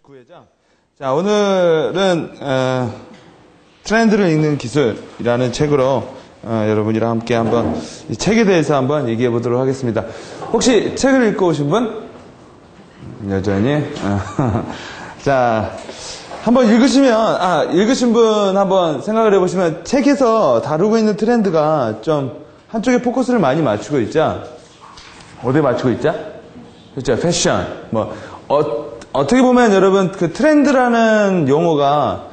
39회죠. 자, 오늘은 트렌드를 읽는 기술이라는 책으로 여러분이랑 함께 한번 이 책에 대해서 한번 얘기해 보도록 하겠습니다. 혹시 책을 읽고 오신 분? 여전히? 자, 한번 읽으신 분 한번 생각을 해보시면 책에서 다루고 있는 트렌드가 좀 한쪽에 포커스를 많이 맞추고 있죠? 어디에 맞추고 있죠? 그렇죠. 패션. 어떻게 보면 여러분 그 트렌드라는 용어가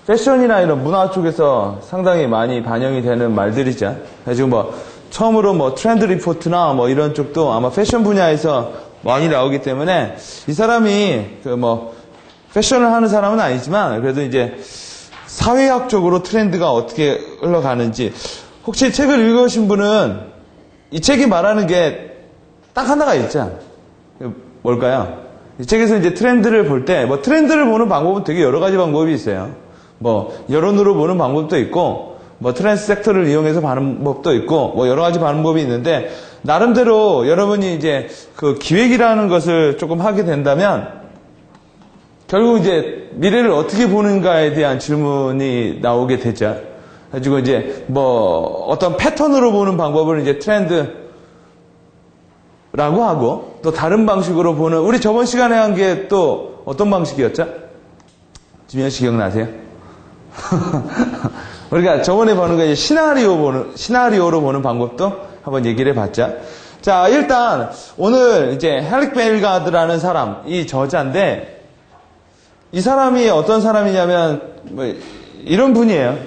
패션이나 이런 문화 쪽에서 상당히 많이 반영이 되는 말들이죠. 그래가지고 처음으로 트렌드 리포트나 이런 쪽도 아마 패션 분야에서 많이 나오기 때문에 이 사람이 패션을 하는 사람은 아니지만 그래도 이제 사회학적으로 트렌드가 어떻게 흘러가는지 혹시 책을 읽으신 분은 이 책이 말하는 게 딱 하나가 있죠. 뭘까요? 이 책에서 이제 트렌드를 볼 때, 트렌드를 보는 방법은 되게 여러 가지 방법이 있어요. 여론으로 보는 방법도 있고, 트렌드 섹터를 이용해서 보는 방법도 있고, 여러 가지 방법이 있는데, 나름대로 여러분이 이제 그 기획이라는 것을 조금 하게 된다면, 결국 이제 미래를 어떻게 보는가에 대한 질문이 나오게 되죠. 가지고 이제 어떤 패턴으로 보는 방법을 이제 트렌드, 라고 하고 또 다른 방식으로 보는 우리 저번 시간에 한 게 또 어떤 방식이었죠? 지민현 씨 기억나세요? 우리가 저번에 보는 거 이제 시나리오로 보는 방법도 한번 얘기를 해봤죠. 자, 일단 오늘 이제 헬릭 벨가드라는 사람, 이 저자인데 이 사람이 어떤 사람이냐면 이런 분이에요.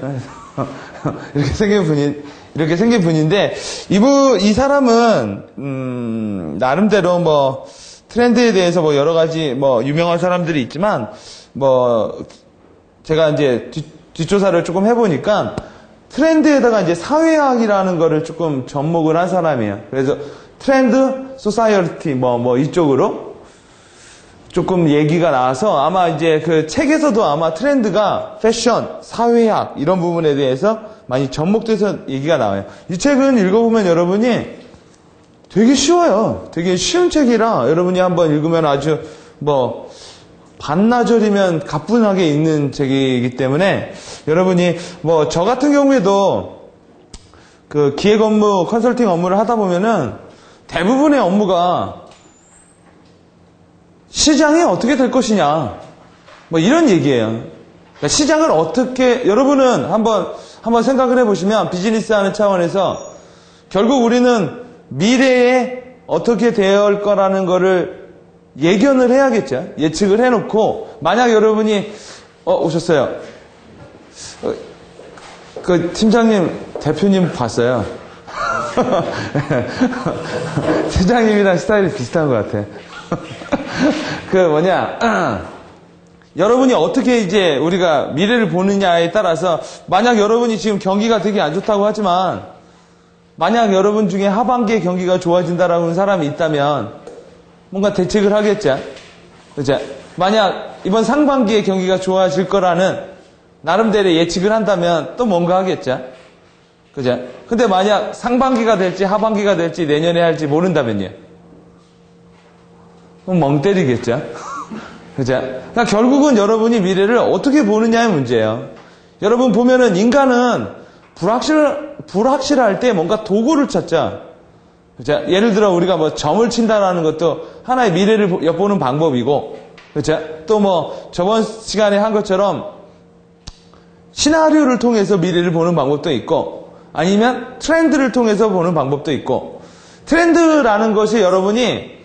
이렇게 생긴 분인데, 이 사람은, 나름대로 트렌드에 대해서 여러 가지, 유명한 사람들이 있지만, 제가 이제 뒷조사를 조금 해보니까, 트렌드에다가 이제 사회학이라는 거를 조금 접목을 한 사람이에요. 그래서 트렌드, 소사이어티, 이쪽으로 조금 얘기가 나와서 아마 이제 그 책에서도 아마 트렌드가 패션, 사회학, 이런 부분에 대해서 많이 접목돼서 얘기가 나와요. 이 책은 읽어보면 여러분이 되게 쉬워요. 되게 쉬운 책이라 여러분이 한번 읽으면 아주 반나절이면 가뿐하게 읽는 책이기 때문에 여러분이 저 같은 경우에도 그 기획 업무, 컨설팅 업무를 하다 보면은 대부분의 업무가 시장이 어떻게 될 것이냐 이런 얘기예요. 그러니까 시장을 어떻게 여러분은 한번 생각을 해보시면 비즈니스 하는 차원에서 결국 우리는 미래에 어떻게 될 거라는 거를 예견을 해야겠죠. 예측을 해놓고 만약 여러분이 오셨어요. 그 팀장님, 대표님 봤어요. 팀장님이랑 스타일이 비슷한 것 같아. 여러분이 어떻게 이제 우리가 미래를 보느냐에 따라서 만약 여러분이 지금 경기가 되게 안 좋다고 하지만 만약 여러분 중에 하반기에 경기가 좋아진다라고 하는 사람이 있다면 뭔가 대책을 하겠죠. 그죠? 만약 이번 상반기에 경기가 좋아질 거라는 나름대로 예측을 한다면 또 뭔가 하겠죠. 그죠? 근데 만약 상반기가 될지 하반기가 될지 내년에 할지 모른다면요. 그럼 멍 때리겠죠. 그죠? 그러니까 결국은 여러분이 미래를 어떻게 보느냐의 문제예요. 여러분 보면은 인간은 불확실할 때 뭔가 도구를 찾자. 그죠? 예를 들어 우리가 점을 친다라는 것도 하나의 미래를 엿보는 방법이고, 그죠? 또 저번 시간에 한 것처럼 시나리오를 통해서 미래를 보는 방법도 있고, 아니면 트렌드를 통해서 보는 방법도 있고, 트렌드라는 것이 여러분이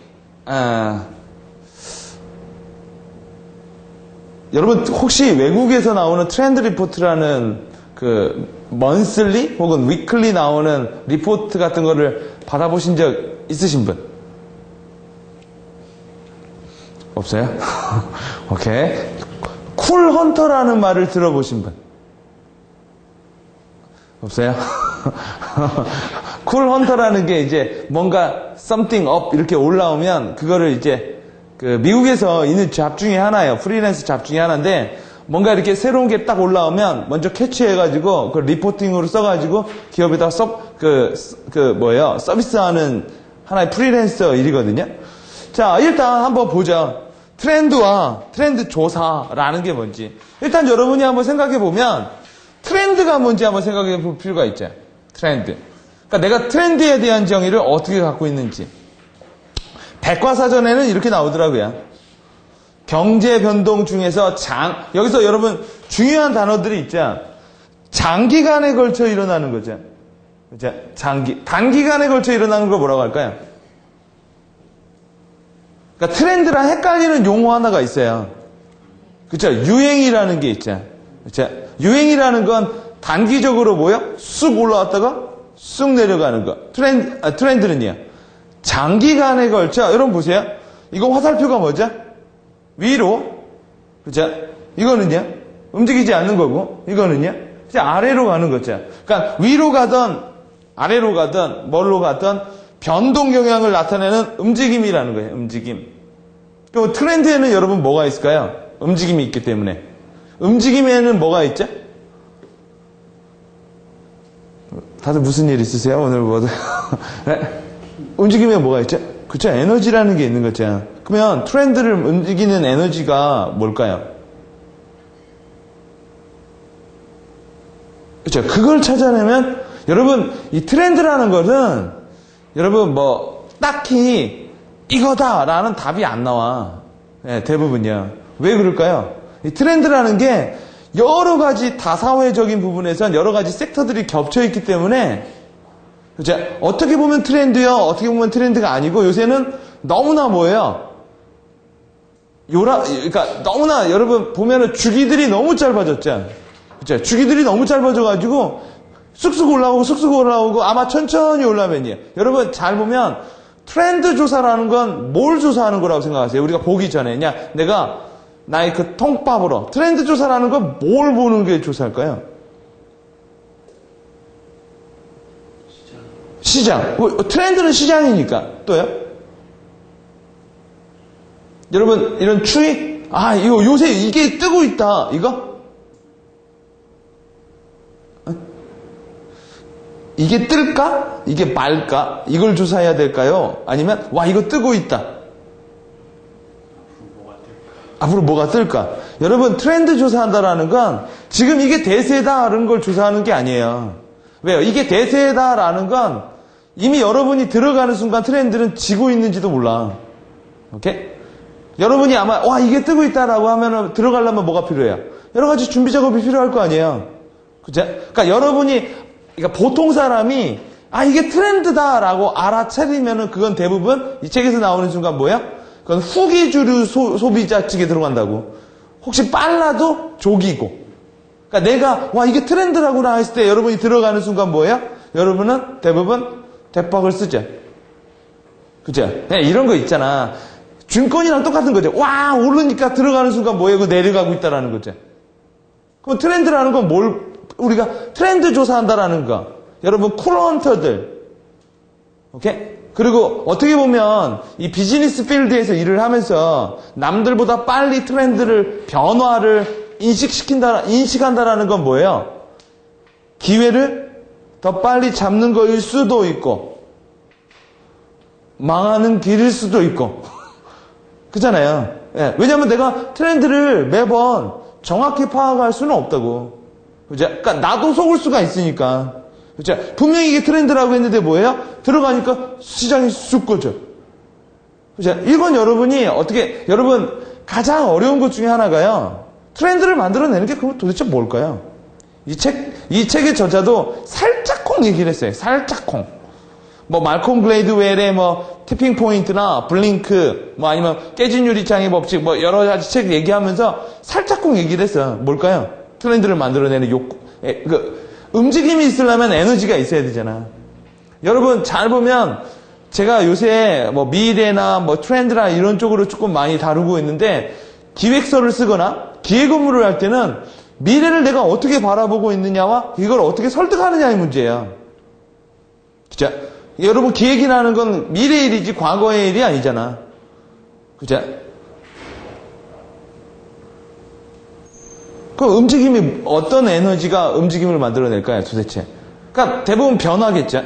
여러분 혹시 외국에서 나오는 트렌드 리포트라는 그 먼슬리 혹은 위클리 나오는 리포트 같은 거를 받아보신 적 있으신 분? 없어요? 오케이. 쿨 헌터라는 말을 들어보신 분? 없어요? 쿨 헌터라는 게 이제 뭔가 something up 이렇게 올라오면 그거를 이제 그 미국에서 있는 잡 중에 하나예요. 프리랜서 잡 중에 하나인데 뭔가 이렇게 새로운 게 딱 올라오면 먼저 캐치해가지고 그 리포팅으로 써가지고 기업에다 서비스하는 하나의 프리랜서 일이거든요. 자, 일단 한번 보죠. 트렌드와 트렌드 조사라는 게 뭔지. 일단 여러분이 한번 생각해 보면 트렌드가 뭔지 한번 생각해 볼 필요가 있죠. 트렌드. 그러니까 내가 트렌드에 대한 정의를 어떻게 갖고 있는지. 백과사전에는 이렇게 나오더라고요. 경제 변동 중에서 여기서 여러분 중요한 단어들이 있죠. 장기간에 걸쳐 일어나는 거죠. 그죠? 단기간에 걸쳐 일어나는 걸 뭐라고 할까요? 그러니까 트렌드랑 헷갈리는 용어 하나가 있어요. 그쵸? 유행이라는 게 있죠. 그쵸? 유행이라는 건 단기적으로 쑥 올라왔다가 쑥 내려가는 거. 트렌드는요. 장기간에 걸쳐, 여러분 보세요. 이거 화살표가 뭐죠? 위로. 그죠? 이거는요. 움직이지 않는 거고, 이거는요. 이제 아래로 가는 거죠. 그러니까 위로 가든, 아래로 가든, 뭘로 가든, 변동 경향을 나타내는 움직임이라는 거예요. 움직임. 그럼 트렌드에는 여러분 뭐가 있을까요? 움직임이 있기 때문에. 움직임에는 뭐가 있죠? 다들 무슨 일 있으세요? 오늘 뭐든. 네? 움직임에 뭐가 있죠? 그쵸? 에너지라는 게 있는 거죠. 그러면 트렌드를 움직이는 에너지가 뭘까요? 그쵸? 그걸 찾아내면 여러분 이 트렌드라는 것은 여러분 딱히 이거다라는 답이 안 나와. 네, 대부분요. 왜 그럴까요? 이 트렌드라는 게 여러 가지 다사회적인 부분에선 여러 가지 섹터들이 겹쳐 있기 때문에 그죠? 어떻게 보면 트렌드요, 어떻게 보면 트렌드가 아니고 요새는 너무나 그러니까 너무나 여러분 보면은 주기들이 너무 짧아졌죠. 그죠? 주기들이 너무 짧아져가지고 쑥쑥 올라오고 아마 천천히 올라면요. 여러분 잘 보면 트렌드 조사라는 건 뭘 조사하는 거라고 생각하세요? 우리가 보기 전에 그냥 내가 나의 그 통밥으로 트렌드 조사라는 건 뭘 보는 게 조사할까요? 시장. 트렌드는 시장이니까. 또요? 여러분 이런 추위? 이거 요새 이게 뜨고 있다. 이거? 이게 뜰까? 이게 말까? 이걸 조사해야 될까요? 아니면 이거 뜨고 있다. 앞으로 뭐가 뜰까? 여러분 트렌드 조사한다라는 건 지금 이게 대세다라는 걸 조사하는 게 아니에요. 왜요? 이게 대세다라는 건 이미 여러분이 들어가는 순간 트렌드는 지고 있는지도 몰라. 오케이? 여러분이 아마 이게 뜨고 있다라고 하면 들어가려면 뭐가 필요해요? 여러 가지 준비 작업이 필요할 거 아니에요. 그죠? 그러니까 여러분이 보통 사람이 이게 트렌드다라고 알아차리면은 그건 대부분 이 책에서 나오는 순간 그건 후기주류 소비자 측에 들어간다고. 혹시 빨라도 조기고. 그러니까 내가 이게 트렌드라구나 했을 때 여러분이 들어가는 순간 여러분은 대부분 대박을 쓰죠. 그죠? 이런 거 있잖아. 증권이랑 똑같은 거죠. 오르니까 들어가는 순간 그 내려가고 있다라는 거죠. 그럼 트렌드라는 건 우리가 트렌드 조사한다라는 거. 여러분 쿨헌터들. 오케이? 그리고 어떻게 보면 이 비즈니스 필드에서 일을 하면서 남들보다 빨리 트렌드를 변화를 인식한다라는 건 뭐예요? 기회를 더 빨리 잡는 거일 수도 있고 망하는 길일 수도 있고 그잖아요. 왜냐하면 내가 트렌드를 매번 정확히 파악할 수는 없다고. 그죠? 그러니까 나도 속을 수가 있으니까. 그죠? 분명히 이게 트렌드라고 했는데 들어가니까 시장이 쑥 꺼져. 그죠? 이건 여러분 가장 어려운 것 중에 하나가요. 트렌드를 만들어내는 게 그럼 도대체 뭘까요? 이 책의 저자도 살짝콩 얘기를 했어요. 살짝콩. 말콤 글레이드웰의 티핑 포인트나 블링크, 아니면 깨진 유리창의 법칙, 여러 가지 책 얘기하면서 살짝콩 얘기를 했어요. 뭘까요? 트렌드를 만들어내는 욕구. 움직임이 있으려면 에너지가 있어야 되잖아. 여러분 잘 보면 제가 요새 미래나 트렌드나 이런 쪽으로 조금 많이 다루고 있는데 기획서를 쓰거나 기획 업무를 할 때는 미래를 내가 어떻게 바라보고 있느냐와 이걸 어떻게 설득하느냐의 문제예요. 그죠? 여러분 기획이라는 건 미래의 일이지 과거의 일이 아니잖아. 그죠? 그럼 움직임이 어떤 에너지가 움직임을 만들어낼까요 도대체? 그러니까 대부분 변화겠죠.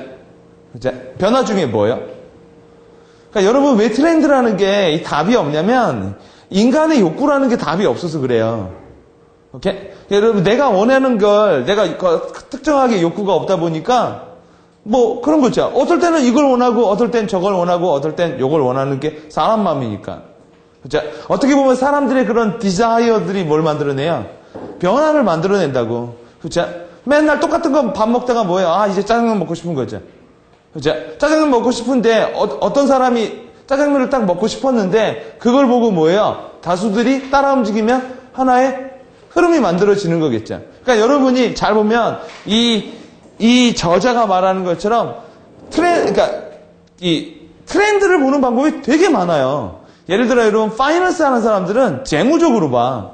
그죠? 변화 중에 뭐예요? 그러니까 여러분 왜 트렌드라는 게 이 답이 없냐면 인간의 욕구라는 게 답이 없어서 그래요. 오케이? 여러분, 내가 원하는 걸, 내가 특정하게 욕구가 없다 보니까, 뭐, 그런 거 있죠. 어떨 때는 이걸 원하고, 어떨 땐 저걸 원하고, 어떨 땐 요걸 원하는 게 사람 마음이니까. 그죠? 어떻게 보면 사람들의 그런 디자이어들이 뭘 만들어내요? 변화를 만들어낸다고. 그죠? 맨날 똑같은 거 밥 먹다가 뭐예요? 아, 이제 짜장면 먹고 싶은 거죠. 그죠? 짜장면 먹고 싶은데, 어떤 사람이 짜장면을 딱 먹고 싶었는데, 그걸 보고 뭐예요? 다수들이 따라 움직이면 하나의 흐름이 만들어지는 거겠죠. 그러니까 여러분이 잘 보면, 이 저자가 말하는 것처럼, 그러니까, 이 트렌드를 보는 방법이 되게 많아요. 예를 들어 여러분, 파이낸스 하는 사람들은 재무적으로 봐.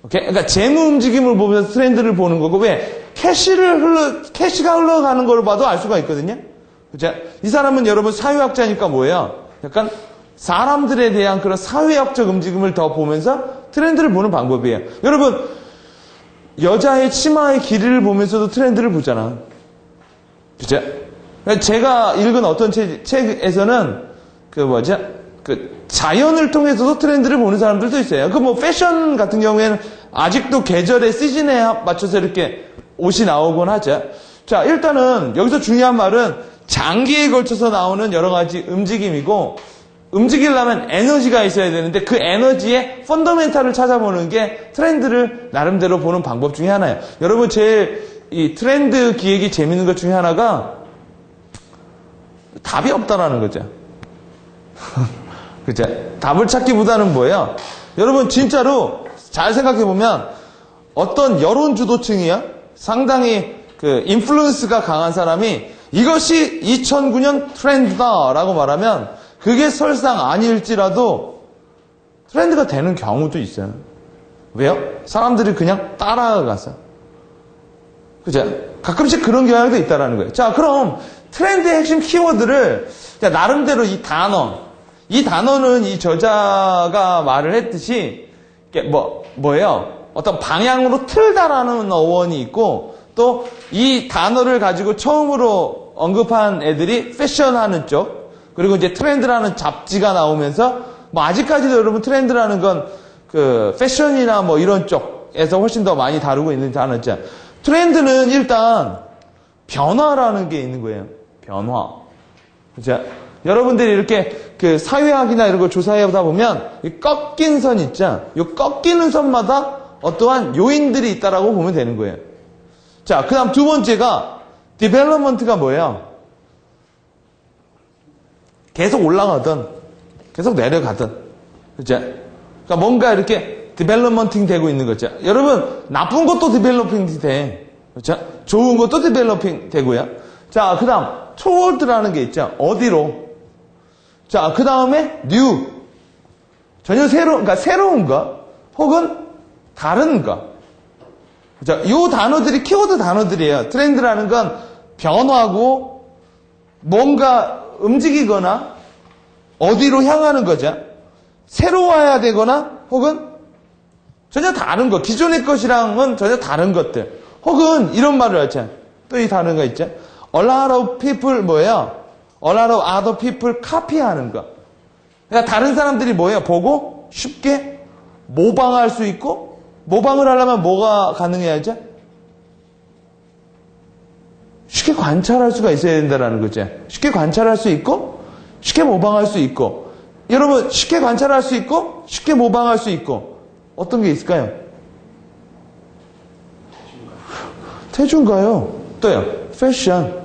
오케이? 그러니까 재무 움직임을 보면서 트렌드를 보는 거고, 왜? 캐시가 흘러가는 걸 봐도 알 수가 있거든요? 그죠? 이 사람은 여러분 사회학자니까 뭐예요? 약간 사람들에 대한 그런 사회학적 움직임을 더 보면서 트렌드를 보는 방법이에요. 여러분, 여자의 치마의 길이를 보면서도 트렌드를 보잖아. 그죠? 제가 읽은 어떤 책에서는, 자연을 통해서도 트렌드를 보는 사람들도 있어요. 뭐 패션 같은 경우에는 아직도 계절의 시즌에 맞춰서 이렇게 옷이 나오곤 하죠. 자, 일단은 여기서 중요한 말은 장기에 걸쳐서 나오는 여러 가지 움직임이고, 움직이려면 에너지가 있어야 되는데 그 에너지의 펀더멘탈을 찾아보는 게 트렌드를 나름대로 보는 방법 중에 하나예요. 여러분, 제일 이 트렌드 기획이 재밌는 것 중에 하나가 답이 없다라는 거죠. 그죠? 답을 찾기보다는 뭐예요? 여러분, 진짜로 잘 생각해보면 어떤 여론 주도층이야? 상당히 인플루언스가 강한 사람이 이것이 2009년 트렌드다라고 말하면 그게 설상 아닐지라도 트렌드가 되는 경우도 있어요. 왜요? 사람들이 그냥 따라가서. 그죠? 가끔씩 그런 경향도 있다라는 거예요. 자, 그럼 트렌드의 핵심 키워드를 나름대로 이 단어는 이 저자가 말을 했듯이 뭐예요? 어떤 방향으로 틀다라는 어원이 있고, 또 이 단어를 가지고 처음으로 언급한 애들이 패션하는 쪽, 그리고 이제 트렌드라는 잡지가 나오면서, 뭐 아직까지도 여러분 트렌드라는 건 패션이나 뭐 이런 쪽에서 훨씬 더 많이 다루고 있는 단어죠. 트렌드는 일단 변화라는 게 있는 거예요. 변화. 그죠? 여러분들이 이렇게 사회학이나 이런 걸 조사해보다 보면 이 꺾인 선 있죠? 이 꺾이는 선마다 어떠한 요인들이 있다라고 보면 되는 거예요. 자, 그 다음 두 번째가 디벨롭먼트가 뭐예요? 계속 올라가든 계속 내려가든. 그죠? 그러니까 뭔가 이렇게 디벨롭먼팅 되고 있는 거죠. 여러분, 나쁜 것도 디벨로핑 돼. 그렇죠? 좋은 것도 디벨로핑 되고요. 자, 그 다음 토워드라는 게 있죠. 어디로? 자, 그 다음에 new. 전혀 그러니까 새로운 거 혹은 다른 거. 자, 이 단어들이 키워드 단어들이에요. 트렌드라는 건 변화고 뭔가 움직이거나 어디로 향하는 거죠. 새로워야 되거나 혹은 전혀 다른 것, 기존의 것이랑은 전혀 다른 것들. 혹은 이런 말을 하죠. 또 이 단어가 있죠. A lot of people 뭐예요? A lot of other people copy하는 거. 그러니까 다른 사람들이 뭐예요? 보고 쉽게 모방할 수 있고, 모방을 하려면 뭐가 가능해야죠? 쉽게 관찰할 수가 있어야 된다는 거죠. 쉽게 관찰할 수 있고, 쉽게 모방할 수 있고. 여러분, 쉽게 관찰할 수 있고, 쉽게 모방할 수 있고. 어떤 게 있을까요? 태준가요? 또요. 패션.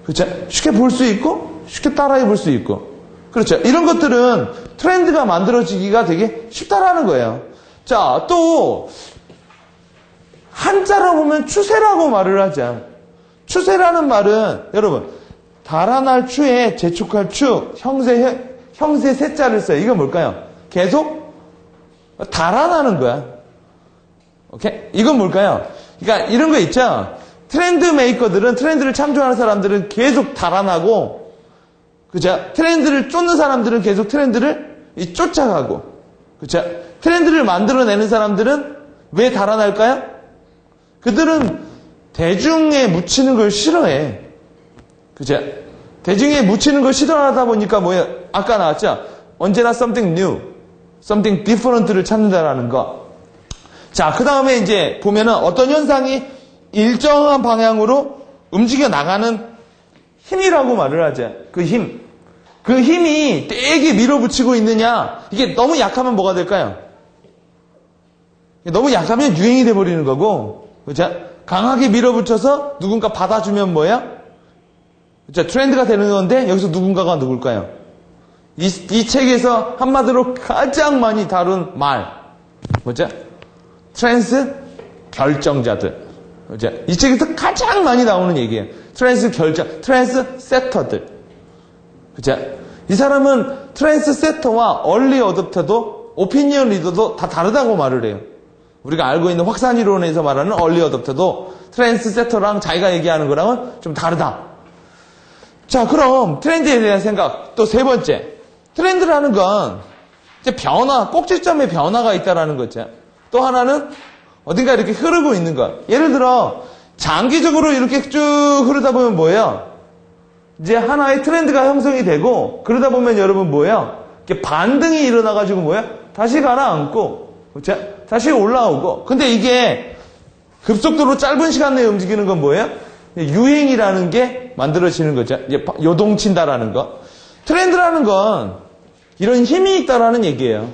그렇죠? 쉽게 볼 수 있고, 쉽게 따라해 볼 수 있고. 그렇죠? 이런 것들은 트렌드가 만들어지기가 되게 쉽다라는 거예요. 자, 또 한자로 보면 추세라고 말을 하자. 추세라는 말은 여러분 달아날 추에 재촉할 추, 형세 세자를 써요. 이건 뭘까요? 계속 달아나는 거야. 오케이? 이건 뭘까요? 그러니까 이런 거 있죠. 트렌드 메이커들은, 트렌드를 창조하는 사람들은 계속 달아나고, 그죠? 트렌드를 쫓는 사람들은 계속 트렌드를 쫓아가고, 그죠? 트렌드를 만들어내는 사람들은 왜 달아날까요? 그들은 대중에 묻히는 걸 싫어해. 그죠? 대중에 묻히는 걸 싫어하다 보니까 뭐예요? 아까 나왔죠? 언제나 something new. something different를 찾는다라는 거. 자, 그 다음에 이제 보면은 어떤 현상이 일정한 방향으로 움직여 나가는 힘이라고 말을 하죠. 그 힘. 그 힘이 되게 밀어붙이고 있느냐. 이게 너무 약하면 뭐가 될까요? 너무 약하면 유행이 돼버리는 거고, 그죠? 강하게 밀어붙여서 누군가 받아주면 뭐야? 그죠? 트렌드가 되는 건데, 여기서 누군가가 누굴까요? 이 책에서 한마디로 가장 많이 다룬 말. 뭐죠? 트랜스 결정자들. 그죠? 이 책에서 가장 많이 나오는 얘기예요. 트랜스 세터들. 그죠? 이 사람은 트랜스 세터와 얼리 어댑터도 오피니언 리더도 다 다르다고 말을 해요. 우리가 알고 있는 확산 이론에서 말하는 얼리 어댑터도 트랜스 세터랑 자기가 얘기하는 거랑은 좀 다르다. 자, 그럼 트렌드에 대한 생각. 또 세 번째. 트렌드라는 건 이제 변화, 꼭지점에 변화가 있다라는 거죠. 또 하나는 어딘가 이렇게 흐르고 있는 것. 예를 들어 장기적으로 이렇게 쭉 흐르다 보면 뭐예요? 이제 하나의 트렌드가 형성이 되고 그러다 보면 여러분 뭐예요? 이렇게 반등이 일어나가지고 뭐예요? 다시 가라앉고 그렇죠? 다시 올라오고. 근데 이게 급속도로 짧은 시간 내에 움직이는 건 뭐예요? 유행이라는 게 만들어지는 거죠. 이제 요동친다라는 거. 트렌드라는 건 이런 힘이 있다라는 얘기예요.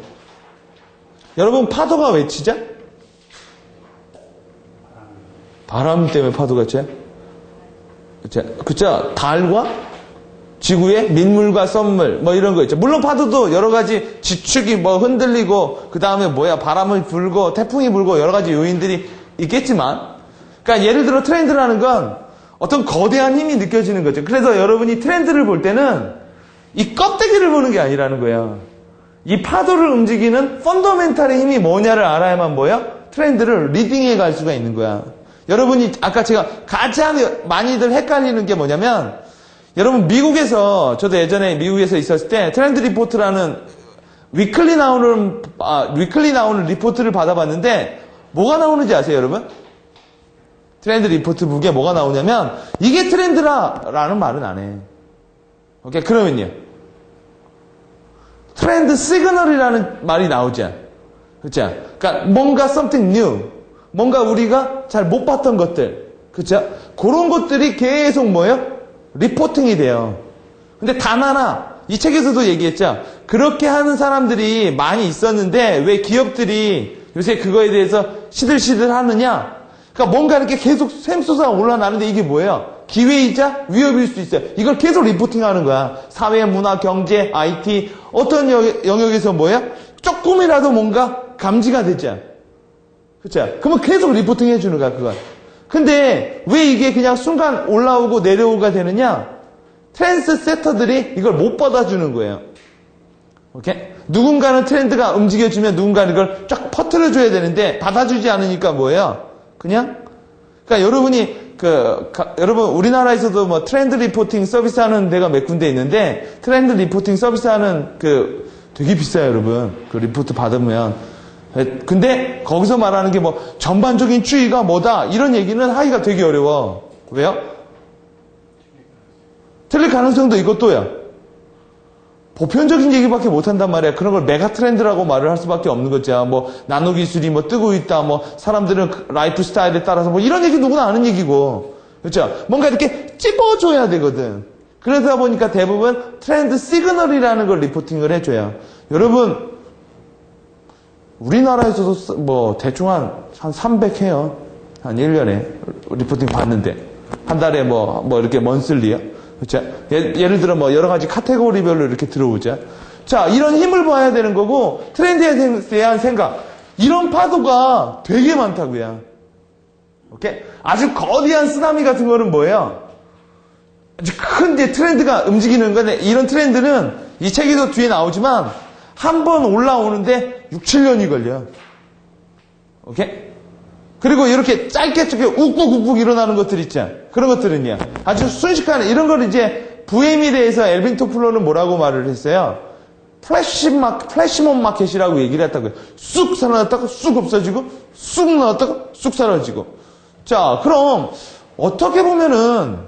여러분 파도가 왜 치죠? 바람 때문에 파도가 쳐요? 그쵸? 달과 지구의 민물과 썸물 뭐 이런 거 있죠. 물론 파도도 여러 가지 지축이 뭐 흔들리고 그 다음에 뭐야 바람이 불고 태풍이 불고 여러 가지 요인들이 있겠지만, 그러니까 예를 들어 트렌드라는 건 어떤 거대한 힘이 느껴지는 거죠. 그래서 여러분이 트렌드를 볼 때는 이 껍데기를 보는 게 아니라는 거예요. 이 파도를 움직이는 펀더멘탈의 힘이 뭐냐를 알아야만 뭐야? 트렌드를 리딩해 갈 수가 있는 거야. 여러분이 아까 제가 가장 많이들 헷갈리는 게 뭐냐면, 여러분 미국에서, 저도 예전에 미국에서 있었을 때 트렌드 리포트라는 위클리 나오는 리포트를 받아봤는데 뭐가 나오는지 아세요, 여러분? 트렌드 리포트 북에 뭐가 나오냐면 이게 트렌드라는 말은 안 해. 오케이, 그러면요. 트렌드 시그널이라는 말이 나오죠. 그렇죠? 그러니까 뭔가 something new, 뭔가 우리가 잘 못 봤던 것들, 그렇죠? 그런 것들이 계속 뭐예요? 리포팅이 돼요. 근데 단 하나, 이 책에서도 얘기했죠. 그렇게 하는 사람들이 많이 있었는데 왜 기업들이 요새 그거에 대해서 시들시들 하느냐? 그러니까 뭔가 이렇게 계속 샘솟아 올라나는데 이게 뭐예요? 기회이자 위협일 수 있어요. 이걸 계속 리포팅하는 거야. 사회, 문화, 경제, IT 어떤 영역에서 뭐예요? 조금이라도 뭔가 감지가 되죠. 그렇죠? 그러면 계속 리포팅 해주는 거야, 그걸. 근데 왜 이게 그냥 순간 올라오고 내려오가 되느냐? 트렌드 세터들이 이걸 못 받아주는 거예요. 오케이? 누군가는 트렌드가 움직여주면 누군가는 이걸 쫙 퍼뜨려줘야 되는데 받아주지 않으니까 뭐예요? 그냥? 그러니까 여러분이 여러분 우리나라에서도 뭐 트렌드 리포팅 서비스 하는 데가 몇 군데 있는데 트렌드 리포팅 서비스 하는 되게 비싸요, 여러분. 그 리포트 받으면. 근데 거기서 말하는 게 뭐 전반적인 추이가 뭐다 이런 얘기는 하기가 되게 어려워. 왜요? 틀릴 가능성도 이것도야. 보편적인 얘기밖에 못한단 말이야. 그런 걸 메가 트렌드라고 말을 할 수밖에 없는 거죠. 뭐 나노 기술이 뭐 뜨고 있다. 뭐 사람들은 라이프 스타일에 따라서 뭐 이런 얘기 누구나 아는 얘기고, 그렇죠? 뭔가 이렇게 찝어줘야 되거든. 그러다 보니까 대부분 트렌드 시그널이라는 걸 리포팅을 해줘요. 여러분 우리나라에서도 뭐 대충 한 300 해요. 한 1년에 리포팅 받는데 한 달에 뭐 이렇게 먼슬리요. 그렇죠? 예를 들어 뭐 여러 가지 카테고리별로 이렇게 들어오죠. 자, 이런 힘을 봐야 되는 거고 트렌드에 대한 생각. 이런 파도가 되게 많다고요. 오케이? 아주 거대한 쓰나미 같은 거는 뭐예요? 아주 큰 이제 트렌드가 움직이는 건데 이런 트렌드는 이 책에도 뒤에 나오지만 한 번 올라오는데 6, 7년이 걸려요. 오케이? 그리고 이렇게 짧게 욱욱욱욱 일어나는 것들 있죠. 그런 것들은요. 아주 순식간에 이런 걸 이제 VM에 대해서 엘빈 토플러는 뭐라고 말을 했어요? 플래시몹 마켓이라고 얘기를 했다고요. 쑥 살아났다가 쑥 없어지고 쑥 나왔다가 쑥 사라지고. 자, 그럼 어떻게 보면은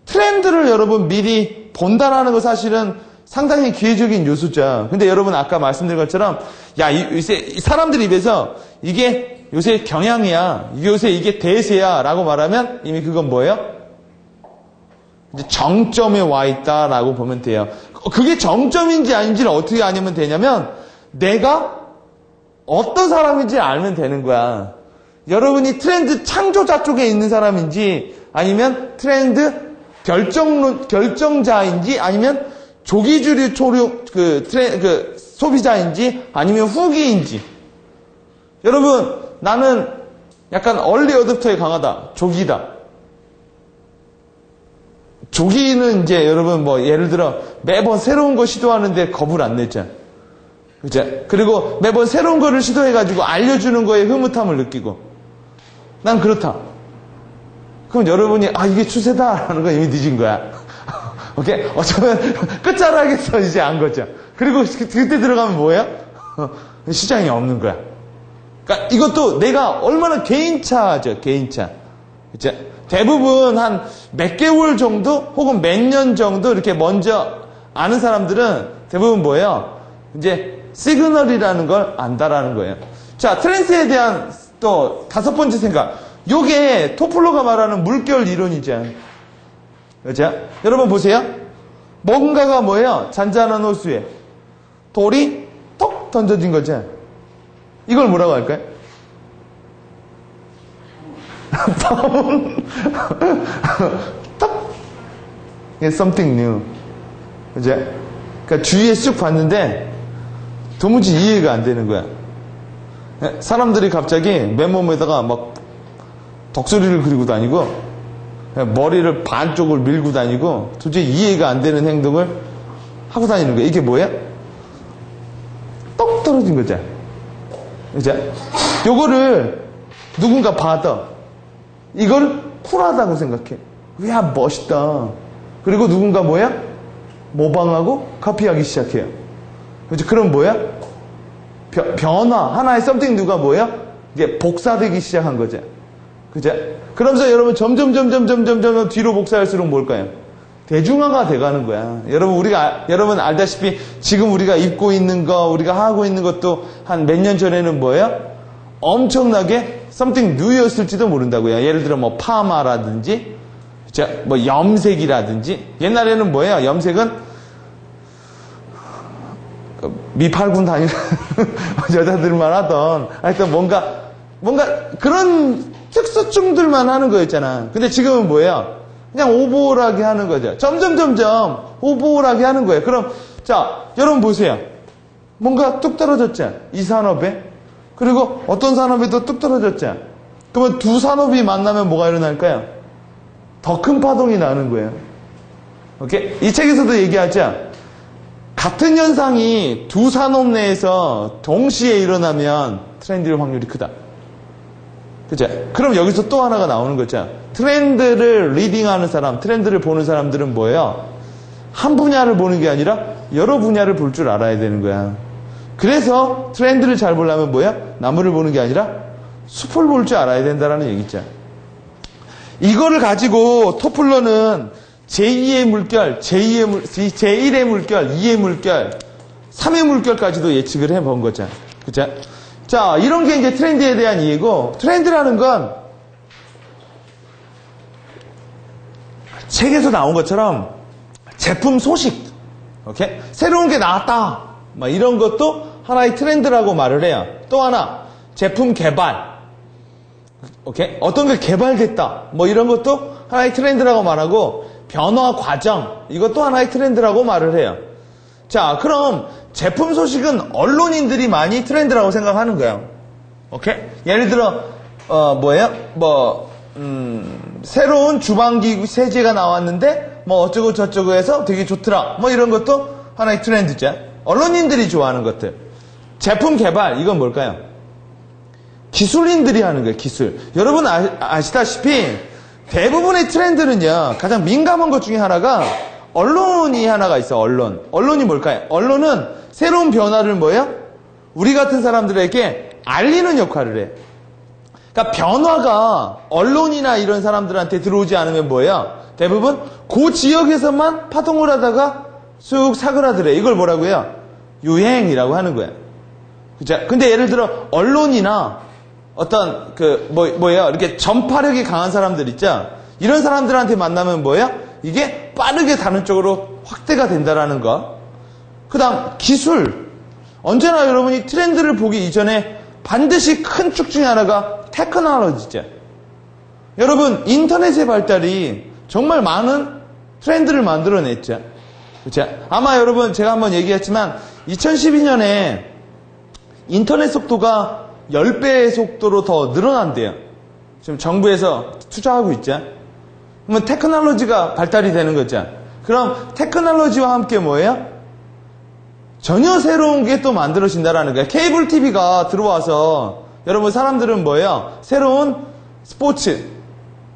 트렌드를 여러분 미리 본다라는 거 사실은 상당히 기회적인 요소죠. 근데 여러분 아까 말씀드린 것처럼 야, 요새 사람들 입에서 이게 요새 경향이야, 요새 이게 대세야 라고 말하면 이미 그건 뭐예요? 이제 정점에 와 있다라고 보면 돼요. 그게 정점인지 아닌지를 어떻게 알면 되냐면 내가 어떤 사람인지 알면 되는 거야. 여러분이 트렌드 창조자 쪽에 있는 사람인지 아니면 트렌드 결정자인지 아니면 조기주류 소비자인지 아니면 후기인지. 여러분 나는 약간 얼리 어댑터에 강하다. 조기다. 조기는 이제 여러분 뭐 예를 들어 매번 새로운 거 시도하는데 겁을 안 냈잖아. 그죠? 그리고 매번 새로운 거를 시도해가지고 알려주는 거에 흐뭇함을 느끼고. 난 그렇다. 그럼 여러분이 이게 추세다라는 건 이미 늦은 거야. 오케이? 어쩌면 끝자락에서 이제 안 거죠. 그리고 그때 들어가면 뭐예요? 시장이 없는 거야. 그러니까 이것도 내가 얼마나 개인차죠, 개인차. 그죠? 대부분 한 몇 개월 정도 혹은 몇 년 정도 이렇게 먼저 아는 사람들은 대부분 뭐예요? 이제 시그널이라는 걸 안다라는 거예요. 자, 트렌드에 대한 또 5번째 생각. 요게 토플러가 말하는 물결 이론이죠. 그렇죠? 여러분 보세요. 뭔가가 뭐예요? 잔잔한 호수에 돌이 톡 던져진 거죠. 이걸 뭐라고 할까요? 딱 something new. 그죠? 그러니까 주위에 쑥 봤는데 도무지 이해가 안 되는 거야. 사람들이 갑자기 맨몸에다가 막 덕소리를 그리고 다니고 머리를 반쪽을 밀고 다니고 도저히 이해가 안 되는 행동을 하고 다니는 거야. 이게 뭐야? 똑 떨어진 거죠. 그죠? 요거를 누군가 받아. 이걸 쿨하다고 생각해. 야, 멋있다. 그리고 누군가 뭐야? 모방하고 카피하기 시작해요. 그죠? 그럼 뭐야? 변화, 하나의 something new가 뭐야? 이제 복사되기 시작한 거죠. 그죠? 그러면서 여러분 점점 뒤로 복사할수록 뭘까요? 대중화가 돼가는 거야. 여러분 알다시피 지금 우리가 입고 있는 거, 우리가 하고 있는 것도 한 몇 년 전에는 뭐예요? 엄청나게 something new였을지도 모른다고요. 예를 들어 뭐 파마라든지, 그죠? 뭐 염색이라든지. 옛날에는 뭐예요? 염색은 미팔군 다니는 여자들만 하던 하여튼 뭔가 그런 특수증들만 하는 거였잖아. 근데 지금은 뭐예요? 그냥 오버홀하게 하는 거죠. 점점 오버홀하게 하는 거예요. 그럼 자, 여러분 보세요. 뭔가 뚝 떨어졌죠. 이 산업에. 그리고 어떤 산업에도 뚝 떨어졌죠. 그러면 두 산업이 만나면 뭐가 일어날까요? 더 큰 파동이 나는 거예요. 오케이? 이 책에서도 얘기하죠. 같은 현상이 두 산업 내에서 동시에 일어나면 트렌드일 확률이 크다. 그죠? 그럼 여기서 또 하나가 나오는 거죠. 트렌드를 리딩하는 사람, 트렌드를 보는 사람들은 뭐예요? 한 분야를 보는 게 아니라 여러 분야를 볼 줄 알아야 되는 거야. 그래서 트렌드를 잘 보려면 뭐야? 나무를 보는 게 아니라 숲을 볼 줄 알아야 된다는 얘기죠. 이거를 가지고 토플러는 제2의 물결, 제1의 물결, 2의 물결, 3의 물결까지도 예측을 해본 거죠. 그죠? 자, 이런 게 이제 트렌드에 대한 이해고, 트렌드라는 건 책에서 나온 것처럼 제품 소식, 오케이? 새로운 게 나왔다. 막 이런 것도 하나의 트렌드라고 말을 해요. 또 하나, 제품 개발. 오케이? 어떤 게 개발됐다. 뭐 이런 것도 하나의 트렌드라고 말하고, 변화 과정. 이것도 하나의 트렌드라고 말을 해요. 자, 그럼 제품 소식은 언론인들이 많이 트렌드라고 생각하는 거예요. 오케이? 예를 들어, 새로운 주방기구 세제가 나왔는데, 뭐 어쩌고 저쩌고 해서 되게 좋더라. 뭐 이런 것도 하나의 트렌드죠. 언론인들이 좋아하는 것들. 제품 개발, 이건 뭘까요? 기술인들이 하는 거예요, 기술. 여러분 아시다시피 대부분의 트렌드는요, 가장 민감한 것 중에 하나가 언론이 하나가 있어, 언론. 언론이 뭘까요? 언론은 새로운 변화를 뭐예요? 우리 같은 사람들에게 알리는 역할을 해. 그러니까 변화가 언론이나 이런 사람들한테 들어오지 않으면 뭐예요? 대부분 그 지역에서만 파동을 하다가 쑥 사그라들어요. 이걸 뭐라고요? 유행이라고 하는 거예요. 그죠? 근데 예를 들어 언론이나 어떤 뭐예요? 이렇게 전파력이 강한 사람들 있죠? 이런 사람들한테 만나면 뭐예요? 이게 빠르게 다른 쪽으로 확대가 된다라는 거. 그 다음 기술. 언제나 여러분이 트렌드를 보기 이전에 반드시 큰 축 중에 하나가 테크놀로지죠. 여러분 인터넷의 발달이 정말 많은 트렌드를 만들어냈죠. 그렇죠? 아마 여러분 제가 한번 얘기했지만 2012년에 인터넷 속도가 10배의 속도로 더 늘어난대요. 지금 정부에서 투자하고 있죠. 그러면 테크놀로지가 발달이 되는 거죠. 그럼 테크놀로지와 함께 뭐예요? 전혀 새로운 게 또 만들어진다라는 거예요. 케이블 TV가 들어와서 여러분 사람들은 뭐예요? 새로운 스포츠,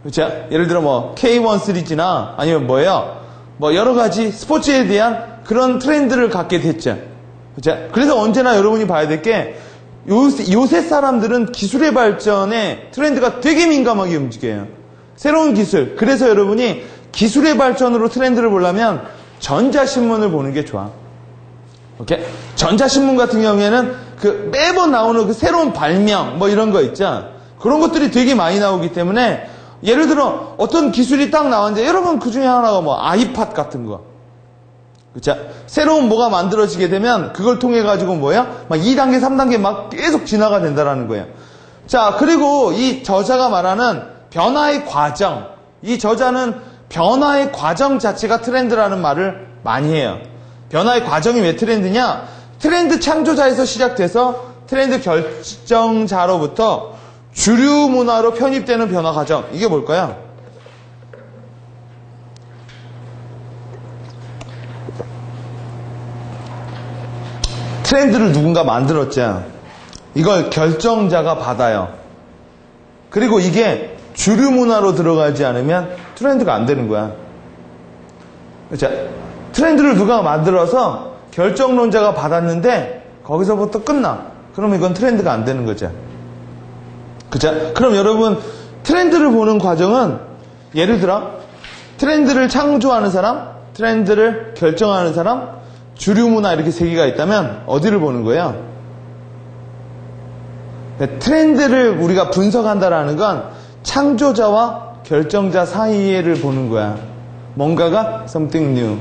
그렇죠? 예를 들어 뭐 K1 시리즈나 아니면 뭐예요? 뭐 여러 가지 스포츠에 대한 그런 트렌드를 갖게 됐죠. 그렇죠? 그래서 언제나 여러분이 봐야 될 게 요새 사람들은 기술의 발전에 트렌드가 되게 민감하게 움직여요. 새로운 기술. 그래서 여러분이 기술의 발전으로 트렌드를 보려면 전자신문을 보는 게 좋아. 오케이? 전자신문 같은 경우에는 매번 나오는 새로운 발명, 뭐 이런 거 있죠? 그런 것들이 되게 많이 나오기 때문에, 예를 들어, 어떤 기술이 딱 나왔는데, 여러분 그 중에 하나가 뭐, 아이팟 같은 거. 그쵸? 새로운 뭐가 만들어지게 되면, 그걸 통해가지고 뭐야? 막 2단계, 3단계 막 계속 진화가 된다라는 거예요. 자, 그리고 이 저자가 말하는 변화의 과정. 이 저자는 변화의 과정 자체가 트렌드라는 말을 많이 해요. 변화의 과정이 왜 트렌드냐? 트렌드 창조자에서 시작돼서 트렌드 결정자로부터 주류 문화로 편입되는 변화 과정. 이게 뭘까요? 트렌드를 누군가 만들었죠. 이걸 결정자가 받아요. 그리고 이게 주류 문화로 들어가지 않으면 트렌드가 안 되는 거야. 그렇죠? 트렌드를 누가 만들어서 결정론자가 받았는데 거기서부터 끝나. 그럼 이건 트렌드가 안 되는 거죠. 그죠? 그럼 여러분 트렌드를 보는 과정은 예를 들어 트렌드를 창조하는 사람, 트렌드를 결정하는 사람, 주류 문화 이렇게 세 개가 있다면 어디를 보는 거예요? 트렌드를 우리가 분석한다라는 건 창조자와 결정자 사이를 보는 거야. 뭔가가 something new.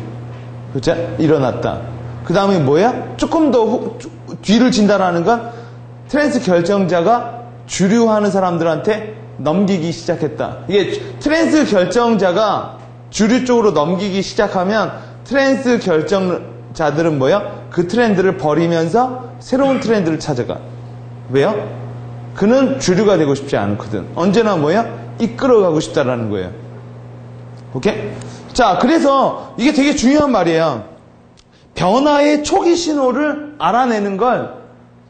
그죠? 일어났다. 그 다음에 뭐야? 조금 더 뒤를 진다라는 건 트렌드 결정자가 주류하는 사람들한테 넘기기 시작했다. 이게 트렌드 결정자가 주류 쪽으로 넘기기 시작하면 트렌드 결정자들은 뭐야? 그 트렌드를 버리면서 새로운 트렌드를 찾아가. 왜요? 그는 주류가 되고 싶지 않거든. 언제나 뭐야? 이끌어가고 싶다라는 거예요. 오케이? 자, 그래서 이게 되게 중요한 말이에요. 변화의 초기 신호를 알아내는 걸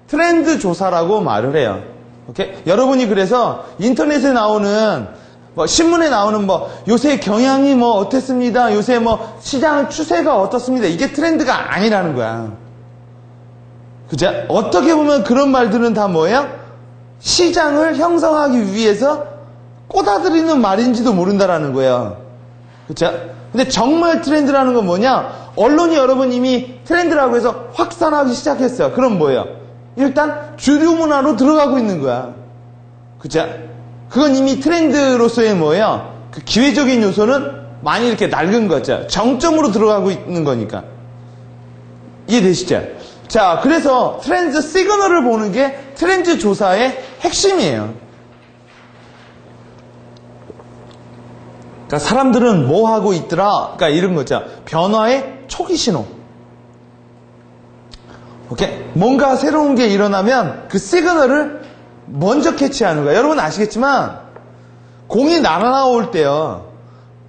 트렌드 조사라고 말을 해요. 오케이? 여러분이 그래서 인터넷에 나오는 뭐 신문에 나오는 뭐 요새 경향이 뭐 어땠습니다. 요새 뭐 시장 추세가 어떻습니다. 이게 트렌드가 아니라는 거야. 그죠? 어떻게 보면 그런 말들은 다 뭐예요? 시장을 형성하기 위해서 꼬다드리는 말인지도 모른다라는 거예요. 그쵸? 근데 정말 트렌드라는 건 뭐냐? 언론이 여러분 이미 트렌드라고 해서 확산하기 시작했어요. 그럼 뭐예요? 일단 주류 문화로 들어가고 있는 거야. 그쵸? 그건 이미 트렌드로서의 뭐예요? 그 기회적인 요소는 많이 이렇게 낡은 거죠. 정점으로 들어가고 있는 거니까. 이해되시죠? 자, 그래서 트렌드 시그널을 보는 게 트렌드 조사의 핵심이에요. 그러니까 사람들은 뭐 하고 있더라? 그러니까 이런 거죠. 변화의 초기 신호. 오케이? 뭔가 새로운 게 일어나면 그 시그널을 먼저 캐치하는 거야. 여러분 아시겠지만 공이 날아올 때요.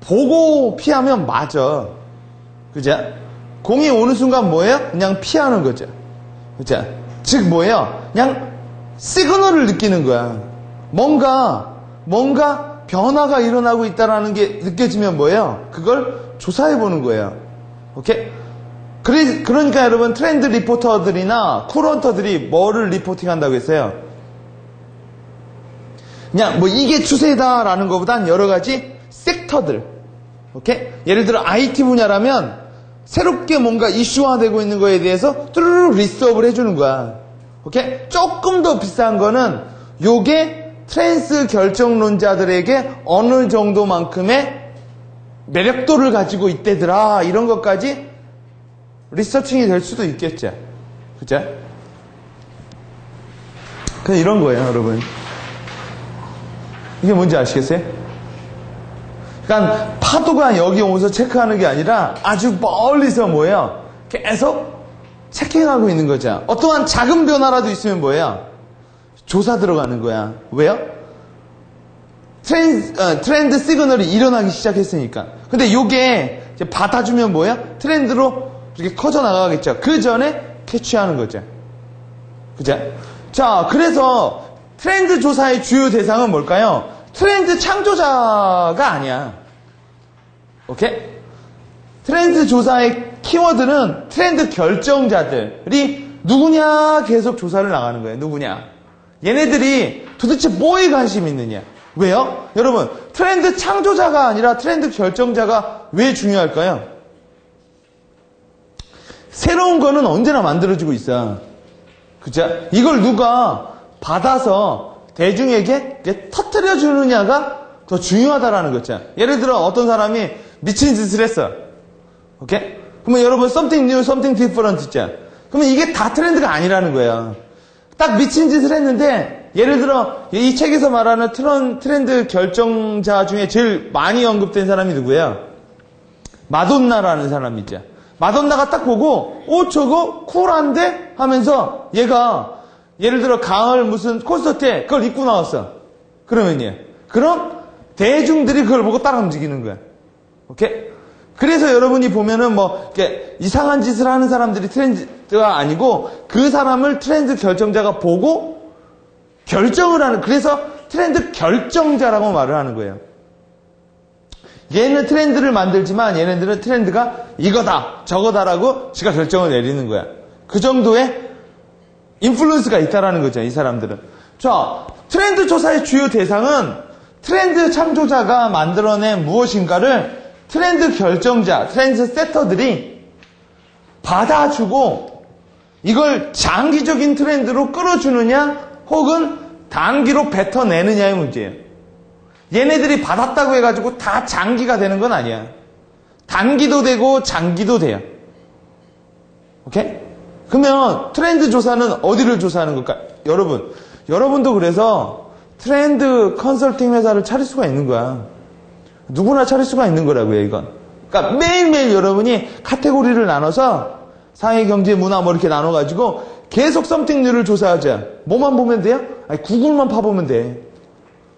보고 피하면 맞아. 그죠? 공이 오는 순간 뭐예요? 그냥 피하는 거죠. 그죠? 즉 뭐예요? 그냥 시그널을 느끼는 거야. 뭔가 변화가 일어나고 있다는 게 느껴지면 뭐예요? 그걸 조사해 보는 거예요. 오케이? 그러니까 여러분 트렌드 리포터들이나 쿨헌터들이 뭐를 리포팅 한다고 했어요? 그냥 뭐 이게 추세다라는 것보단 여러 가지 섹터들. 오케이? 예를 들어 IT 분야라면 새롭게 뭔가 이슈화되고 있는 거에 대해서 뚜루룩 리스트업을 해주는 거야. 오케이? 조금 더 비싼 거는 요게 트랜스 결정론자들에게 어느 정도만큼의 매력도를 가지고 있대더라. 이런 것까지 리서칭이 될 수도 있겠죠. 그죠? 그냥 이런 거예요, 여러분. 이게 뭔지 아시겠어요? 그러니까 파도가 여기 오면서 체크하는 게 아니라 아주 멀리서 뭐예요? 계속 체킹하고 있는 거죠. 어떠한 작은 변화라도 있으면 뭐예요? 조사 들어가는 거야. 왜요? 트렌드 시그널이 일어나기 시작했으니까. 근데 요게 이제 받아주면 뭐야? 트렌드로 이렇게 커져 나가겠죠. 그 전에 캐치하는 거죠. 그죠? 자, 그래서 트렌드 조사의 주요 대상은 뭘까요? 트렌드 창조자가 아니야. 오케이? 트렌드 조사의 키워드는 트렌드 결정자들이 누구냐 계속 조사를 나가는 거예요. 누구냐? 얘네들이 도대체 뭐에 관심이 있느냐? 왜요? 여러분, 트렌드 창조자가 아니라 트렌드 결정자가 왜 중요할까요? 새로운 거는 언제나 만들어지고 있어. 그죠? 이걸 누가 받아서 대중에게 터뜨려 주느냐가 더 중요하다라는 거죠. 예를 들어 어떤 사람이 미친 짓을 했어. 오케이? 그러면 여러분 something new, something different 있죠. 그러면 이게 다 트렌드가 아니라는 거예요. 딱 미친 짓을 했는데 예를 들어 이 책에서 말하는 트렌드 결정자 중에 제일 많이 언급된 사람이 누구예요? 마돈나라는 사람이죠. 마돈나가 딱 보고 저거 쿨한데? 하면서 얘가 예를 들어 가을 무슨 콘서트에 그걸 입고 나왔어. 그러면 그럼 대중들이 그걸 보고 따라 움직이는 거야. 오케이? 그래서 여러분이 보면은 뭐 이렇게 이상한 짓을 하는 사람들이 트렌드가 아니고 그 사람을 트렌드 결정자가 보고 결정을 하는, 그래서 트렌드 결정자라고 말을 하는 거예요. 얘는 트렌드를 만들지만 얘네들은 트렌드가 이거다 저거다라고 지가 결정을 내리는 거야. 그 정도의 인플루언스가 있다라는 거죠, 이 사람들은. 자, 트렌드 조사의 주요 대상은 트렌드 창조자가 만들어낸 무엇인가를 트렌드 결정자, 트렌드 세터들이 받아주고 이걸 장기적인 트렌드로 끌어주느냐 혹은 단기로 뱉어내느냐의 문제예요. 얘네들이 받았다고 해가지고 다 장기가 되는 건 아니야. 단기도 되고 장기도 돼요. 오케이? 그러면 트렌드 조사는 어디를 조사하는 걸까? 여러분도 그래서 트렌드 컨설팅 회사를 차릴 수가 있는 거야. 누구나 차릴 수가 있는 거라고요, 이건. 그러니까 매일매일 여러분이 카테고리를 나눠서 사회, 경제, 문화 뭐 이렇게 나눠가지고 계속 something new를 조사하자. 뭐만 보면 돼요? 아니, 구글만 파보면 돼.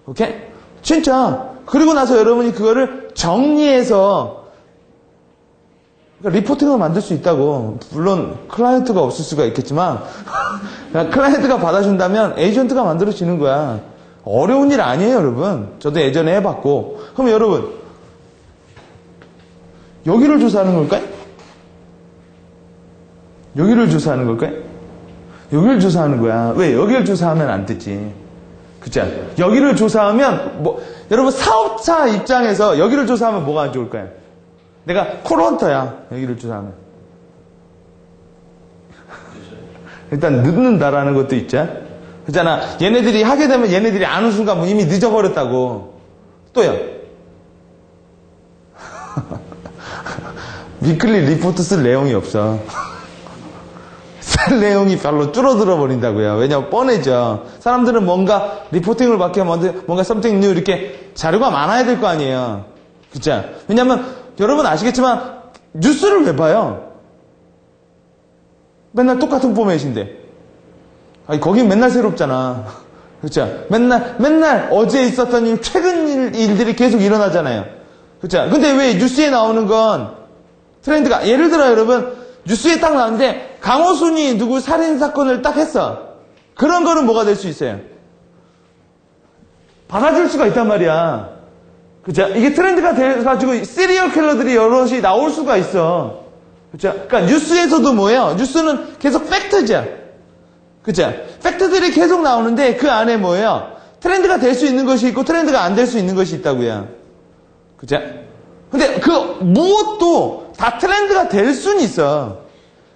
오케이? 진짜. 그리고 나서 여러분이 그거를 정리해서 그러니까 리포팅을 만들 수 있다고. 물론 클라이언트가 없을 수가 있겠지만 클라이언트가 받아준다면 에이전트가 만들어지는 거야. 어려운 일 아니에요, 여러분. 저도 예전에 해봤고. 그럼 여러분 여기를 조사하는 걸까요? 여기를 조사하는 걸까요? 여기를 조사하는 거야. 왜? 여기를 조사하면 안 되지. 그죠? 여기를 조사하면 여러분 사업자 입장에서 여기를 조사하면 뭐가 안 좋을까요? 내가 콜헌터야. 여기를 조사하면 일단 늦는다라는 것도 있죠. 그렇잖아. 얘네들이 하게 되면 얘네들이 아는 순간 이미 늦어버렸다고. 또요. 위클리 리포트 쓸 내용이 없어. 쓸 내용이 별로 줄어들어 버린다고요. 왜냐면 뻔해져. 사람들은 뭔가 리포팅을 받게 하면 뭔가 something new 이렇게 자료가 많아야 될 거 아니에요. 그쵸? 왜냐면 여러분 아시겠지만 뉴스를 왜 봐요? 맨날 똑같은 포맷인데. 아니, 거긴 맨날 새롭잖아. 그쵸? 맨날 어제 있었던 일, 최근 일들이 계속 일어나잖아요. 그쵸? 근데 왜 뉴스에 나오는 건 트렌드가, 예를 들어 여러분, 뉴스에 딱 나왔는데, 강호순이 누구 살인사건을 딱 했어. 그런 거는 뭐가 될 수 있어요? 받아줄 수가 있단 말이야. 그쵸? 이게 트렌드가 돼가지고, 시리얼 킬러들이 여럿이 나올 수가 있어. 그쵸? 그러니까 뉴스에서도 뭐예요? 뉴스는 계속 팩트죠. 그죠? 팩트들이 계속 나오는데 그 안에 뭐예요? 트렌드가 될 수 있는 것이 있고 트렌드가 안 될 수 있는 것이 있다고요. 그죠? 근데 그 무엇도 다 트렌드가 될 수는 있어.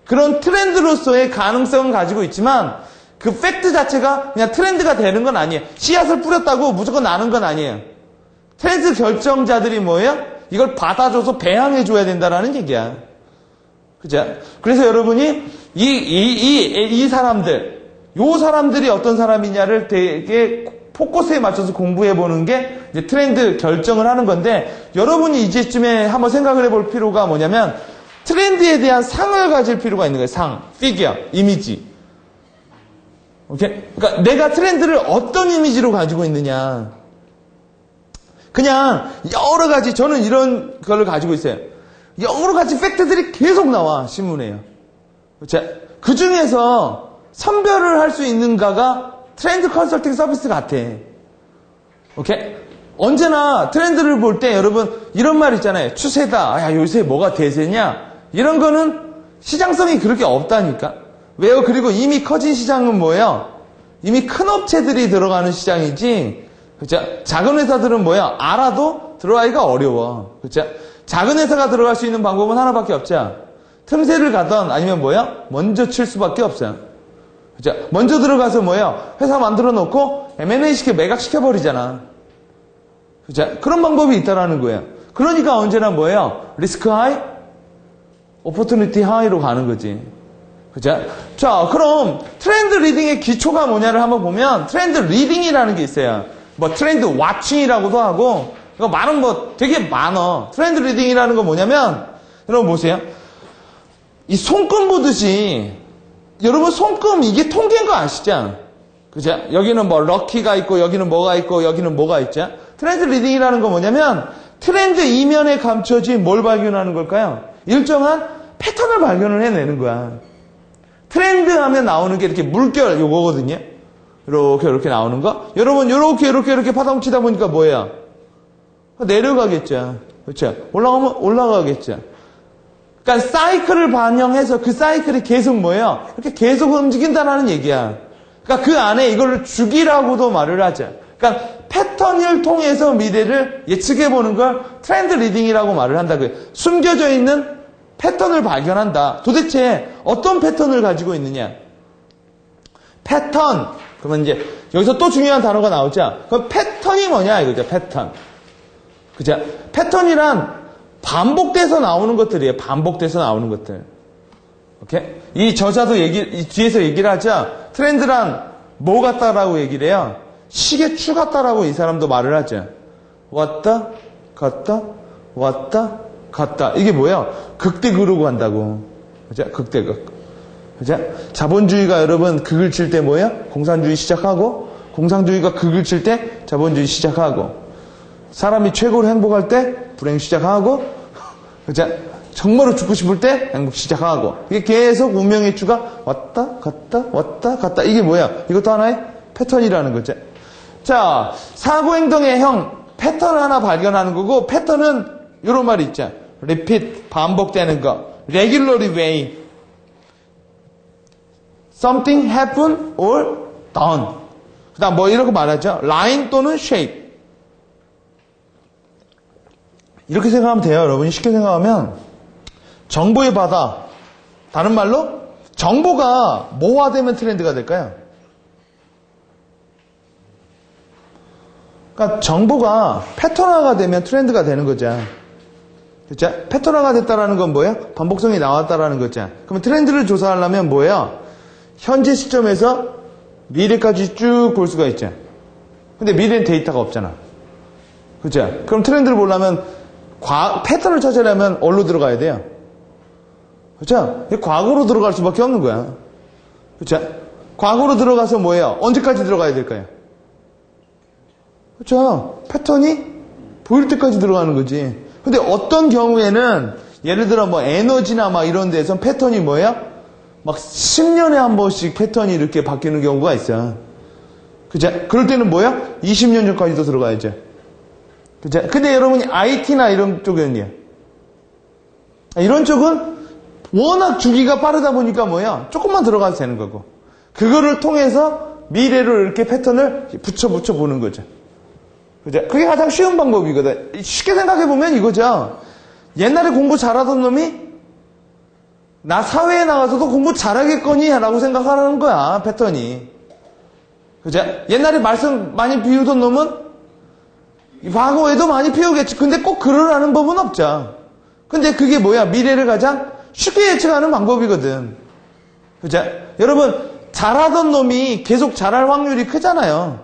그런 트렌드로서의 가능성은 가지고 있지만 그 팩트 자체가 그냥 트렌드가 되는 건 아니에요. 씨앗을 뿌렸다고 무조건 나는 건 아니에요. 트렌드 결정자들이 뭐예요? 이걸 받아줘서 배양해줘야 된다라는 얘기야. 그죠? 그래서 여러분이 이 사람들, 요 사람들이 어떤 사람이냐를 되게 포커스에 맞춰서 공부해보는 게 이제 트렌드 결정을 하는 건데, 여러분이 이제쯤에 한번 생각을 해볼 필요가 뭐냐면, 트렌드에 대한 상을 가질 필요가 있는 거예요. 상, 피규어, 이미지. 오케이? 그러니까 내가 트렌드를 어떤 이미지로 가지고 있느냐. 그냥 여러 가지, 저는 이런 걸 가지고 있어요. 여러 가지 팩트들이 계속 나와, 신문에요. 그 중에서 선별을 할 수 있는가가 트렌드 컨설팅 서비스 같아. 오케이? 언제나 트렌드를 볼 때 여러분 이런 말 있잖아요. 추세다. 야, 요새 뭐가 대세냐? 이런 거는 시장성이 그렇게 없다니까. 왜요? 그리고 이미 커진 시장은 뭐예요? 이미 큰 업체들이 들어가는 시장이지. 그죠? 작은 회사들은 뭐야? 알아도 들어가기가 어려워. 그죠? 작은 회사가 들어갈 수 있는 방법은 하나밖에 없죠. 틈새를 가던 아니면 뭐야? 먼저 칠 수밖에 없어요. 그죠? 먼저 들어가서 뭐야? 회사 만들어 놓고 M&A 시켜 매각시켜 버리잖아. 그죠? 그런 방법이 있다라는 거예요. 그러니까 언제나 뭐예요? 리스크 하이, 오퍼튜니티 하이로 가는 거지. 그죠? 자, 그럼 트렌드 리딩의 기초가 뭐냐를 한번 보면 트렌드 리딩이라는 게 있어요. 뭐 트렌드 와칭이라고도 하고 이거 많은 뭐 되게 많어. 트렌드 리딩이라는 건 뭐냐면 여러분 보세요. 이 손금 보듯이 여러분 손금 이게 통계인 거 아시죠? 그죠? 여기는 뭐 럭키가 있고 여기는 뭐가 있고 여기는 뭐가 있죠? 트렌드 리딩이라는 건 뭐냐면 트렌드 이면에 감춰진 뭘 발견하는 걸까요? 일정한 패턴을 발견을 해내는 거야. 트렌드 하면 나오는 게 이렇게 물결 요거거든요. 이렇게 나오는 거. 여러분 이렇게 파동치다 보니까 뭐예요? 내려가겠죠. 그렇죠? 올라가면 올라가겠죠. 그러니까 사이클을 반영해서 그 사이클이 계속 뭐예요? 이렇게 계속 움직인다는 얘기야. 그러니까 그 안에 이걸 주기라고도 말을 하죠. 그러니까 패턴을 통해서 미래를 예측해보는 걸 트렌드 리딩이라고 말을 한다고요. 숨겨져 있는 패턴을 발견한다. 도대체 어떤 패턴을 가지고 있느냐? 패턴. 그러면 이제 여기서 또 중요한 단어가 나오죠. 그럼 패턴이 뭐냐 이거죠. 패턴. 그죠? 패턴이란 반복돼서 나오는 것들이에요. 반복돼서 나오는 것들. 오케이? 이 저자도 뒤에서 얘기를 하죠. 트렌드란 뭐 같다라고 얘기를 해요. 시계추 같다라고 이 사람도 말을 하죠. 왔다, 갔다, 왔다, 갔다. 이게 뭐야? 극대극으로 간다고. 그죠? 극대극. 그죠? 자본주의가 여러분 극을 칠 때 뭐예요? 공산주의 시작하고, 공산주의가 극을 칠 때 자본주의 시작하고, 사람이 최고로 행복할 때 불행 시작하고, 그죠? 정말로 죽고 싶을 때 행복 시작하고, 이게 계속 운명의 추가 왔다 갔다 왔다 갔다. 이게 뭐야? 이것도 하나의 패턴이라는 거죠. 자, 사고행동의 형 패턴을 하나 발견하는 거고, 패턴은 이런 말이 있죠. repeat, 반복되는 거. regularly way. something happen or done. 그 다음 뭐 이렇게 말하죠. line 또는 shape. 이렇게 생각하면 돼요. 여러분이 쉽게 생각하면 정보의 바다. 다른 말로 정보가 뭐가 되면 트렌드가 될까요? 그러니까 정보가 패턴화가 되면 트렌드가 되는 거죠. 그렇죠? 패턴화가 됐다라는 건 뭐예요? 반복성이 나왔다라는 거죠. 그러면 트렌드를 조사하려면 뭐예요? 현재 시점에서 미래까지 쭉 볼 수가 있죠. 근데 미래는 데이터가 없잖아. 그렇죠? 그럼 트렌드를 보려면 패턴을 찾으려면 어디로 들어가야 돼요? 그렇죠? 과거로 들어갈 수밖에 없는 거야. 그렇죠? 과거로 들어가서 뭐예요? 언제까지 들어가야 될까요? 그렇죠? 패턴이 보일 때까지 들어가는 거지. 근데 어떤 경우에는 예를 들어 뭐 에너지나 막 이런 데서 패턴이 뭐예요? 막 10년에 한 번씩 패턴이 이렇게 바뀌는 경우가 있어요. 그죠? 그럴 때는 뭐야? 20년 전까지도 들어가야죠. 그죠? 근데 여러분이 IT나 이런 쪽은요. 이런 쪽은 워낙 주기가 빠르다 보니까 뭐야? 조금만 들어가도 되는 거고. 그거를 통해서 미래로 이렇게 패턴을 붙여 보는 거죠. 그죠? 그게 가장 쉬운 방법이거든. 쉽게 생각해 보면 이거죠. 옛날에 공부 잘하던 놈이 나 사회에 나가서도 공부 잘하겠거니? 라고 생각하는 거야, 패턴이. 그죠? 옛날에 말씀 많이 비우던 놈은 과거에도 많이 비우겠지. 근데 꼭 그러라는 법은 없죠. 근데 그게 뭐야? 미래를 가장 쉽게 예측하는 방법이거든. 그죠? 여러분, 잘하던 놈이 계속 잘할 확률이 크잖아요.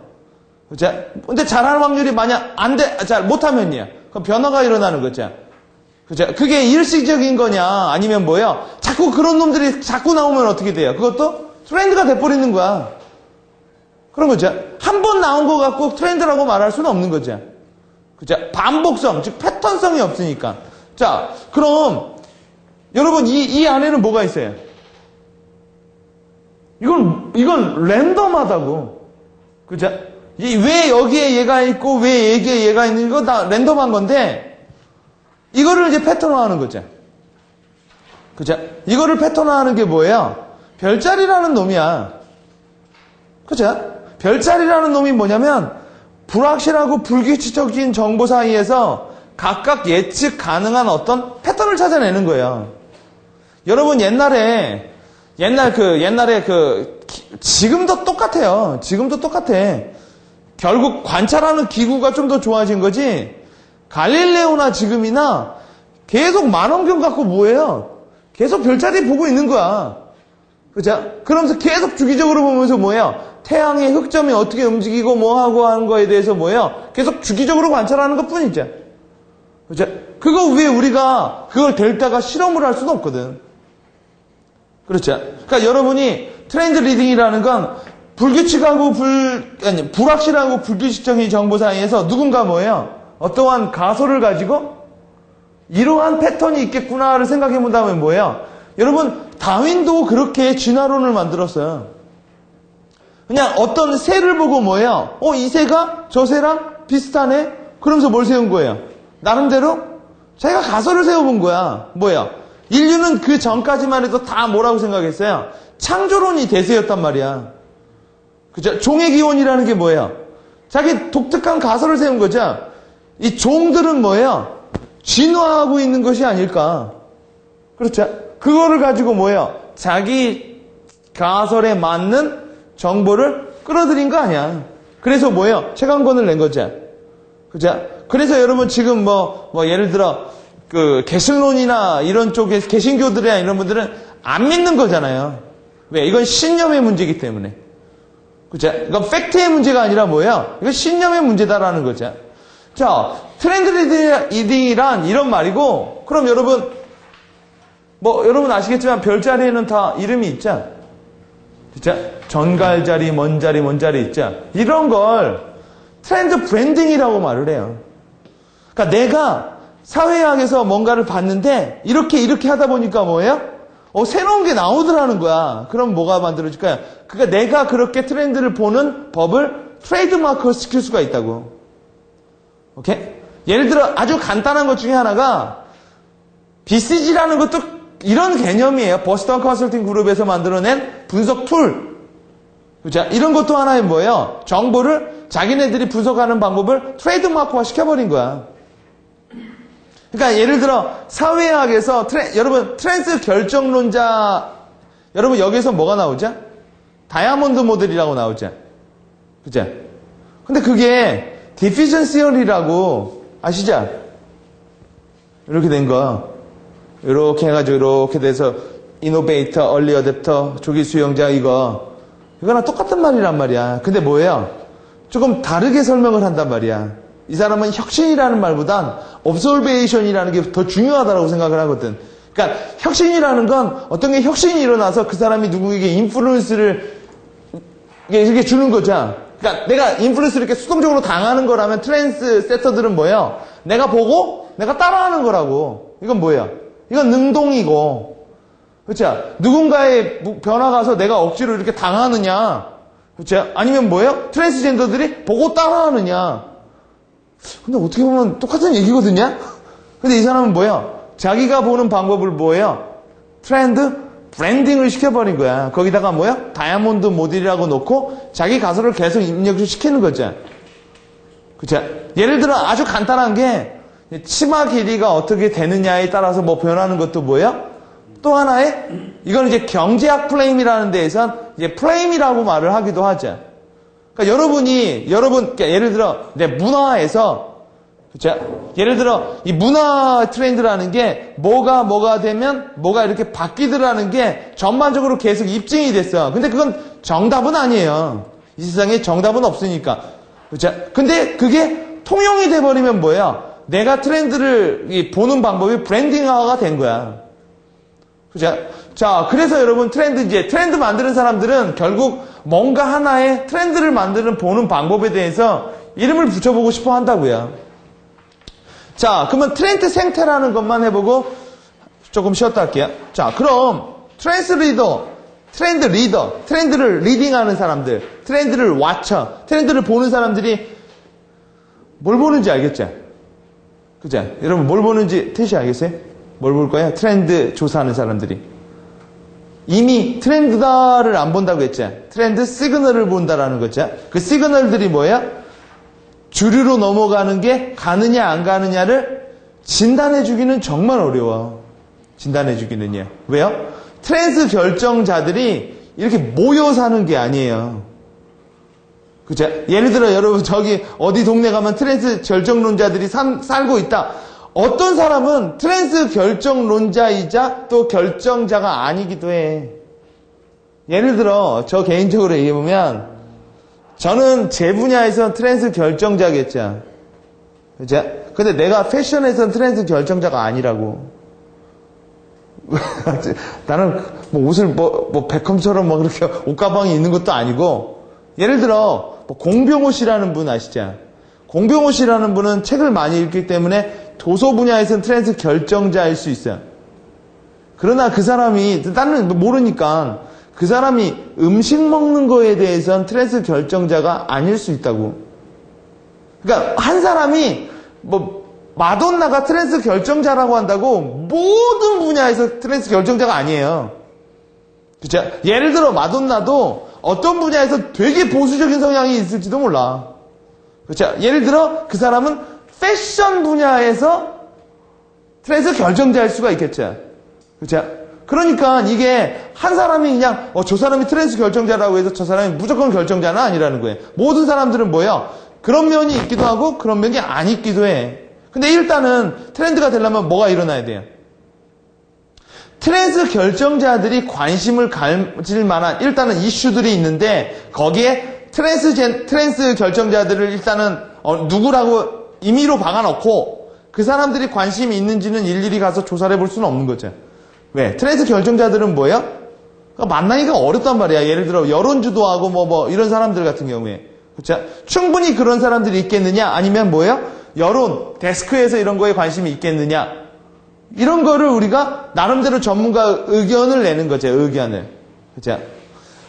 그죠? 근데 잘할 확률이 만약 잘 못하면이야. 그럼 변화가 일어나는 거죠. 그죠? 그게 일시적인 거냐? 아니면 뭐야? 자꾸 그런 놈들이 자꾸 나오면 어떻게 돼요? 그것도 트렌드가 돼버리는 거야. 그런 거죠. 한 번 나온 거 갖고 트렌드라고 말할 수는 없는 거죠. 그죠? 반복성, 즉 패턴성이 없으니까. 자, 그럼 여러분 이 안에는 뭐가 있어요? 이건 랜덤하다고. 그죠? 왜 여기에 얘가 있고 왜 여기에 얘가 있는 거 다 랜덤한 건데 이거를 이제 패턴화하는 거죠. 그죠? 이거를 패턴화하는 게 뭐예요? 별자리라는 놈이야. 그죠? 별자리라는 놈이 뭐냐면 불확실하고 불규칙적인 정보 사이에서 각각 예측 가능한 어떤 패턴을 찾아내는 거예요. 여러분 옛날에 지금도 똑같아요. 지금도 똑같아. 결국 관찰하는 기구가 좀 더 좋아진 거지. 갈릴레오나 지금이나 계속 만원경 갖고 뭐예요? 계속 별자리 보고 있는 거야. 그죠? 그러면서 계속 주기적으로 보면서 뭐예요? 태양의 흑점이 어떻게 움직이고 뭐 하고 하는 거에 대해서 뭐예요? 계속 주기적으로 관찰하는 것 뿐이죠. 그죠? 그거 왜 우리가 그걸 델타가 실험을 할 수는 없거든. 그렇죠? 그러니까 여러분이 트렌드 리딩이라는 건 불규칙하고 불확실하고 불규칙적인 정보 사이에서 누군가 뭐예요? 어떠한 가설을 가지고 이러한 패턴이 있겠구나를 생각해 본다면 뭐예요? 여러분 다윈도 그렇게 진화론을 만들었어요. 그냥 어떤 새를 보고 뭐예요? 이 새가 저 새랑 비슷하네? 그러면서 뭘 세운 거예요? 나름대로 자기가 가설을 세워본 거야. 뭐야? 인류는 그 전까지만 해도 다 뭐라고 생각했어요? 창조론이 대세였단 말이야. 그죠? 종의 기원이라는 게 뭐예요? 자기 독특한 가설을 세운 거죠. 이 종들은 뭐예요? 진화하고 있는 것이 아닐까. 그렇죠? 그거를 가지고 뭐예요? 자기 가설에 맞는 정보를 끌어들인 거 아니야. 그래서 뭐예요? 최강권을 낸 거죠. 그죠? 그래서 여러분 지금 예를 들어 개신론이나 이런 쪽에 개신교들이나 이런 분들은 안 믿는 거잖아요. 왜? 이건 신념의 문제이기 때문에. 그죠? 이건 팩트의 문제가 아니라 뭐예요? 이건 신념의 문제다라는 거죠. 자, 트렌드 리딩이란 이런 말이고, 그럼 여러분, 여러분 아시겠지만 별자리에는 다 이름이 있죠? 진짜? 전갈자리, 먼자리 있죠? 이런 걸 트렌드 브랜딩이라고 말을 해요. 그러니까 내가 사회학에서 뭔가를 봤는데, 이렇게 하다 보니까 뭐예요? 새로운 게 나오더라는 거야. 그럼 뭐가 만들어질까요? 그러니까 내가 그렇게 트렌드를 보는 법을 트레이드마크 시킬 수가 있다고. 오케이? 예를 들어 아주 간단한 것 중에 하나가 BCG라는 것도 이런 개념이에요. 버스턴 컨설팅 그룹에서 만들어낸 분석 툴. 그죠? 이런 것도 하나의 뭐예요? 정보를 자기네들이 분석하는 방법을 트레이드마크화 시켜버린 거야. 그러니까 예를 들어 사회학에서 여러분 트랜스 결정론자 여러분 여기서 뭐가 나오죠? 다이아몬드 모델이라고 나오죠. 그죠? 근데 그게 디피전 시어리라고 아시죠? 이렇게 된 거. 이렇게 해가지고 이렇게 돼서 이노베이터, 얼리 어댑터, 조기 수용자 이거랑 똑같은 말이란 말이야. 근데 뭐예요? 조금 다르게 설명을 한단 말이야. 이 사람은 혁신이라는 말보단 observation이라는 게 더 중요하다고 생각을 하거든. 그러니까 혁신이라는 건 어떤 게 혁신이 일어나서 그 사람이 누구에게 인플루언스를 이렇게 주는 거죠. 그러니까 내가 인플루언스를 이렇게 수동적으로 당하는 거라면 트렌스 세터들은 뭐예요? 내가 보고 내가 따라하는 거라고. 이건 뭐예요? 이건 능동이고. 그렇죠? 누군가의 변화가 와서 내가 억지로 이렇게 당하느냐. 그렇죠? 아니면 뭐예요? 트랜스젠더들이 보고 따라하느냐. 근데 어떻게 보면 똑같은 얘기거든요? 근데 이 사람은 뭐예요? 자기가 보는 방법을 뭐예요? 트렌드 브랜딩을 시켜버린 거야. 거기다가 뭐야? 다이아몬드 모델이라고 놓고 자기 가설을 계속 입력을 시키는 거죠. 그쵸? 예를 들어 아주 간단한 게 치마 길이가 어떻게 되느냐에 따라서 뭐 변하는 것도 뭐예요? 또 하나의, 이건 이제 경제학 프레임이라는 데에선 이제 프레임이라고 말을 하기도 하죠. 그러니까 그러니까 예를 들어, 이제 문화에서, 그쵸? 예를 들어, 이 문화 트렌드라는 게 뭐가 되면 뭐가 이렇게 바뀌더라는 게 전반적으로 계속 입증이 됐어. 근데 그건 정답은 아니에요. 이 세상에 정답은 없으니까. 그쵸? 근데 그게 통용이 돼버리면 뭐예요? 내가 트렌드를 보는 방법이 브랜딩화가 된 거야. 그죠? 자, 그래서 여러분 트렌드 만드는 사람들은 결국 뭔가 하나의 트렌드를 보는 방법에 대해서 이름을 붙여보고 싶어 한다고요. 자, 그러면 트렌드 생태라는 것만 해보고 조금 쉬었다 할게요. 자, 그럼 트렌드 리더, 트렌드를 리딩하는 사람들, 트렌드를 와쳐, 트렌드를 보는 사람들이 뭘 보는지 알겠죠? 그죠? 여러분 뭘 보는지 태시 알겠어요? 뭘 볼 거예요? 트렌드 조사하는 사람들이. 이미 트렌드다를 안 본다고 했죠? 트렌드 시그널을 본다라는 거죠. 그 시그널들이 뭐예요? 주류로 넘어가는 게 가느냐 안 가느냐를 진단해주기는 정말 어려워. 진단해주기는요. 왜요? 트렌드 결정자들이 이렇게 모여 사는 게 아니에요. 그죠? 예를 들어 여러분 저기 어디 동네 가면 트렌드 결정론자들이 살고 있다. 어떤 사람은 트렌드 결정론자이자 또 결정자가 아니기도 해. 예를 들어 저 개인적으로 얘기해보면 저는 제 분야에선 트렌드 결정자겠죠. 그죠? 근데 내가 패션에선 트렌드 결정자가 아니라고. 나는 뭐 옷을 뭐 베컴처럼 뭐 그렇게 옷가방이 있는 것도 아니고 예를 들어 뭐 공병호 씨라는 분 아시죠? 공병호 씨라는 분은 책을 많이 읽기 때문에 도서 분야에서는 트렌드 결정자일 수 있어요. 그러나 그 사람이 나는 모르니까 그 사람이 음식 먹는 거에 대해서는 트렌드 결정자가 아닐 수 있다고. 그러니까 한 사람이 뭐 마돈나가 트렌드 결정자라고 한다고 모든 분야에서 트렌드 결정자가 아니에요. 그쵸? 예를 들어 마돈나도 어떤 분야에서 되게 보수적인 성향이 있을지도 몰라. 그쵸? 예를 들어 그 사람은 패션 분야에서 트렌드 결정자일 수가 있겠죠. 그쵸? 그러니까 이게 한 사람이 그냥 저 사람이 트렌드 결정자라고 해서 저 사람이 무조건 결정자는 아니라는 거예요. 모든 사람들은 뭐예요? 그런 면이 있기도 하고 그런 면이 안 있기도 해. 근데 일단은 트렌드가 되려면 뭐가 일어나야 돼요? 트렌드 결정자들이 관심을 가질 만한 일단은 이슈들이 있는데 거기에 트렌드 결정자들을 일단은 누구라고 임의로 박아놓고 그 사람들이 관심이 있는지는 일일이 가서 조사를 해볼 수는 없는 거죠. 왜? 트렌드 결정자들은 뭐예요? 그러니까 만나기가 어렵단 말이야. 예를 들어 여론주도하고 뭐 이런 사람들 같은 경우에. 그렇죠? 충분히 그런 사람들이 있겠느냐? 아니면 뭐예요? 여론, 데스크에서 이런 거에 관심이 있겠느냐? 이런 거를 우리가 나름대로 전문가 의견을 내는 거죠. 의견을. 그렇죠?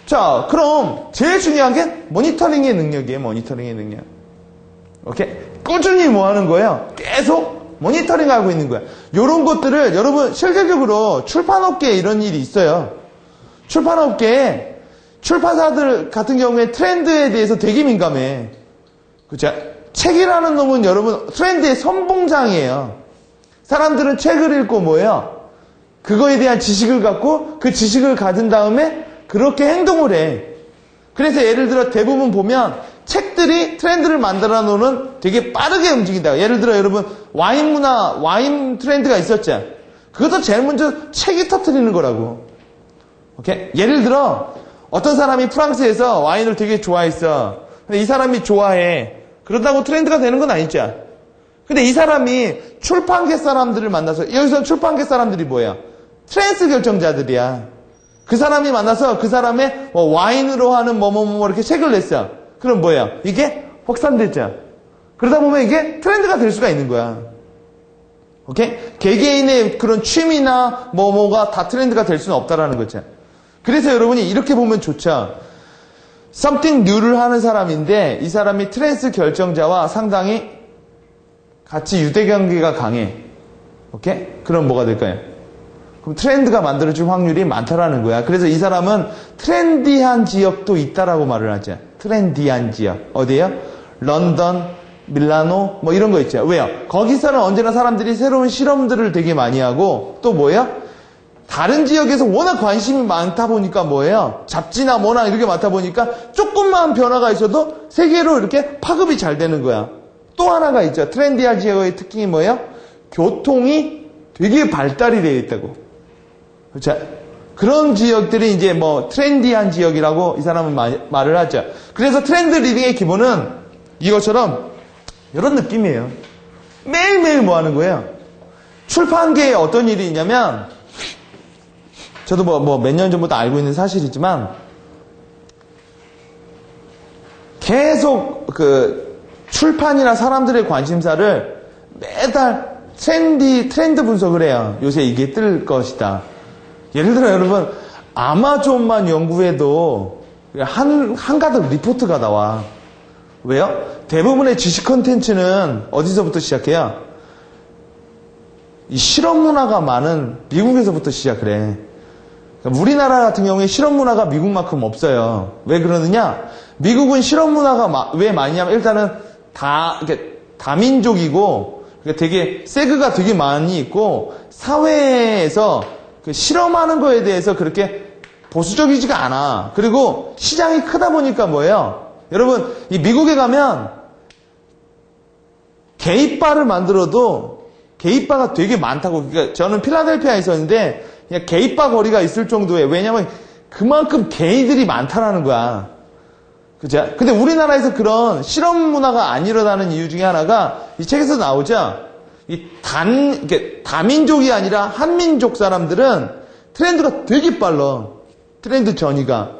자, 그럼 제일 중요한 게 모니터링의 능력이에요. 모니터링의 능력. 오케이? 꾸준히 뭐 하는 거예요? 계속 모니터링하고 있는 거야. 이런 것들을 여러분 실질적으로 출판업계에 이런 일이 있어요. 출판업계에 출판사들 같은 경우에 트렌드에 대해서 되게 민감해. 그렇죠? 책이라는 놈은 여러분 트렌드의 선봉장이에요. 사람들은 책을 읽고 뭐예요? 그거에 대한 지식을 갖고 그 지식을 가진 다음에 그렇게 행동을 해. 그래서 예를 들어 대부분 보면 책들이 트렌드를 만들어 놓는 되게 빠르게 움직인다. 예를 들어 여러분 와인 문화, 와인 트렌드가 있었죠. 그것도 제일 먼저 책이 터뜨리는 거라고. 오케이? 예를 들어 어떤 사람이 프랑스에서 와인을 되게 좋아했어. 근데 이 사람이 좋아해. 그렇다고 트렌드가 되는 건 아니죠. 근데 이 사람이 출판계 사람들을 만나서 여기서 출판계 사람들이 뭐야? 트렌드 결정자들이야. 그 사람이 만나서 그 사람의 와인으로 하는 이렇게 책을 냈어. 그럼 뭐야? 이게 확산됐죠. 그러다 보면 이게 트렌드가 될 수가 있는 거야. 오케이? 개개인의 그런 취미나 뭐가 다 트렌드가 될 수는 없다라는 거죠. 그래서 여러분이 이렇게 보면 좋죠. something new를 하는 사람인데 이 사람이 트렌드 결정자와 상당히 같이 유대관계가 강해. 오케이? 그럼 뭐가 될까요? 그럼 트렌드가 만들어질 확률이 많다라는 거야. 그래서 이 사람은 트렌디한 지역도 있다라고 말을 하죠. 트렌디한 지역. 어디예요? 런던, 밀라노 뭐 이런 거 있죠. 왜요? 거기서는 언제나 사람들이 새로운 실험들을 되게 많이 하고 또 뭐예요? 다른 지역에서 워낙 관심이 많다 보니까 뭐예요? 잡지나 뭐나 이렇게 많다 보니까 조금만 변화가 있어도 세계로 이렇게 파급이 잘 되는 거야. 또 하나가 있죠. 트렌디한 지역의 특징이 뭐예요? 교통이 되게 발달이 되어 있다고. 자, 그런 지역들이 이제 뭐 트렌디한 지역이라고 이 사람은 말을 하죠. 그래서 트렌드 리딩의 기본은 이것처럼 이런 느낌이에요. 매일매일 뭐 하는 거예요? 출판계에 어떤 일이 있냐면 저도 뭐 몇 년 전부터 알고 있는 사실이지만 계속 그 출판이나 사람들의 관심사를 매달 트렌드 분석을 해요. 요새 이게 뜰 것이다. 예를 들어 여러분 아마존만 연구해도 한가득 리포트가 나와. 왜요? 대부분의 지식 컨텐츠는 어디서부터 시작해요? 이 실험 문화가 많은 미국에서부터 시작을 해. 그러니까 우리나라 같은 경우에 실험 문화가 미국만큼 없어요. 왜 그러느냐? 미국은 실험 문화가 왜 많이냐면 일단은 이렇게 다민족이고 되게 세그가 되게 많이 있고 사회에서 그 실험하는 거에 대해서 그렇게 보수적이지가 않아. 그리고 시장이 크다 보니까 뭐예요? 여러분 이 미국에 가면 게이바를 만들어도 게이바가 되게 많다고. 그러니까 저는 필라델피아에 있었는데 그냥 게이바 거리가 있을 정도에. 왜냐면 그만큼 게이들이 많다라는 거야. 그죠? 근데 우리나라에서 그런 실험 문화가 안 일어나는 이유 중에 하나가 이 책에서 나오죠. 이게 다민족이 아니라 한민족 사람들은 트렌드가 되게 빨라. 트렌드 전이가.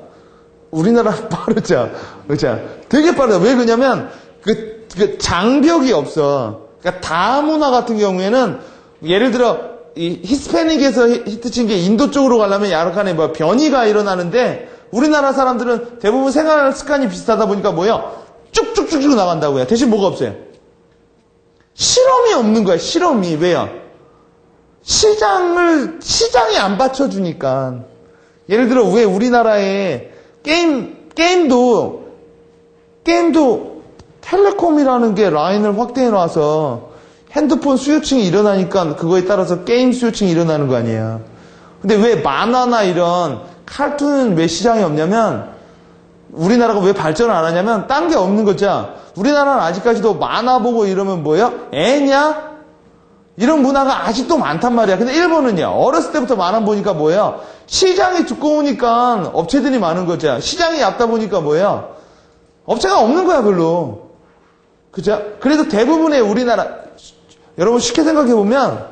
우리나라 빠르죠. 그죠? 되게 빠르다. 왜 그러냐면 그 장벽이 없어. 그러니까 다문화 같은 경우에는 예를 들어 이 히스패닉에서 히트친 게 인도 쪽으로 가려면 약간의 뭐 변이가 일어나는데 우리나라 사람들은 대부분 생활 습관이 비슷하다 보니까 뭐예요? 쭉쭉쭉쭉 나간다고요. 대신 뭐가 없어요? 실험이 없는 거야. 실험이. 왜요? 시장이 안 받쳐주니까. 예를 들어 왜 우리나라에 게임도 텔레콤이라는 게 라인을 확대해 놔서 핸드폰 수요층이 일어나니까 그거에 따라서 게임 수요층이 일어나는 거 아니에요. 근데 왜 만화나 이런 칼툰은 왜 시장이 없냐면 우리나라가 왜 발전을 안 하냐면 딴 게 없는 거죠. 우리나라는 아직까지도 만화 보고 이러면 뭐예요? 애냐? 이런 문화가 아직도 많단 말이야. 근데 일본은요. 어렸을 때부터 만화 보니까 뭐예요? 시장이 두꺼우니까 업체들이 많은 거죠. 시장이 얕다 보니까 뭐예요? 업체가 없는 거야 별로. 그죠? 그래서 대부분의 우리나라 여러분 쉽게 생각해 보면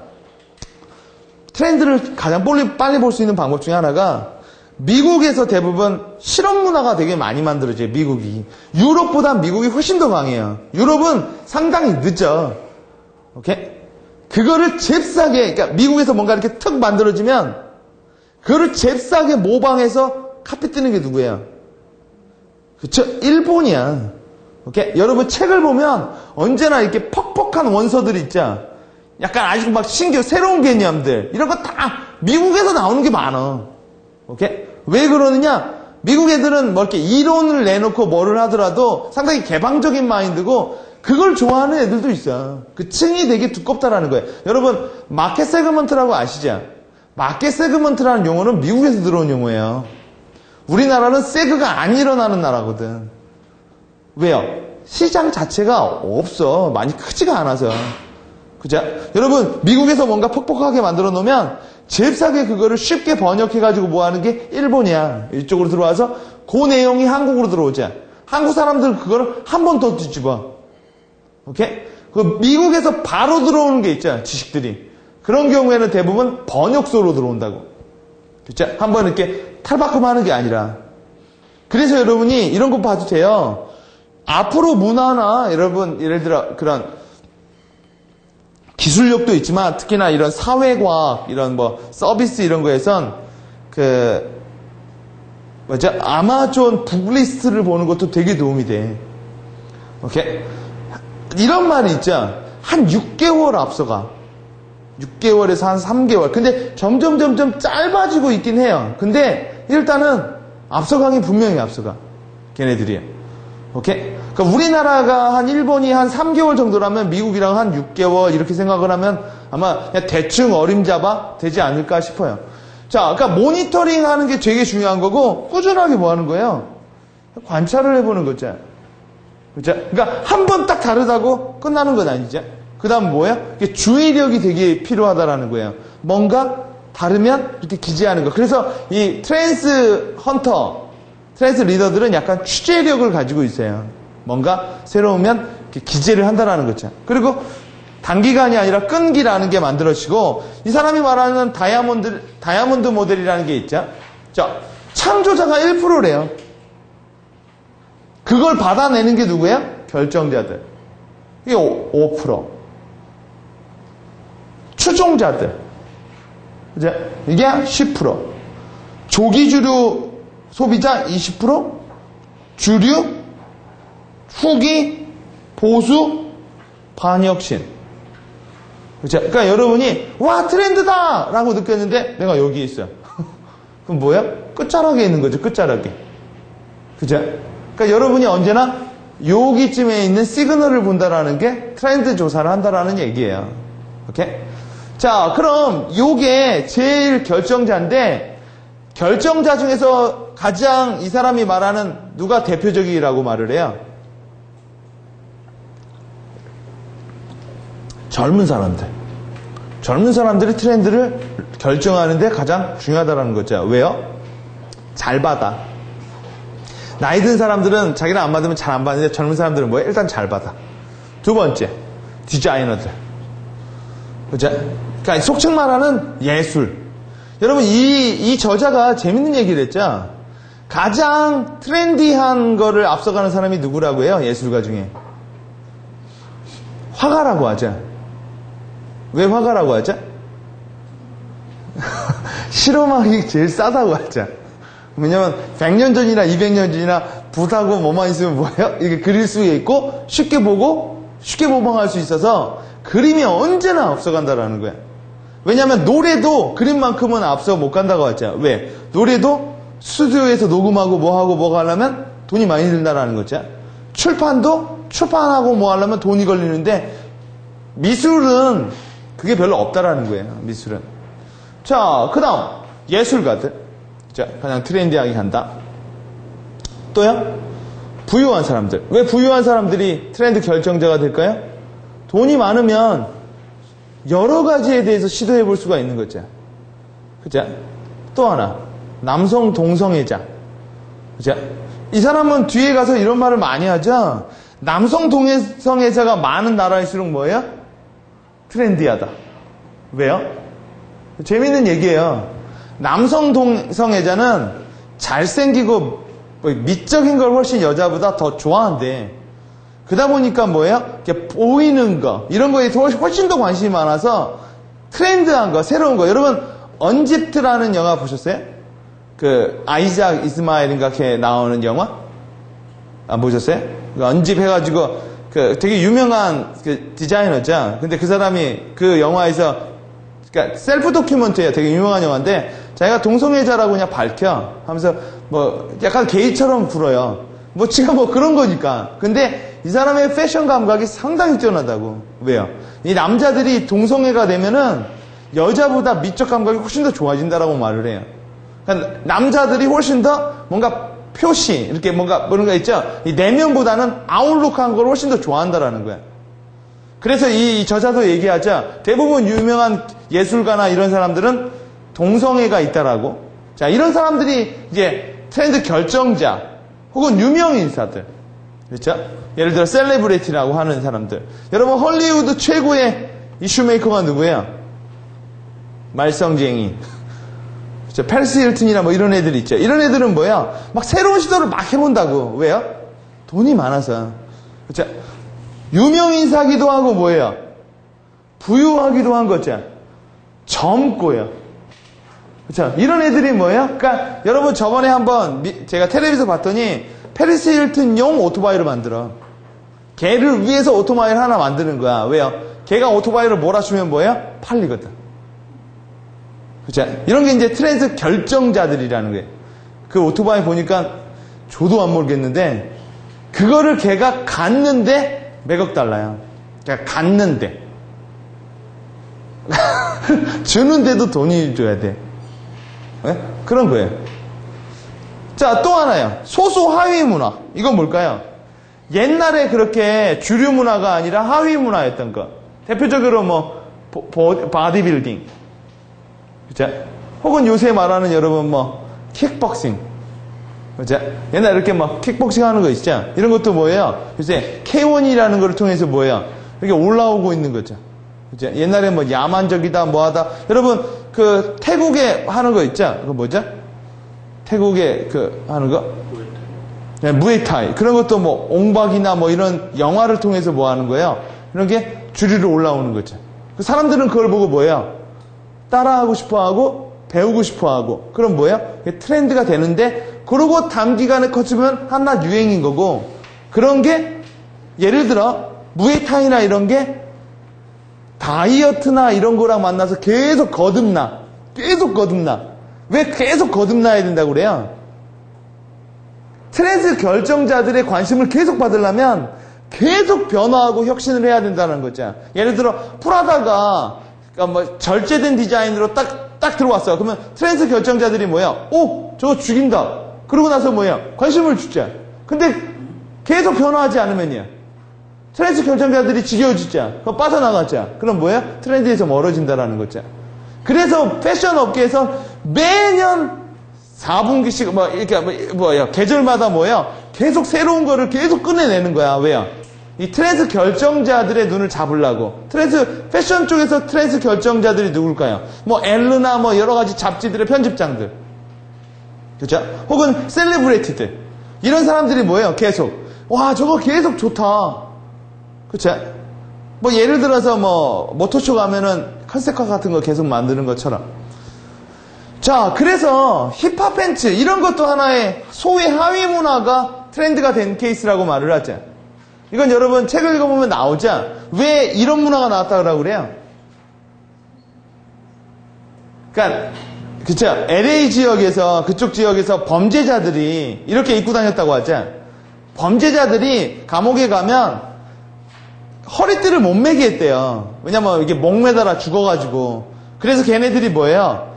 트렌드를 가장 빨리 볼 수 있는 방법 중에 하나가 미국에서 대부분 실험 문화가 되게 많이 만들어져요. 미국이. 유럽보다 미국이 훨씬 더 강해요. 유럽은 상당히 늦죠. 오케이? 그거를 잽싸게, 그러니까 미국에서 뭔가 이렇게 턱 만들어지면 그거를 잽싸게 모방해서 카피 뜨는 게 누구예요? 그쵸? 일본이야. 오케이? 여러분 책을 보면 언제나 이렇게 퍽퍽한 원서들이 있죠. 약간 아직 막 새로운 개념들 이런 거 다 미국에서 나오는 게 많아. 오케이? 왜 그러느냐? 미국 애들은 뭐 이렇게 이론을 내놓고 뭐를 하더라도 상당히 개방적인 마인드고 그걸 좋아하는 애들도 있어. 그 층이 되게 두껍다라는 거예요. 여러분 마켓 세그먼트라고 아시죠? 마켓 세그먼트라는 용어는 미국에서 들어온 용어예요. 우리나라는 세그가 안 일어나는 나라거든. 왜요? 시장 자체가 없어. 많이 크지가 않아서. 그죠? 여러분 미국에서 뭔가 퍽퍽하게 만들어 놓으면 잽싸게 그거를 쉽게 번역해가지고 뭐 하는 게 일본이야. 이쪽으로 들어와서 그 내용이 한국으로 들어오자. 한국 사람들 그거를 한 번 더 뒤집어. 오케이? 그 미국에서 바로 들어오는 게 있죠. 지식들이. 그런 경우에는 대부분 번역소로 들어온다고. 그죠? 한번 이렇게 탈바꿈 하는 게 아니라. 그래서 여러분이 이런 거 봐도 돼요. 앞으로 문화나 여러분 예를 들어 그런 기술력도 있지만 특히나 이런 사회과학 이런 뭐 서비스 이런 거에선 아마존 북리스트를 보는 것도 되게 도움이 돼. 오케이? 이런 말이 있죠. 한 6개월 앞서가. 6개월에서 한 3개월. 근데 점점 짧아지고 있긴 해요. 근데 일단은 앞서가긴 분명히 앞서가. 걔네들이. 오케이? 그러니까 우리나라가 일본이 한 3개월 정도라면 미국이랑 한 6개월 이렇게 생각을 하면 아마 그냥 대충 어림잡아 되지 않을까 싶어요. 자, 그러니까 모니터링 하는 게 되게 중요한 거고 꾸준하게 뭐 하는 거예요? 관찰을 해보는 거죠. 그죠? 그러니까 한 번 딱 다르다고 끝나는 건 아니죠. 그 다음 뭐예요? 주의력이 되게 필요하다라는 거예요. 뭔가 다르면 이렇게 기재하는 거. 그래서 이 트랜스 헌터, 트랜스 리더들은 약간 취재력을 가지고 있어요. 뭔가 새로우면 이렇게 기재를 한다라는 거죠. 그리고 단기간이 아니라 끈기라는 게 만들어지고 이 사람이 말하는 다이아몬드 모델이라는 게 있죠. 자, 창조자가 1%래요. 그걸 받아내는 게 누구야? 결정자들. 이게 5%. 추종자들. 이제 이게 10%. 조기주류 소비자 20%. 주류, 후기, 보수, 반혁신. 그렇죠? 그러니까 여러분이 와 트렌드다! 라고 느꼈는데 내가 여기 있어요. 그럼 뭐야? 끝자락에 있는 거죠. 끝자락에. 그죠? 그러니까 여러분이 언제나 여기쯤에 있는 시그널을 본다라는 게 트렌드 조사를 한다라는 얘기예요. 오케이? 자, 그럼 요게 제일 결정자인데 결정자 중에서 가장 이 사람이 말하는 누가 대표적이라고 말을 해요? 젊은 사람들. 젊은 사람들이 트렌드를 결정하는데 가장 중요하다는 거죠. 왜요? 잘 받아. 나이 든 사람들은 자기는 안 받으면 잘 안 받는데 젊은 사람들은 뭐예요? 일단 잘 받아. 두 번째, 디자이너들. 그죠? 그러니까 속칭 말하는 예술. 여러분, 이 저자가 재밌는 얘기를 했죠? 가장 트렌디한 거를 앞서가는 사람이 누구라고 해요? 예술가 중에. 화가라고 하죠. 왜 화가라고 하죠? 실험하기 제일 싸다고 하죠. 왜냐면 100년 전이나 200년 전이나 붓하고 뭐만 있으면 뭐예요? 이게 그릴 수 있고 쉽게 보고 쉽게 모방할 수 있어서 그림이 언제나 앞서간다라는 거야. 왜냐면 노래도 그림만큼은 앞서 못 간다고 하죠. 왜? 노래도 스튜디오에서 녹음하고 뭐하고 하려면 돈이 많이 든다라는 거죠. 출판도 출판하고 뭐 하려면 돈이 걸리는데 미술은 그게 별로 없다라는 거예요. 미술은. 자, 그 다음 예술가들. 자, 그냥 트렌디하게 간다. 또요? 부유한 사람들. 왜 부유한 사람들이 트렌드 결정자가 될까요? 돈이 많으면 여러 가지에 대해서 시도해 볼 수가 있는 거죠. 그죠? 또 하나. 남성 동성애자. 그죠? 이 사람은 뒤에 가서 이런 말을 많이 하죠. 남성 동성애자가 많은 나라일수록 뭐예요? 트렌디하다. 왜요? 재밌는 얘기예요. 남성 동성애자는 잘생기고 미적인 걸 훨씬 여자보다 더 좋아한대. 그러다 보니까 뭐예요? 이렇게 보이는 거 이런 거에 훨씬 더 관심이 많아서 트렌드한 거, 새로운 거. 여러분 언집트라는 영화 보셨어요? 그 아이작 이스마일인가 이렇게 나오는 영화? 안 보셨어요? 언집 해가지고 그 되게 유명한 그 디자이너죠. 근데 그 사람이 그 영화에서 그러니까 셀프 다큐멘터리예요. 되게 유명한 영화인데 자기가 동성애자라고 그냥 밝혀 하면서 뭐 약간 게이처럼 굴어요. 뭐 지금 뭐 그런 거니까. 근데 이 사람의 패션 감각이 상당히 뛰어나다고. 왜요? 이 남자들이 동성애가 되면은 여자보다 미적 감각이 훨씬 더 좋아진다라고 말을 해요. 그러니까 남자들이 훨씬 더 뭔가 표시 이렇게 뭔가 있죠. 이 내면보다는 아웃룩한 걸 훨씬 더 좋아한다라는 거야. 그래서 이 저자도 얘기하자. 대부분 유명한 예술가나 이런 사람들은 동성애가 있다라고. 자, 이런 사람들이 이제 트렌드 결정자 혹은 유명 인사들. 그렇죠? 예를 들어 셀레브리티라고 하는 사람들. 여러분 헐리우드 최고의 이슈메이커가 누구예요? 말썽쟁이. 그렇죠? 페리스 힐튼이나 뭐 이런 애들 있죠. 이런 애들은 뭐야? 막 새로운 시도를 막 해본다고. 왜요? 돈이 많아서. 그렇죠? 유명인사기도 하고 뭐예요? 부유하기도 한 거죠. 젊고요. 그렇죠? 이런 애들이 뭐예요? 그러니까 여러분 저번에 한번 제가 텔레비에서 봤더니 페리스 힐튼용 오토바이를 만들어. 걔를 위해서 오토바이를 하나 만드는 거야. 왜요? 걔가 오토바이를 몰아주면 뭐예요? 팔리거든. 그렇죠? 이런 게 이제 트렌드 결정자들이라는 거예요. 그 오토바이 보니까 저도 안 모르겠는데 그거를 걔가 갔는데 몇억 달러야. 그러니까 갔는데. 주는데도 돈이 줘야 돼. 네? 그런 거예요. 자, 또 하나요. 소수 하위 문화. 이건 뭘까요? 옛날에 그렇게 주류 문화가 아니라 하위 문화였던 거. 대표적으로 뭐 바디빌딩. 그죠? 혹은 요새 말하는 여러분 뭐 킥복싱. 그죠? 옛날에 이렇게 막 킥복싱 하는 거 있죠? 이런 것도 뭐예요? 요새 K1이라는 걸 통해서 뭐예요? 이렇게 올라오고 있는 거죠. 그죠? 옛날에 뭐 야만적이다 뭐하다. 여러분 그 태국에 하는 거 있죠? 그거 뭐죠? 태국에 그 하는 거? 네, 무에타이. 그런 것도 뭐 옹박이나 뭐 이런 영화를 통해서 뭐 하는 거예요? 이런 게 주류로 올라오는 거죠. 그 사람들은 그걸 보고 뭐예요? 따라하고 싶어하고 배우고 싶어하고. 그럼 뭐예요? 트렌드가 되는데 그러고 단기간에 커지면 한낱 유행인 거고. 그런 게 예를 들어 무에타이나 이런 게 다이어트나 이런 거랑 만나서 계속 거듭나. 왜 계속 거듭나야 된다고 그래요? 트렌드 결정자들의 관심을 계속 받으려면 계속 변화하고 혁신을 해야 된다는 거죠. 예를 들어 프라다가 그러니까 뭐 절제된 디자인으로 딱 들어왔어요. 그러면 트렌드 결정자들이 뭐야? 오, 저거 죽인다. 그러고 나서 뭐야? 관심을 주자. 근데 계속 변화하지 않으면요. 트렌드 결정자들이 지겨워지자. 그거 빠져나가자. 그럼 뭐야? 트렌드에서 멀어진다라는 거죠. 그래서 패션 업계에서 매년 4분기씩 뭐 이렇게 뭐야? 계절마다 뭐야? 계속 새로운 거를 계속 꺼내내는 거야. 왜요? 이 트렌드 결정자들의 눈을 잡으려고. 트렌드 패션 쪽에서 트렌드 결정자들이 누굴까요? 뭐 엘르나 뭐 여러 가지 잡지들의 편집장들. 그죠? 혹은 셀레브리티들. 이런 사람들이 뭐예요? 계속 와, 저거 계속 좋다. 그쵸? 뭐 예를 들어서 뭐 모토쇼 가면은 컨셉카 같은 거 계속 만드는 것처럼. 자, 그래서 힙합 팬츠 이런 것도 하나의 소위 하위 문화가 트렌드가 된 케이스라고 말을 하죠. 이건 여러분 책을 읽어보면 나오죠. 왜 이런 문화가 나왔다고 그래요? 그러니까 그쵸? LA 지역에서 그쪽 지역에서 범죄자들이 이렇게 입고 다녔다고 하죠. 범죄자들이 감옥에 가면 허리띠를 못 매게 했대요. 왜냐면 이게 목 매달아 죽어가지고. 그래서 걔네들이 뭐예요?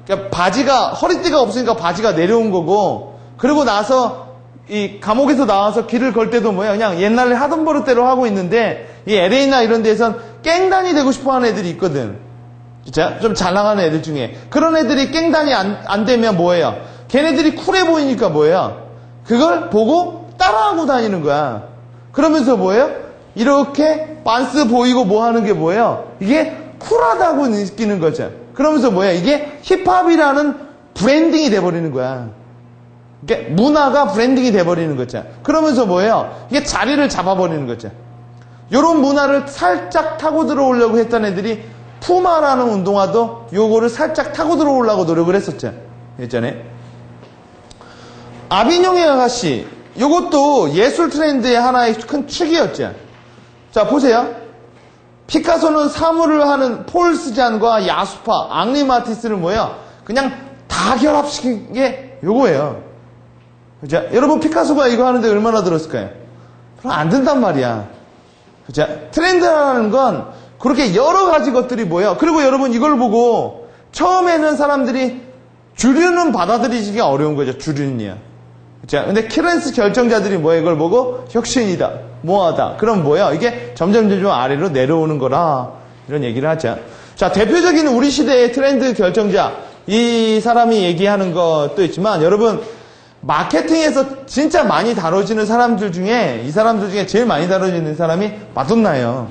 그러니까 바지가 허리띠가 없으니까 바지가 내려온 거고. 그리고 나서 이 감옥에서 나와서 길을 걸 때도 뭐예요? 그냥 옛날에 하던 버릇대로 하고 있는데 이 LA나 이런 데에선 깽단이 되고 싶어하는 애들이 있거든. 진짜 좀 잘 나가는 애들 중에 그런 애들이 깽단이 안 되면 뭐예요? 걔네들이 쿨해 보이니까 뭐예요? 그걸 보고 따라하고 다니는 거야. 그러면서 뭐예요? 이렇게 반스 보이고 뭐 하는 게 뭐예요? 이게 쿨하다고 느끼는 거죠. 그러면서 뭐야? 이게 힙합이라는 브랜딩이 돼버리는 거야. 이게 문화가 브랜딩이 돼버리는 거죠. 그러면서 뭐예요? 이게 자리를 잡아버리는 거죠. 이런 문화를 살짝 타고 들어오려고 했던 애들이 푸마라는 운동화도 요거를 살짝 타고 들어오려고 노력을 했었죠. 예전에. 아비뇽의 아가씨. 요것도 예술 트렌드의 하나의 큰 축이었죠. 자, 보세요. 피카소는 사물을 하는 폴 스잔과 야수파, 앙리 마티스를 뭐예요? 그냥 다 결합시킨 게 요거예요. 그죠? 여러분 피카소가 이거 하는데 얼마나 들었을까요? 별로 안 든단 말이야. 그죠? 트렌드라는 건 그렇게 여러 가지 것들이 뭐예요? 그리고 여러분 이걸 보고 처음에는 사람들이 주류는 받아들이기가 어려운 거죠. 주류는요. 그죠? 근데 트렌드 결정자들이 뭐예요? 이걸 보고 혁신이다. 뭐하다. 그럼 뭐야? 이게 점점 아래로 내려오는 거라. 이런 얘기를 하죠. 자, 대표적인 우리 시대의 트렌드 결정자. 이 사람이 얘기하는 것도 있지만 여러분 마케팅에서 진짜 많이 다뤄지는 사람들 중에 이 사람들 중에 제일 많이 다뤄지는 사람이 마돈나예요.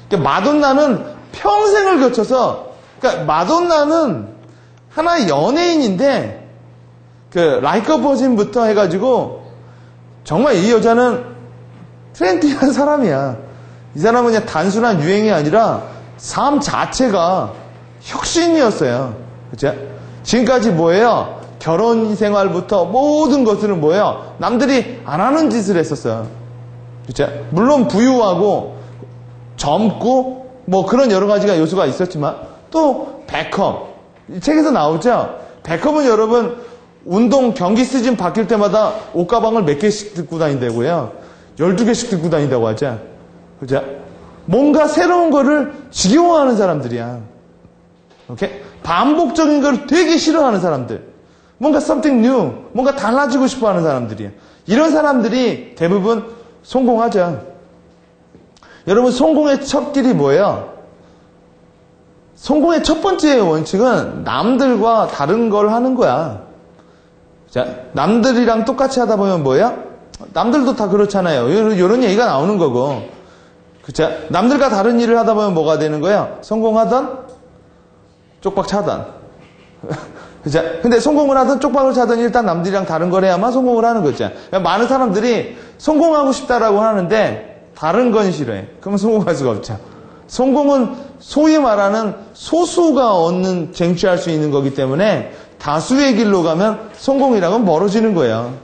그러니까 마돈나는 평생을 거쳐서 그러니까 마돈나는 하나의 연예인인데 그 라이커 버진부터 해가지고 정말 이 여자는 트렌디한 사람이야. 이 사람은 그냥 단순한 유행이 아니라 삶 자체가 혁신이었어요. 그쵸? 지금까지 뭐예요? 결혼 생활부터 모든 것들은 뭐예요? 남들이 안 하는 짓을 했었어요. 그쵸? 물론 부유하고 젊고 뭐 그런 여러 가지가 요소가 있었지만 또 베컴. 이 책에서 나오죠? 베컴은 여러분 운동 경기 시즌 바뀔 때마다 옷가방을 몇 개씩 들고 다닌다고요? 12개씩 들고 다닌다고 하죠. 그죠? 뭔가 새로운 거를 지겨워하는 사람들이야. 오케이? 반복적인 걸 되게 싫어하는 사람들. 뭔가 something new, 뭔가 달라지고 싶어 하는 사람들이야. 이런 사람들이 대부분 성공하죠. 여러분, 성공의 첫 길이 뭐예요? 성공의 첫 번째 원칙은 남들과 다른 걸 하는 거야. 자, 남들이랑 똑같이 하다 보면 뭐예요? 남들도 다 그렇잖아요. 이런 얘기가 나오는 거고. 그쵸? 남들과 다른 일을 하다 보면 뭐가 되는 거예요? 성공하던 쪽박 차던. 그죠? 근데 성공을 하든 쪽박을 차든 일단 남들이랑 다른 걸 해야만 성공을 하는 거죠. 많은 사람들이 성공하고 싶다라고 하는데 다른 건 싫어해. 그러면 성공할 수가 없죠. 성공은 소위 말하는 소수가 얻는, 쟁취할 수 있는 거기 때문에 다수의 길로 가면 성공이랑은 멀어지는 거예요.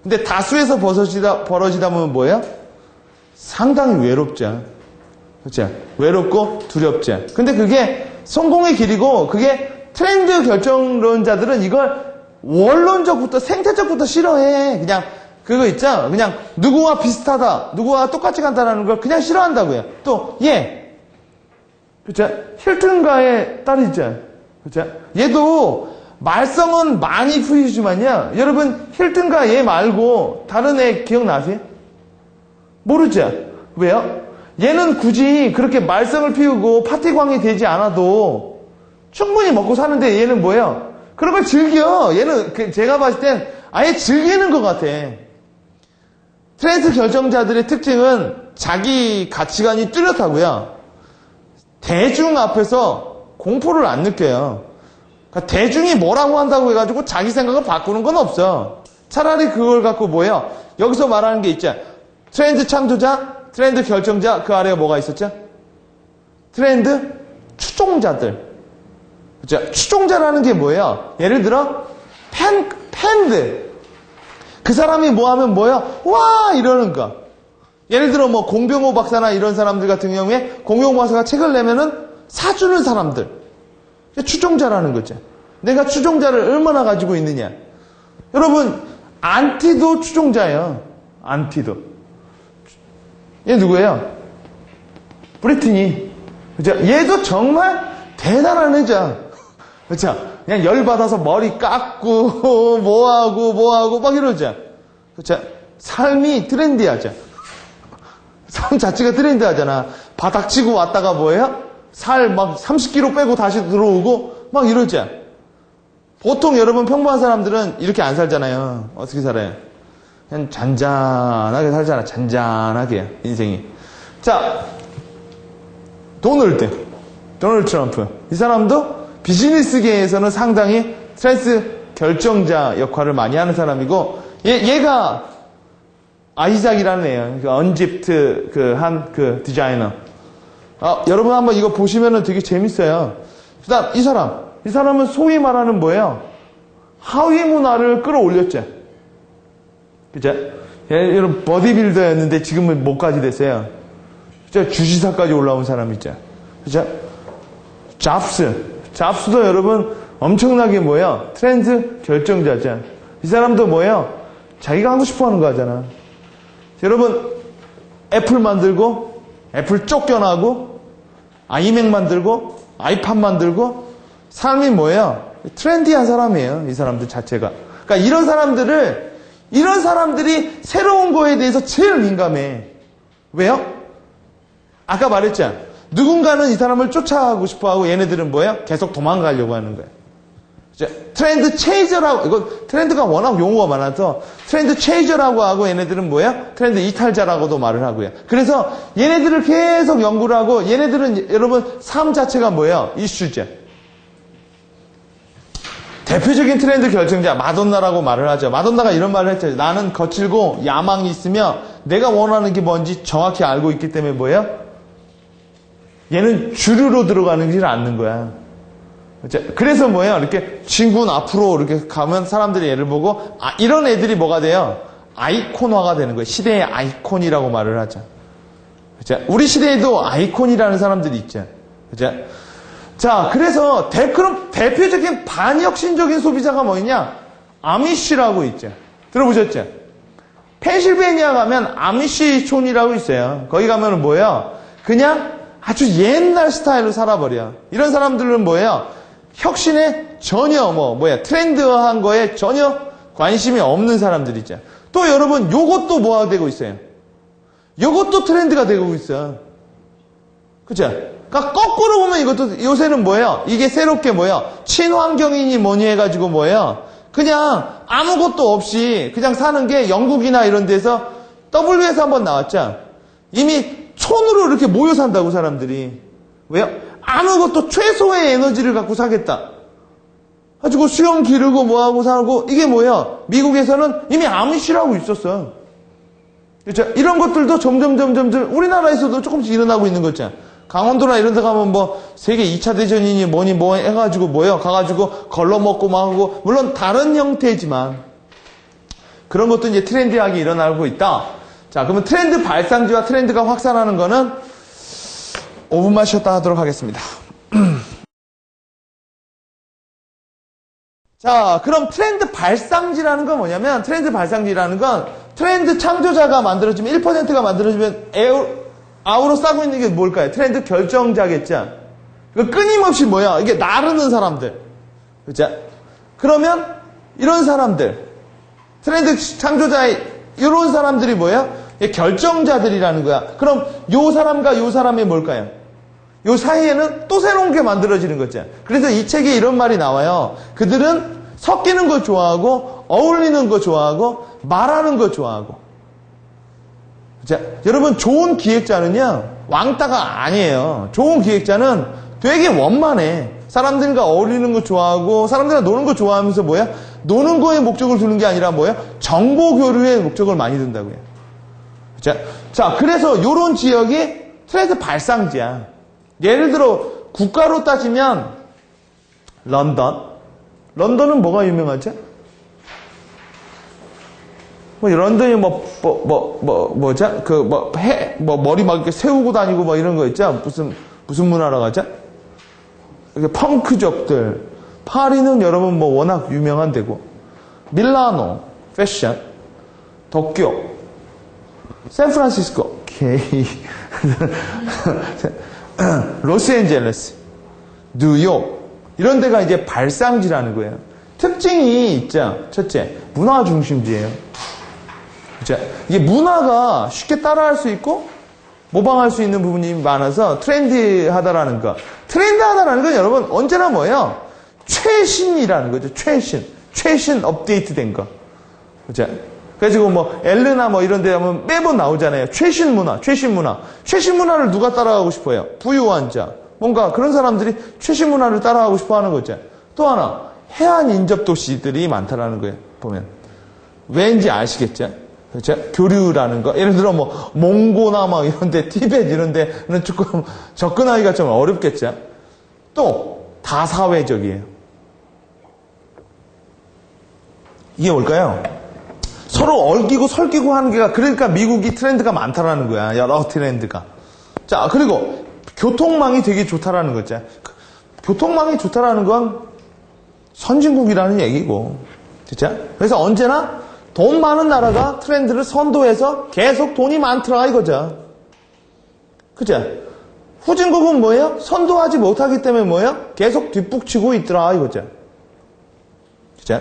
근데 다수에서 벌어지다 보면 뭐예요? 상당히 외롭죠. 그렇죠? 외롭고 두렵죠. 근데 그게 성공의 길이고, 그게 트렌드 결정론자들은 이걸 원론적부터 생태적부터 싫어해. 그냥 그거 있죠? 그냥 누구와 비슷하다, 누구와 똑같이 간다라는 걸 그냥 싫어한다고요. 또 그렇죠? 힐튼가의 딸이죠. 그렇죠? 얘도 말썽은 많이 부리지만요. 여러분, 힐튼가 얘 말고 다른 애 기억나세요? 모르죠? 왜요? 얘는 굳이 그렇게 말썽을 피우고 파티광이 되지 않아도 충분히 먹고 사는데 얘는 뭐예요? 그런 걸 즐겨. 얘는 제가 봤을 땐 아예 즐기는 것 같아. 트렌드 결정자들의 특징은 자기 가치관이 뚜렷하고요. 대중 앞에서 공포를 안 느껴요. 그러니까 대중이 뭐라고 한다고 해가지고 자기 생각을 바꾸는 건 없어. 차라리 그걸 갖고 뭐예요? 여기서 말하는 게 있죠. 트렌드 창조자, 트렌드 결정자, 그 아래에 뭐가 있었죠? 트렌드 추종자들. 그죠? 추종자라는 게 뭐예요? 예를 들어 팬들. 그 사람이 뭐 하면 뭐예요? 와! 이러는 거. 예를 들어 뭐 공병호 박사나 이런 사람들 같은 경우에 공병호 박사가 책을 내면은 사주는 사람들. 추종자라는 거죠. 내가 추종자를 얼마나 가지고 있느냐. 여러분, 안티도 추종자예요. 안티도. 얘 누구예요? 브리트니. 그죠? 얘도 정말 대단한 애죠. 그렇죠? 그냥 열받아서 머리 깎고 뭐하고 막 이러죠. 그렇죠? 삶이 트렌디하죠. 삶 자체가 트렌디하잖아. 바닥 치고 왔다가 뭐예요? 살 막 30kg 빼고 다시 들어오고 막 이러죠. 보통 여러분 평범한 사람들은 이렇게 안 살잖아요. 어떻게 살아요? 그냥 잔잔하게 살잖아. 잔잔하게 인생이. 자, 도널드 트럼프. 이 사람도 비즈니스계에서는 상당히 트렌드 결정자 역할을 많이 하는 사람이고, 얘가 아이작이라는 애예요. 언집트 그 디자이너. 여러분 한번 이거 보시면은 되게 재밌어요. 그다음 이 사람은 소위 말하는 뭐예요? 하위 문화를 끌어올렸죠. 그죠? 여러분 버디빌더였는데 지금은 뭐까지 됐어요? 그죠? 주지사까지 올라온 사람이죠. 그죠? 잡스도 여러분 엄청나게 뭐예요? 트렌드 결정자죠. 이 사람도 뭐예요? 자기가 하고 싶어 하는 거 하잖아. 여러분 애플 만들고 애플 쫓겨나고 아이맥 만들고 아이팟 만들고 삶이 뭐예요? 트렌디한 사람이에요. 이 사람들 자체가. 그러니까 이런 사람들이 새로운 거에 대해서 제일 민감해. 왜요? 아까 말했죠. 누군가는 이 사람을 쫓아가고 싶어하고 얘네들은 뭐예요? 계속 도망가려고 하는 거예요. 트렌드 체이저라고, 이거 트렌드가 워낙 용어가 많아서 트렌드 체이저라고 하고 얘네들은 뭐예요? 트렌드 이탈자라고도 말을 하고요. 그래서 얘네들을 계속 연구를 하고 얘네들은 여러분 삶 자체가 뭐예요? 이슈죠. 대표적인 트렌드 결정자 마돈나라고 말을 하죠. 마돈나가 이런 말을 했죠. 나는 거칠고 야망이 있으며 내가 원하는 게 뭔지 정확히 알고 있기 때문에 뭐예요? 얘는 주류로 들어가는 길 않는 거야. 그래서 뭐예요? 이렇게 진군 앞으로 이렇게 가면 사람들이 얘를 보고 이런 애들이 뭐가 돼요? 아이콘화가 되는 거예요. 시대의 아이콘이라고 말을 하죠. 그죠? 우리 시대에도 아이콘이라는 사람들이 있죠. 그죠? 자, 그래서 그럼 대표적인 반혁신적인 소비자가 뭐냐? 아미시라고 있죠. 들어보셨죠? 펜실베니아 가면 아미시촌이라고 있어요. 거기 가면은 뭐예요? 그냥 아주 옛날 스타일로 살아버려. 이런 사람들은 뭐예요? 혁신에 전혀 트렌드한 거에 전혀 관심이 없는 사람들이죠. 또 여러분, 요것도 뭐가 되고 있어요? 요것도 트렌드가 되고 있어요. 그죠? 그러니까 거꾸로 보면 이것도 요새는 뭐예요? 이게 새롭게 뭐예요? 친환경이니 뭐니 해가지고 뭐예요? 그냥 아무것도 없이 그냥 사는 게 영국이나 이런 데서 W에서 한번 나왔죠? 이미 촌으로 이렇게 모여 산다고 사람들이. 왜요? 아무것도 최소의 에너지를 갖고 사겠다. 가지고 수영 기르고 뭐하고 살고 이게 뭐예요? 미국에서는 이미 아미시라고 있었어. 그렇죠? 이런 것들도 점점 우리나라에서도 조금씩 일어나고 있는 거죠. 강원도나 이런 데 가면 세계 2차 대전이니 뭐니 뭐 해가지고 가가지고 걸러먹고 막 하고, 물론 다른 형태지만 그런 것도 이제 트렌디하게 일어나고 있다. 자, 그러면 트렌드 발상지와 트렌드가 확산하는 거는 5분만 쉬었다 하도록 하겠습니다. 자, 그럼 트렌드 발상지라는 건 뭐냐면, 트렌드 발상지라는 건 트렌드 창조자가 만들어지면 1%가 만들어지면 아우로 싸고 있는 게 뭘까요? 트렌드 결정자겠죠. 끊임없이 이게 나르는 사람들. 그죠? 그러면 이런 사람들, 트렌드 창조자의 이런 사람들이 뭐예요? 결정자들이라는 거야. 그럼 요 사람과 요 사람이 뭘까요? 요 사이에는 또 새로운 게 만들어지는 거죠. 그래서 이 책에 이런 말이 나와요. 그들은 섞이는 거 좋아하고, 어울리는 거 좋아하고, 말하는 거 좋아하고. 자, 여러분, 좋은 기획자는요, 왕따가 아니에요. 좋은 기획자는 되게 원만해. 사람들과 어울리는 거 좋아하고, 사람들과 노는 거 좋아하면서 노는 거에 목적을 두는 게 아니라 정보 교류에 목적을 많이 둔다고요. 자, 그래서 요런 지역이 트렌드 발상지야. 예를 들어, 국가로 따지면, 런던은 뭐가 유명하죠? 런던이 머리 막 이렇게 세우고 다니고 이런 거 있죠? 무슨 문화라고 하죠? 이렇게 펑크족들. 파리는 여러분 워낙 유명한 데고. 밀라노, 패션. 도쿄, 샌프란시스코, 오케이. 로스앤젤레스, 뉴욕. 이런 데가 이제 발상지라는 거예요. 특징이 있죠. 첫째, 문화 중심지예요. 이게 문화가 쉽게 따라할 수 있고 모방할 수 있는 부분이 많아서 트렌디하다라는 거. 트렌디하다라는 건 여러분 언제나 뭐예요? 최신이라는 거죠. 최신 업데이트된 거. 그죠? 그래가지고 엘르나 이런 데 하면 매번 나오잖아요. 최신 문화를 누가 따라가고 싶어요? 부유한 자. 뭔가 그런 사람들이 최신 문화를 따라가고 싶어 하는 거죠. 또 하나, 해안 인접 도시들이 많다라는 거예요. 보면. 왠지 아시겠죠? 그렇죠? 교류라는 거. 예를 들어 몽고나 이런 데, 티벳 이런 데는 조금 접근하기가 좀 어렵겠죠? 또, 다사회적이에요. 이게 뭘까요? 서로 얽히고 설키고 하는 게, 그러니까 미국이 트렌드가 많다라는 거야. 여러 트렌드가. 자, 그리고 교통망이 되게 좋다라는 거죠. 교통망이 좋다라는 건 선진국이라는 얘기고. 진짜? 그래서 언제나 돈 많은 나라가 트렌드를 선도해서 계속 돈이 많더라 이거죠. 그죠? 후진국은 뭐예요? 선도하지 못하기 때문에 뭐예요? 계속 뒷북치고 있더라 이거죠. 그죠?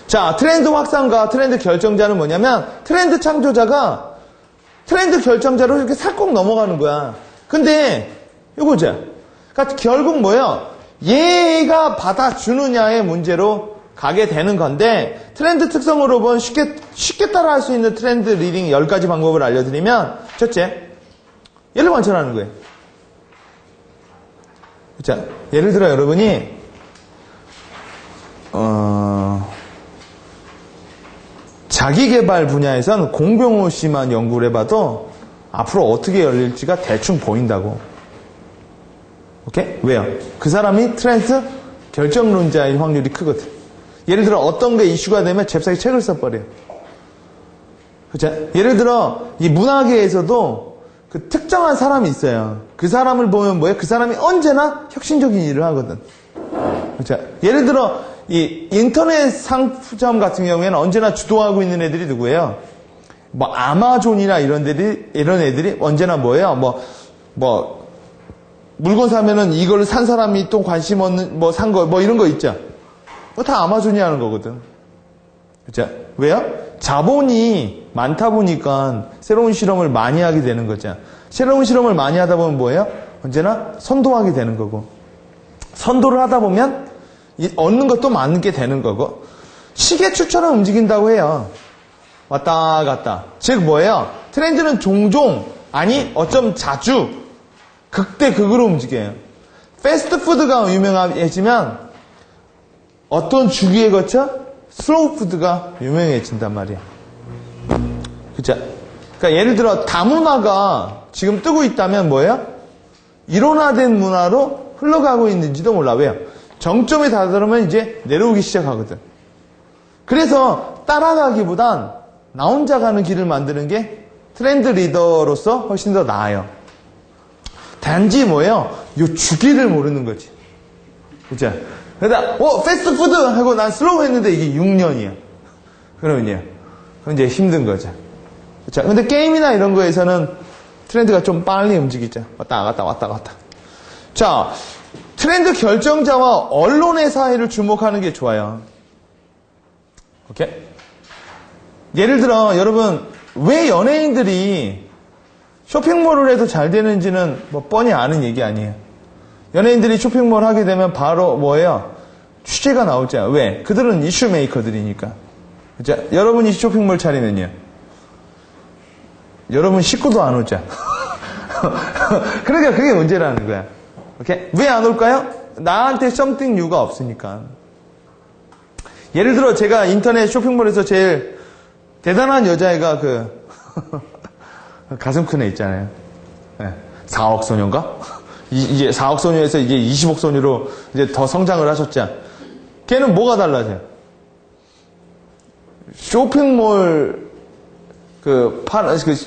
자, 트렌드 확산과 트렌드 결정자는 뭐냐면, 트렌드 창조자가 트렌드 결정자로 이렇게 살짝 넘어가는 거야. 근데 이거죠. 그러니까 결국 뭐예요? 얘가 받아주느냐의 문제로 가게 되는 건데, 트렌드 특성으로 본 쉽게 따라할 수 있는 트렌드 리딩 10가지 방법을 알려드리면, 첫째, 얘를 관찰하는 거예요. 자, 예를 들어 여러분이 자기개발 분야에선 공병호 씨만 연구를 해봐도 앞으로 어떻게 열릴지가 대충 보인다고. 오케이? 왜요? 그 사람이 트렌드 결정론자일 확률이 크거든. 예를 들어 어떤 게 이슈가 되면 잽싸게 책을 써버려요. 그죠? 예를 들어 이 문화계에서도 그 특정한 사람이 있어요. 그 사람을 보면 뭐예요? 그 사람이 언제나 혁신적인 일을 하거든. 그죠? 예를 들어 이 인터넷 상점 같은 경우에는 언제나 주도하고 있는 애들이 누구예요? 뭐 아마존이나 이런 애들이 언제나 뭐예요? 뭐 물건 사면은 이걸 산 사람이 또 관심 없는 뭐 산 거 뭐 이런 거 있죠. 그거 다 아마존이 하는 거거든. 그죠? 왜요? 자본이 많다 보니까 새로운 실험을 많이 하게 되는 거죠. 새로운 실험을 많이 하다 보면 뭐예요? 언제나 선도하게 되는 거고, 선도를 하다 보면 얻는 것도 많게 되는 거고, 시계추처럼 움직인다고 해요. 왔다 갔다. 즉 뭐예요? 트렌드는 종종, 아니 어쩜 자주 극대극으로 움직여요. 패스트푸드가 유명해지면 어떤 주기에 거쳐 슬로우푸드가 유명해진단 말이야. 그쵸? 그러니까 예를 들어 다문화가 지금 뜨고 있다면 뭐예요? 일원화된 문화로 흘러가고 있는지도 몰라. 왜요? 정점에 다다르면 이제 내려오기 시작하거든. 그래서 따라가기보단 나 혼자 가는 길을 만드는 게 트렌드 리더로서 훨씬 더 나아요. 단지 뭐예요? 요 주기를 모르는 거지. 그죠? 그러다 패스트푸드 하고 난 슬로우 했는데 이게 6년이야. 그러면요. 그럼 이제 힘든 거죠. 그쵸? 근데 게임이나 이런 거에서는 트렌드가 좀 빨리 움직이죠. 왔다 갔다 왔다 갔다. 자, 트렌드 결정자와 언론의 사이를 주목하는 게 좋아요. 오케이? 예를 들어 여러분 왜 연예인들이 쇼핑몰을 해도 잘 되는지는 뭐 뻔히 아는 얘기 아니에요. 연예인들이 쇼핑몰 하게 되면 바로 뭐예요? 취재가 나오잖아요. 왜? 그들은 이슈 메이커들이니까. 그죠? 여러분이 쇼핑몰 차리면요. 여러분 식구도 안 오죠. 그러니까 그게 문제라는 거야. 오케이? 왜 안 올까요? 나한테 something new가 없으니까. 예를 들어 제가 인터넷 쇼핑몰에서 제일 대단한 여자애가 가슴 큰 애 있잖아요. 네. 4억 소녀인가? 이제 4억 소녀에서 이제 20억 소녀로 이제 더 성장을 하셨죠. 걔는 뭐가 달라져요? 쇼핑몰 그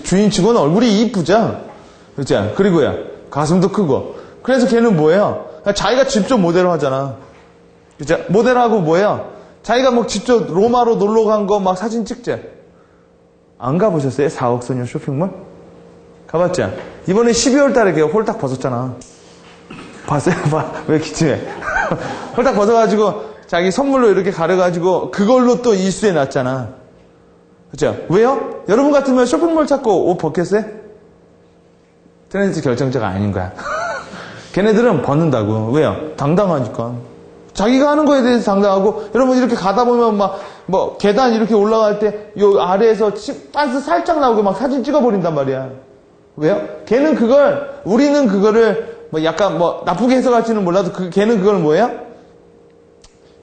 주인 치고는 얼굴이 이쁘죠? 그죠? 그리고요, 가슴도 크고. 그래서 걔는 뭐예요? 자기가 직접 모델을 하잖아. 그죠? 모델하고 뭐예요? 자기가 막 직접 로마로 놀러 간 거 막 사진 찍죠? 안 가보셨어요? 4억 소녀 쇼핑몰? 가봤죠? 이번에 12월 달에 걔가 홀딱 벗었잖아. 봤어요? 왜 기침해? 홀딱 벗어가지고 자기 선물로 이렇게 가려가지고 그걸로 또 이슈에 났잖아. 그죠? 왜요? 여러분 같으면 쇼핑몰 찾고 옷 벗겠어요? 트렌드 결정자가 아닌 거야. 걔네들은 벗는다고. 왜요? 당당하니까. 자기가 하는 거에 대해서 당당하고, 여러분 이렇게 가다 보면 뭐 계단 이렇게 올라갈 때 요 아래에서 빤스 살짝 나오고 막 사진 찍어버린단 말이야. 왜요? 걔는 우리는 그거를 뭐 약간 뭐 나쁘게 해석할지는 몰라도 걔는 그걸 뭐예요?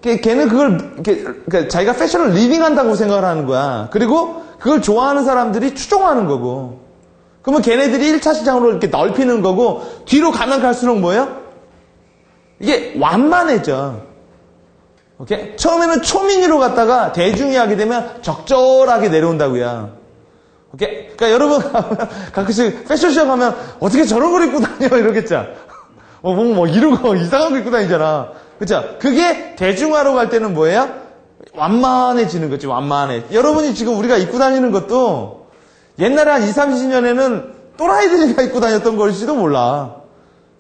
걔는 그러니까 자기가 패션을 리딩한다고 생각을 하는 거야. 그리고 그걸 좋아하는 사람들이 추종하는 거고. 그러면 걔네들이 1차 시장으로 이렇게 넓히는 거고, 뒤로 가면 갈수록 뭐예요? 이게 완만해져. 오케이? 처음에는 초민이로 갔다가 대중이 하게 되면 적절하게 내려온다고요. 오케이? 그러니까 여러분 가끔씩 패션쇼 가면 어떻게 저런 걸 입고 다녀 이러겠죠. 뭐 이런 거 이상한 거 입고 다니잖아. 그죠? 그게 대중화로 갈 때는 뭐예요? 완만해지는 거지. 완만해. 여러분이 지금 우리가 입고 다니는 것도 옛날에 한 20, 30년에는 또라이들이 입고 다녔던 걸지도 몰라.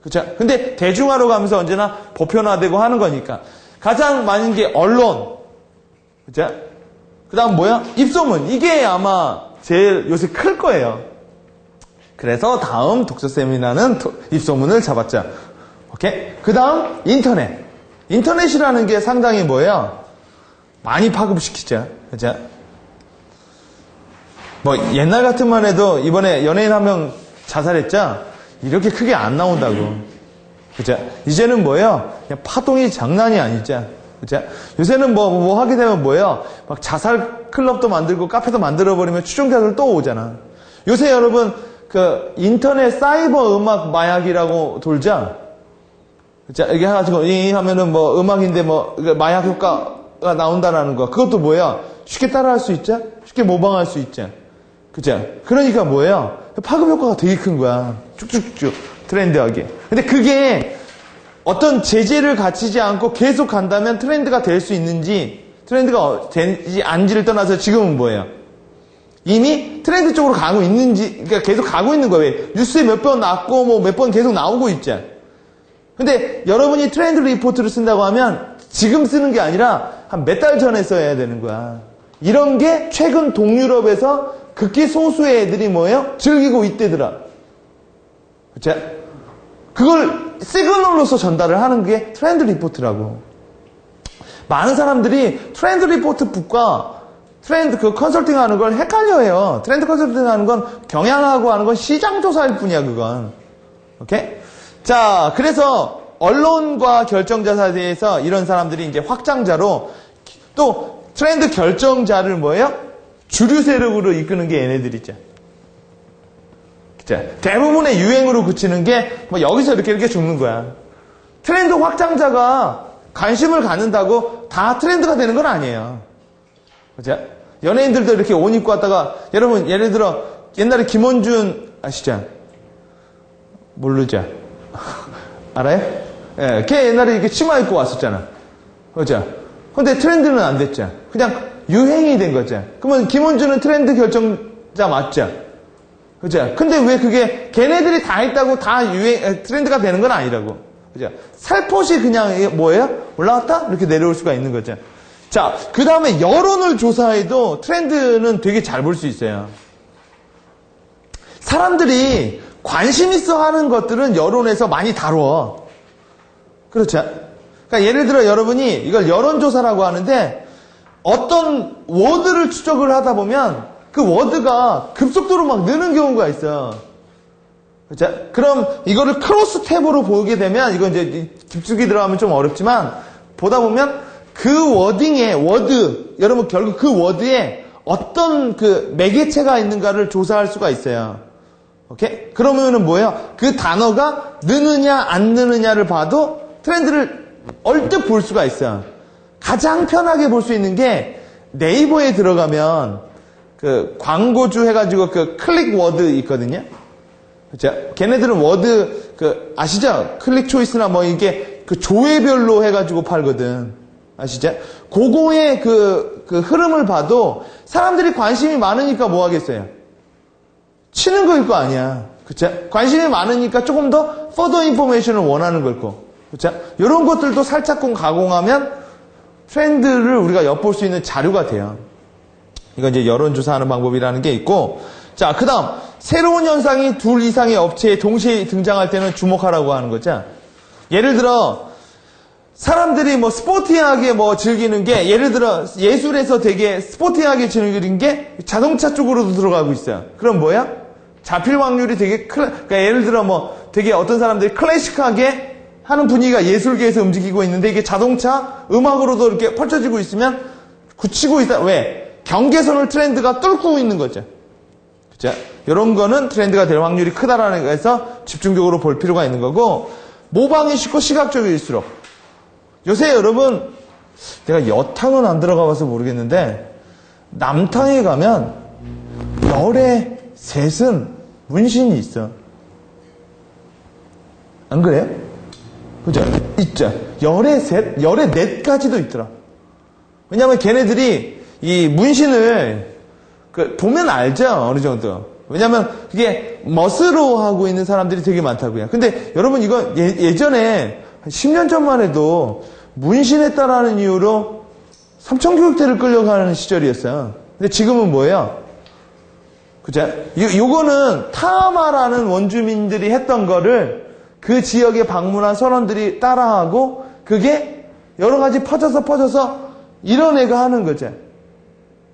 그쵸? 근데 대중화로 가면서 언제나 보편화되고 하는 거니까. 가장 많은 게 언론. 그쵸? 그 다음 뭐야? 입소문. 이게 아마 제일 요새 클 거예요. 그래서 다음 독서 세미나는 입소문을 잡았죠. 오케이? 그 다음 인터넷. 인터넷이라는 게 상당히 뭐예요? 많이 파급시키죠. 그죠? 뭐 옛날 같은만 해도 이번에 연예인 한 명 자살했죠? 이렇게 크게 안 나온다고. 그죠? 이제는 뭐예요? 그냥 파동이 장난이 아니죠. 그죠? 요새는 뭐 하게 되면 뭐예요? 막 자살 클럽도 만들고 카페도 만들어버리면 추종자들 또 오잖아. 요새 여러분, 인터넷 사이버 음악 마약이라고 돌죠? 그죠? 이게 해가지고, 하면은 뭐 음악인데 마약 효과가 나온다라는 거. 그것도 뭐예요? 쉽게 따라할 수 있죠? 쉽게 모방할 수 있죠? 그죠? 그러니까 뭐예요? 파급 효과가 되게 큰 거야. 쭉쭉쭉 트렌드하게. 근데 그게 어떤 제재를 갖추지 않고 계속 간다면 트렌드가 될 수 있는지, 트렌드가 되지 않지를 떠나서 지금은 뭐예요? 이미 트렌드 쪽으로 가고 있는지, 그러니까 계속 가고 있는 거예요. 왜? 뉴스에 몇 번 났고, 뭐 몇 번 계속 나오고 있죠. 근데 여러분이 트렌드 리포트를 쓴다고 하면 지금 쓰는 게 아니라 한 몇 달 전에 써야 되는 거야. 이런 게 최근 동유럽에서 극히 소수의 애들이 뭐예요? 즐기고 있대더라. 그쵸? 그걸 시그널로서 전달을 하는 게 트렌드 리포트라고. 많은 사람들이 트렌드 리포트 북과 트렌드 그 컨설팅 하는 걸 헷갈려 해요. 트렌드 컨설팅 하는 건 경향하고 하는 건 시장 조사일 뿐이야, 그건. 오케이? 자, 그래서 언론과 결정자 사이에서 이런 사람들이 이제 확장자로 또 트렌드 결정자를 뭐예요? 주류 세력으로 이끄는 게 얘네들이죠. 자, 대부분의 유행으로 그치는 게 뭐 여기서 이렇게 죽는 거야. 트렌드 확장자가 관심을 갖는다고 다 트렌드가 되는 건 아니에요. 그죠? 연예인들도 이렇게 옷 입고 왔다가 여러분 예를 들어 옛날에 김원준 아시죠? 모르죠? 알아요? 예, 걔 옛날에 이렇게 치마 입고 왔었잖아. 그죠? 근데 트렌드는 안 됐죠. 그냥 유행이 된 거죠. 그러면 김원준은 트렌드 결정자 맞죠? 그죠? 근데 왜 그게 걔네들이 다 했다고 다 트렌드가 되는 건 아니라고. 그죠? 살포시 그냥 뭐예요? 올라갔다? 이렇게 내려올 수가 있는 거죠. 자, 그 다음에 여론을 조사해도 트렌드는 되게 잘 볼 수 있어요. 사람들이 관심 있어 하는 것들은 여론에서 많이 다뤄. 그렇죠? 그러니까 예를 들어 여러분이 이걸 여론조사라고 하는데 어떤 워드를 추적을 하다 보면 그 워드가 급속도로 막 느는 경우가 있어요. 그렇죠? 그럼 이거를 크로스 탭으로 보게 되면 이건 이제 깊숙이 들어가면 좀 어렵지만 보다 보면 그 워딩에 워드 여러분 결국 그 워드에 어떤 그 매개체가 있는가를 조사할 수가 있어요. 오케이? 그러면은 뭐예요? 그 단어가 느느냐 안 느느냐를 봐도 트렌드를 얼뜻 볼 수가 있어요. 가장 편하게 볼 수 있는 게 네이버에 들어가면 그 광고주 해가지고 그 클릭 워드 있거든요. 그죠? 걔네들은 워드 그 아시죠? 클릭 초이스나 뭐 이게 그 조회별로 해가지고 팔거든. 아시죠? 그거의 그 흐름을 봐도 사람들이 관심이 많으니까 뭐 하겠어요? 치는 거일 거 아니야. 그쵸? 관심이 많으니까 조금 더 further information을 원하는 걸 거. 그쵸? 이런 것들도 살짝 가공하면 트렌드를 우리가 엿볼 수 있는 자료가 돼요. 이건 이제 여론조사하는 방법이라는 게 있고, 자, 그 다음, 새로운 현상이 둘 이상의 업체에 동시에 등장할 때는 주목하라고 하는 거죠. 예를 들어, 사람들이 뭐 스포티하게 뭐 즐기는 게, 예를 들어 예술에서 되게 스포티하게 즐기는 게 자동차 쪽으로도 들어가고 있어요. 그럼 뭐야? 잡힐 확률이 되게 그러니까 예를 들어 뭐 되게 어떤 사람들이 클래식하게 하는 분위기가 예술계에서 움직이고 있는데 이게 자동차 음악으로도 이렇게 펼쳐지고 있으면 굳히고 있다. 왜? 경계선을 트렌드가 뚫고 있는 거죠. 그죠? 이런 거는 트렌드가 될 확률이 크다라는 거에서 집중적으로 볼 필요가 있는 거고, 모방이 쉽고 시각적일수록 요새 여러분 내가 여탕은 안 들어가 봐서 모르겠는데 남탕에 가면 열의 셋은 문신이 있어. 안 그래요? 그죠? 있죠. 열의 셋, 열의 넷까지도 있더라. 왜냐면 걔네들이 이 문신을 보면 알죠, 어느 정도. 왜냐면 그게 멋으로 하고 있는 사람들이 되게 많다고요. 근데 여러분 이거 예전에 한 10년 전만 해도 문신했다라는 이유로 삼청교육대를 끌려가는 시절이었어요. 근데 지금은 뭐예요? 그죠? 요거는 타마라는 원주민들이 했던 거를 그 지역에 방문한 선원들이 따라하고 그게 여러 가지 퍼져서 이런 애가 하는 거죠.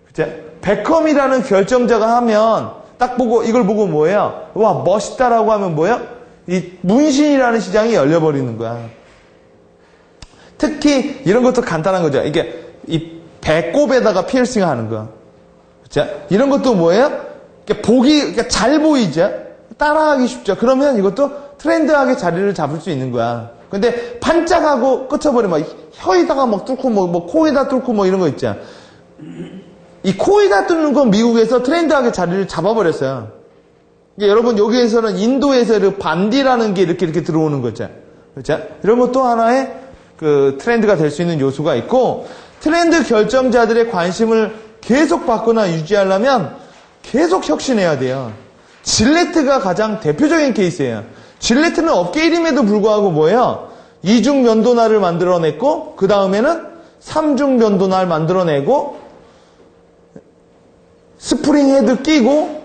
그죠? 베컴이라는 결정자가 하면 딱 보고 이걸 보고 뭐예요? 와 멋있다라고 하면 뭐예요? 이 문신이라는 시장이 열려버리는 거야. 특히 이런 것도 간단한 거죠. 이게 이 배꼽에다가 피어싱 하는 거. 그죠? 이런 것도 뭐예요? 보기 잘 보이죠? 따라하기 쉽죠. 그러면 이것도 트렌드하게 자리를 잡을 수 있는 거야. 근데 반짝하고 끝쳐버리면 혀에다가 막 뚫고 뭐 코에다 뚫고 뭐 이런 거 있죠. 이 코에다 뚫는 건 미국에서 트렌드하게 자리를 잡아버렸어요. 여러분 여기에서는 인도에서 반디라는 게 이렇게 들어오는 거죠. 그렇죠? 이런 것도 하나의 그 트렌드가 될 수 있는 요소가 있고, 트렌드 결정자들의 관심을 계속 받거나 유지하려면 계속 혁신해야 돼요. 질레트가 가장 대표적인 케이스예요. 질레트는 업계 1임에도 불구하고 뭐예요? 이중 면도날을 만들어냈고, 그 다음에는 삼중 면도날 만들어내고, 스프링 헤드 끼고,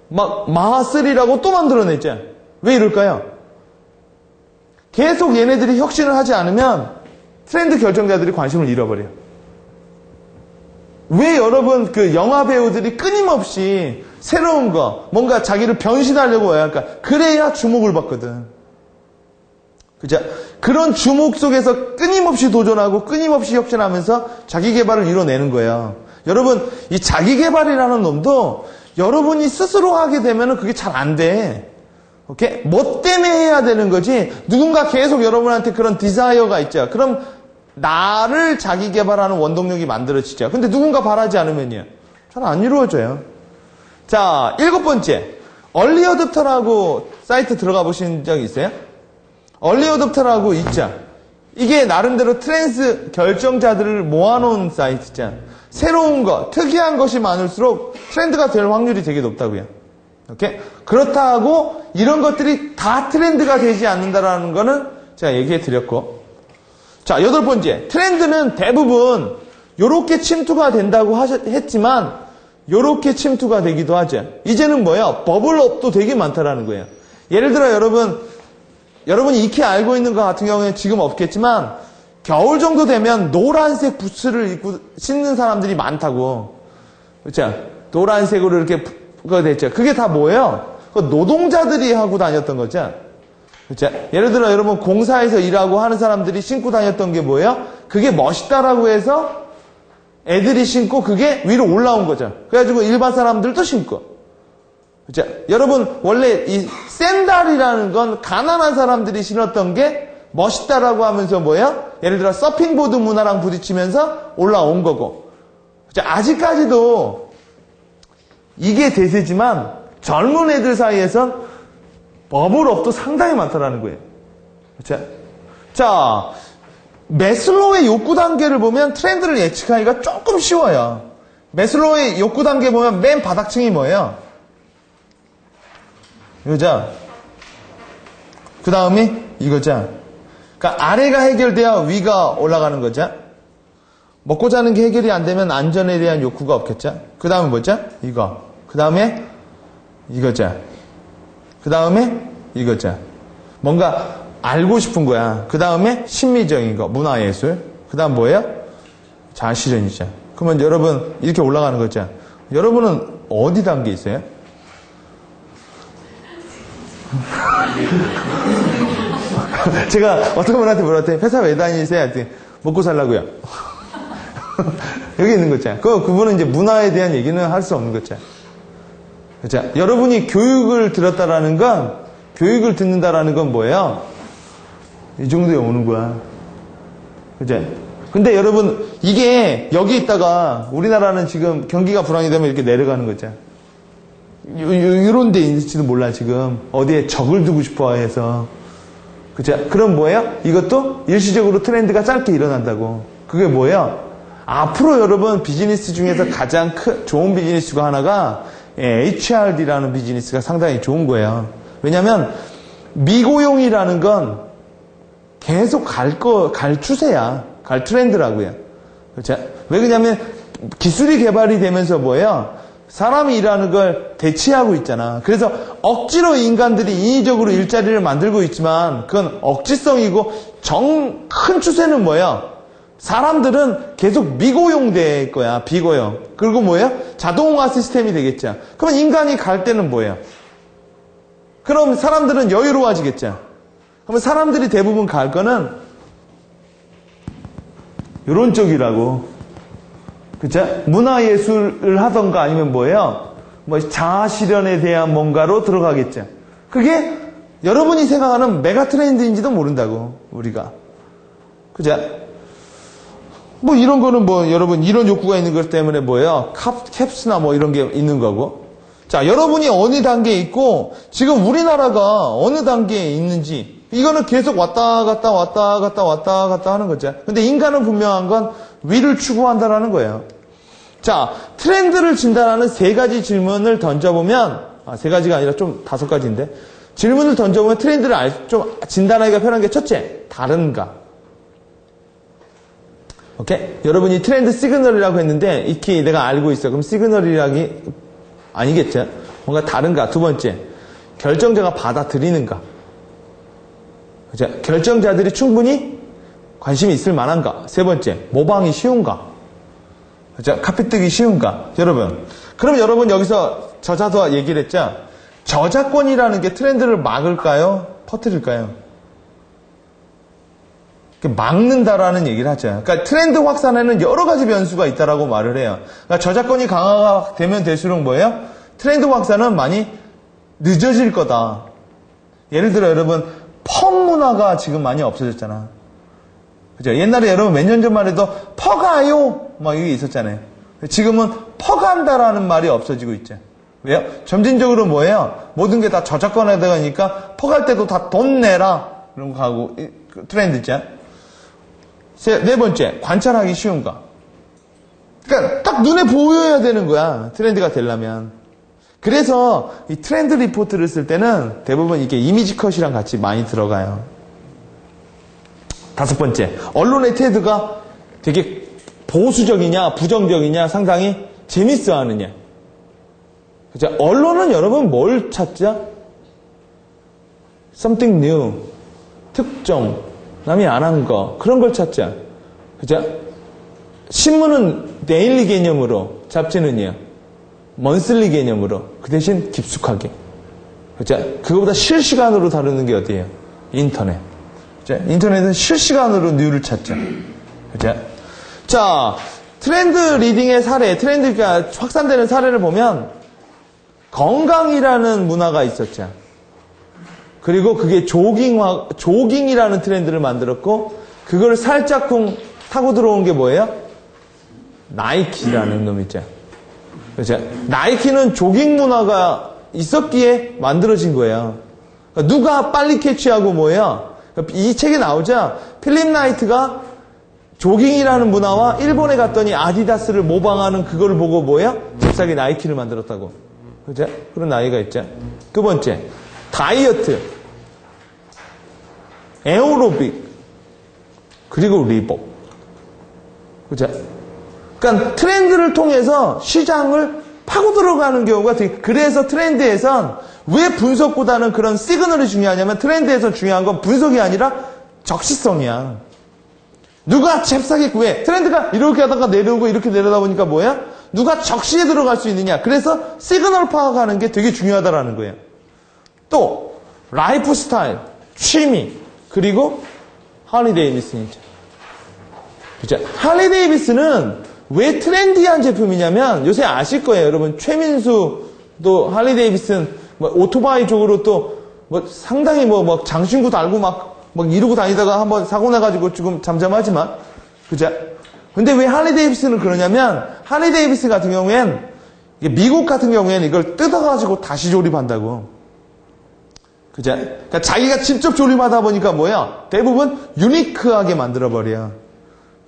막 마하3라고 또 만들어냈죠. 왜 이럴까요? 계속 얘네들이 혁신을 하지 않으면 트렌드 결정자들이 관심을 잃어버려요. 왜 여러분 그 영화 배우들이 끊임없이 새로운 거, 뭔가 자기를 변신하려고 해야 할까? 그래야 주목을 받거든. 그죠? 그런 주목 속에서 끊임없이 도전하고 끊임없이 혁신하면서 자기 개발을 이뤄내는 거예요. 여러분, 이 자기 개발이라는 놈도 여러분이 스스로 하게 되면 그게 잘 안 돼. 오케이? 뭐 때문에 해야 되는 거지? 누군가 계속 여러분한테 그런 디자이어가 있죠. 그럼 나를 자기 개발하는 원동력이 만들어지죠. 근데 누군가 바라지 않으면요, 잘 안 이루어져요. 자, 7번째. 얼리 어댑터라고 사이트 들어가 보신 적 있어요? 얼리 어댑터라고 있죠. 이게 나름대로 트렌드 결정자들을 모아놓은 사이트죠. 새로운 거, 특이한 것이 많을수록 트렌드가 될 확률이 되게 높다고요. 오케이? 그렇다고 이런 것들이 다 트렌드가 되지 않는다라는 거는 제가 얘기해 드렸고. 자, 8번째. 트렌드는 대부분 요렇게 침투가 된다고 했지만 요렇게 침투가 되기도 하죠. 이제는 뭐예요? 버블업도 되게 많다라는 거예요. 예를 들어 여러분이 익히 알고 있는 것 같은 경우에는 지금 없겠지만 겨울 정도 되면 노란색 부츠를 입고 신는 사람들이 많다고. 그렇죠? 노란색으로 이렇게 그거 됐죠. 그게 다 뭐예요? 노동자들이 하고 다녔던 거죠. 그렇죠? 예를 들어 여러분 공사에서 일하고 하는 사람들이 신고 다녔던 게 뭐예요? 그게 멋있다라고 해서 애들이 신고 그게 위로 올라온 거죠. 그래가지고 일반 사람들도 신고. 그렇죠? 여러분 원래 이 샌들이라는 건 가난한 사람들이 신었던 게 멋있다라고 하면서 뭐예요? 예를 들어 서핑보드 문화랑 부딪히면서 올라온 거고. 그렇죠? 아직까지도 이게 대세지만 젊은 애들 사이에선 버블업도 상당히 많다라는 거예요. 그렇죠? 자, 매슬로우의 욕구 단계를 보면 트렌드를 예측하기가 조금 쉬워요. 매슬로우의 욕구 단계 보면 맨 바닥층이 뭐예요? 이거죠? 그 다음이 이거죠? 그러니까 아래가 해결돼야 위가 올라가는 거죠? 먹고 자는 게 해결이 안 되면 안전에 대한 욕구가 없겠죠? 그 다음에 뭐죠? 이거. 그 다음에 이거죠? 그 다음에 이거죠? 뭔가 알고 싶은 거야. 그 다음에 심미적인 거, 문화예술. 그 다음 뭐예요? 자아실현이죠. 그러면 여러분 이렇게 올라가는 거죠. 여러분은 어디 단계 있어요? 제가 어떤 분한테 물었더니 회사 왜 다니세요? 했더니 먹고 살라고요. 여기 있는 거죠. 그분은 이제 문화에 대한 얘기는 할 수 없는 거죠. 그렇죠? 여러분이 교육을 들었다라는 건, 교육을 듣는다라는 건 뭐예요? 이 정도에 오는 거야. 그죠? 근데 여러분, 이게 여기 있다가 우리나라는 지금 경기가 불황이 되면 이렇게 내려가는 거죠. 이런 데 있을지도 몰라, 지금. 어디에 적을 두고 싶어 해서. 그죠? 그럼 뭐예요? 이것도 일시적으로 트렌드가 짧게 일어난다고. 그게 뭐예요? 앞으로 여러분 비즈니스 중에서 가장 좋은 비즈니스가 하나가 HRD라는 비즈니스가 상당히 좋은 거예요. 왜냐면 미고용이라는 건 계속 갈 추세야. 갈 트렌드라고요. 그렇죠? 왜 그러냐면 기술이 개발이 되면서 뭐예요? 사람이 일하는 걸 대체하고 있잖아. 그래서 억지로 인간들이 인위적으로 일자리를 만들고 있지만 그건 억지성이고 큰 추세는 뭐예요? 사람들은 계속 미고용될 거야. 비고용. 그리고 뭐예요? 자동화 시스템이 되겠죠. 그러면 인간이 갈 때는 뭐예요? 그럼 사람들은 여유로워지겠죠. 그러면 사람들이 대부분 갈 거는 이런 쪽이라고. 그쵸? 문화예술을 하던가 아니면 뭐예요? 뭐 자아실현에 대한 뭔가로 들어가겠죠. 그게 여러분이 생각하는 메가 트렌드인지도 모른다고, 우리가. 그죠? 뭐 이런 거는 뭐 여러분 이런 욕구가 있는 것 때문에 뭐예요? 캡스나 뭐 이런 게 있는 거고. 자, 여러분이 어느 단계에 있고 지금 우리나라가 어느 단계에 있는지 이거는 계속 왔다 갔다 왔다 갔다 왔다 갔다 하는 거죠. 근데 인간은 분명한 건 위를 추구한다라는 거예요. 자, 트렌드를 진단하는 세 가지 질문을 던져보면, 세 가지가 아니라 좀 5가지인데, 질문을 던져보면 트렌드를 좀 진단하기가 편한 게 첫째, 다른가. 오케이? 여러분이 트렌드 시그널이라고 했는데, 익히 내가 알고 있어. 그럼 시그널이라기 아니겠죠? 뭔가 다른가. 두 번째, 결정자가 받아들이는가. 그죠? 결정자들이 충분히 관심이 있을 만한가. 세 번째, 모방이 쉬운가. 그죠? 카피 뜨기 쉬운가. 여러분. 그럼 여러분 여기서 저자도 얘기를 했죠? 저작권이라는 게 트렌드를 막을까요? 퍼뜨릴까요? 막는다라는 얘기를 하죠. 그러니까 트렌드 확산에는 여러 가지 변수가 있다라고 말을 해요. 그러니까 저작권이 강화가 되면 될수록 뭐예요? 트렌드 확산은 많이 늦어질 거다. 예를 들어 여러분 펍 문화가 지금 많이 없어졌잖아. 그죠? 옛날에 여러분 몇 년 전만 해도 퍼가요 막 이게 있었잖아요. 지금은 퍼간다라는 말이 없어지고 있죠. 왜요? 점진적으로 뭐예요? 모든 게 다 저작권에 들어가니까 퍼갈 때도 다 돈 내라 이런 거 하고 트렌드 있죠. 네 번째, 관찰하기 쉬운가. 그러니까 딱 눈에 보여야 되는 거야. 트렌드가 되려면. 그래서 이 트렌드 리포트를 쓸 때는 대부분 이게 이미지 컷이랑 같이 많이 들어가요. 5번째, 언론의 태도가 되게 보수적이냐 부정적이냐 상당히 재밌어 하느냐. 그죠? 언론은 여러분 뭘 찾죠? Something new. 특종. 남이 안 한 거. 그런 걸 찾죠. 그죠? 신문은 데일리 개념으로, 잡지는요. 먼슬리 개념으로. 그 대신 깊숙하게. 그죠? 그거보다 실시간으로 다루는 게 어디예요? 인터넷. 그죠? 인터넷은 실시간으로 뉴를 찾죠. 그죠? 자, 트렌드 리딩의 사례, 트렌드가 확산되는 사례를 보면 건강이라는 문화가 있었죠. 그리고 그게 조깅이라는 트렌드를 만들었고, 그걸 살짝쿵 타고 들어온 게 뭐예요? 나이키라는 놈 있죠. 그렇죠? 나이키는 조깅 문화가 있었기에 만들어진 거예요. 그러니까 누가 빨리 캐치하고 뭐예요? 이 책에 나오자 필립 나이트가 조깅이라는 문화와 일본에 갔더니 아디다스를 모방하는 그걸 보고 뭐예요? 잽싸게 나이키를 만들었다고. 그죠? 그런 나이가 있죠. 두 번째, 다이어트, 에어로빅, 그리고 리복. 그죠? 그러니까 트렌드를 통해서 시장을 파고 들어가는 경우가 되게, 그래서 트렌드에선 왜 분석보다는 그런 시그널이 중요하냐면 트렌드에서 중요한 건 분석이 아니라 적시성이야. 누가 잽싸게 왜 트렌드가 이렇게 하다가 내려오고 이렇게 내려다 보니까 뭐야? 누가 적시에 들어갈 수 있느냐. 그래서 시그널 파악하는 게 되게 중요하다라는 거예요. 또 라이프 스타일, 취미, 그리고 할리 데이비슨이죠. 그죠? 할리 데이비슨은 왜 트렌디한 제품이냐면 요새 아실 거예요. 여러분 최민수도 할리 데이비슨 오토바이 쪽으로 또 상당히 장신구 달고 막 이러고 다니다가 한번 사고 나가지고 지금 잠잠하지만, 그죠? 근데 왜 할리 데이비슨은 그러냐면, 할리 데이비슨 같은 경우엔, 미국 같은 경우에는 이걸 뜯어가지고 다시 조립한다고. 그죠? 그러니까 자기가 직접 조립하다 보니까 뭐야? 대부분 유니크하게 만들어버려.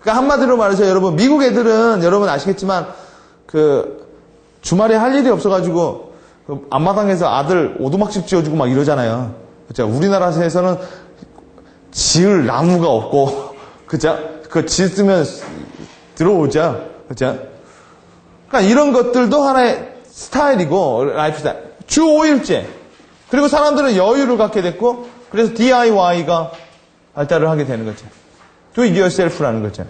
그러니까 한마디로 말해서 여러분, 미국 애들은 여러분 아시겠지만, 주말에 할 일이 없어가지고, 앞마당에서 아들 오두막집 지어주고 막 이러잖아요. 그죠? 우리나라에서는 지을 나무가 없고, 그죠? 그거 지으면 들어오죠. 그죠? 그러니까 이런 것들도 하나의 스타일이고, 라이프 스타일. 주 5일째. 그리고 사람들은 여유를 갖게 됐고, 그래서 DIY가 발달을 하게 되는 거죠. Do it yourself라는 거죠.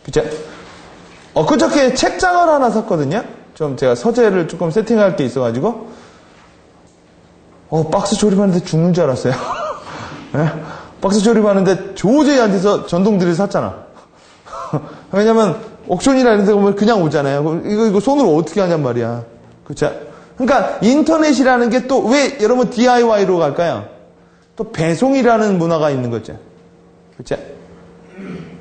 그죠? 그저께 책장을 하나 샀거든요? 좀 제가 서재를 조금 세팅할 게 있어가지고, 박스 조립하는데 죽는 줄 알았어요. 네? 박스 조립하는데 도저히 안 돼서 전동드릴 샀잖아. 왜냐면 옥션이나 이런 데 보면 그냥 오잖아요. 이거 손으로 어떻게 하냔 말이야. 그쵸? 그러니까 인터넷이라는 게 또 왜 여러분 DIY로 갈까요? 또 배송이라는 문화가 있는 거죠. 그쵸?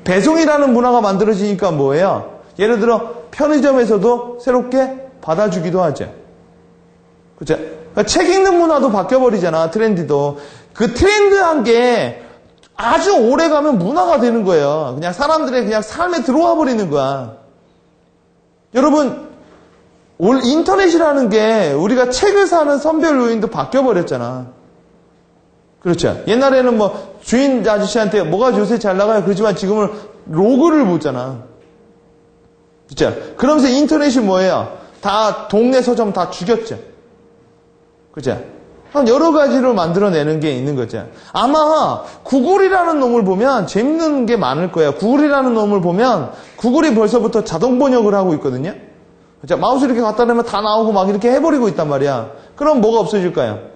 배송이라는 문화가 만들어지니까 뭐예요? 예를 들어 편의점에서도 새롭게 받아주기도 하죠. 그쵸? 그러니까 책 읽는 문화도 바뀌어버리잖아. 트렌디도. 그 트렌드한 게 아주 오래 가면 문화가 되는 거예요. 그냥 사람들의 그냥 삶에 들어와 버리는 거야. 여러분, 인터넷이라는 게 우리가 책을 사는 선별 요인도 바뀌어 버렸잖아. 그렇죠. 옛날에는 뭐 주인 아저씨한테 뭐가 요새 잘 나가요? 그렇지만 지금은 로그를 보잖아. 그렇죠. 그러면서 인터넷이 뭐예요? 다 동네 서점 다 죽였죠. 그렇죠. 여러 가지로 만들어내는 게 있는 거죠. 아마 구글이라는 놈을 보면 재밌는 게 많을 거예요. 구글이라는 놈을 보면 구글이 벌써부터 자동 번역을 하고 있거든요. 그렇죠. 마우스 이렇게 갖다 대면 다 나오고 막 이렇게 해버리고 있단 말이야. 그럼 뭐가 없어질까요?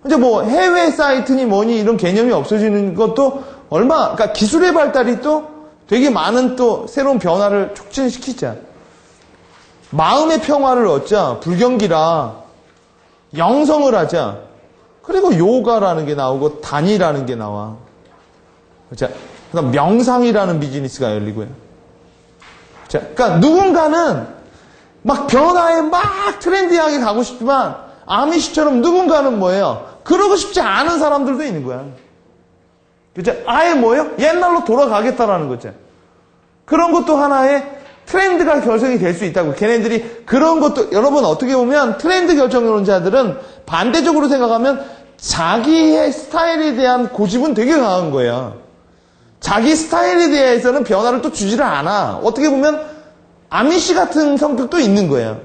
이제 뭐 해외 사이트니 뭐니 이런 개념이 없어지는 것도 그러니까 기술의 발달이 또 되게 많은 또 새로운 변화를 촉진시키자. 마음의 평화를 얻자. 불경기라. 영성을 하자. 그리고 요가라는 게 나오고 단이라는 게 나와. 그렇죠? 그다음 명상이라는 비즈니스가 열리고요. 그렇죠? 그러니까 누군가는 막 변화에 막 트렌디하게 가고 싶지만 아미시처럼 누군가는 뭐예요? 그러고 싶지 않은 사람들도 있는 거야. 그죠? 아예 뭐예요? 옛날로 돌아가겠다라는 거죠. 그런 것도 하나의 트렌드가 결정이 될 수 있다고. 걔네들이 그런 것도, 여러분 어떻게 보면 트렌드 결정론자들은 반대적으로 생각하면 자기의 스타일에 대한 고집은 되게 강한 거예요. 자기 스타일에 대해서는 변화를 또 주지를 않아. 어떻게 보면 아미시 같은 성격도 있는 거예요.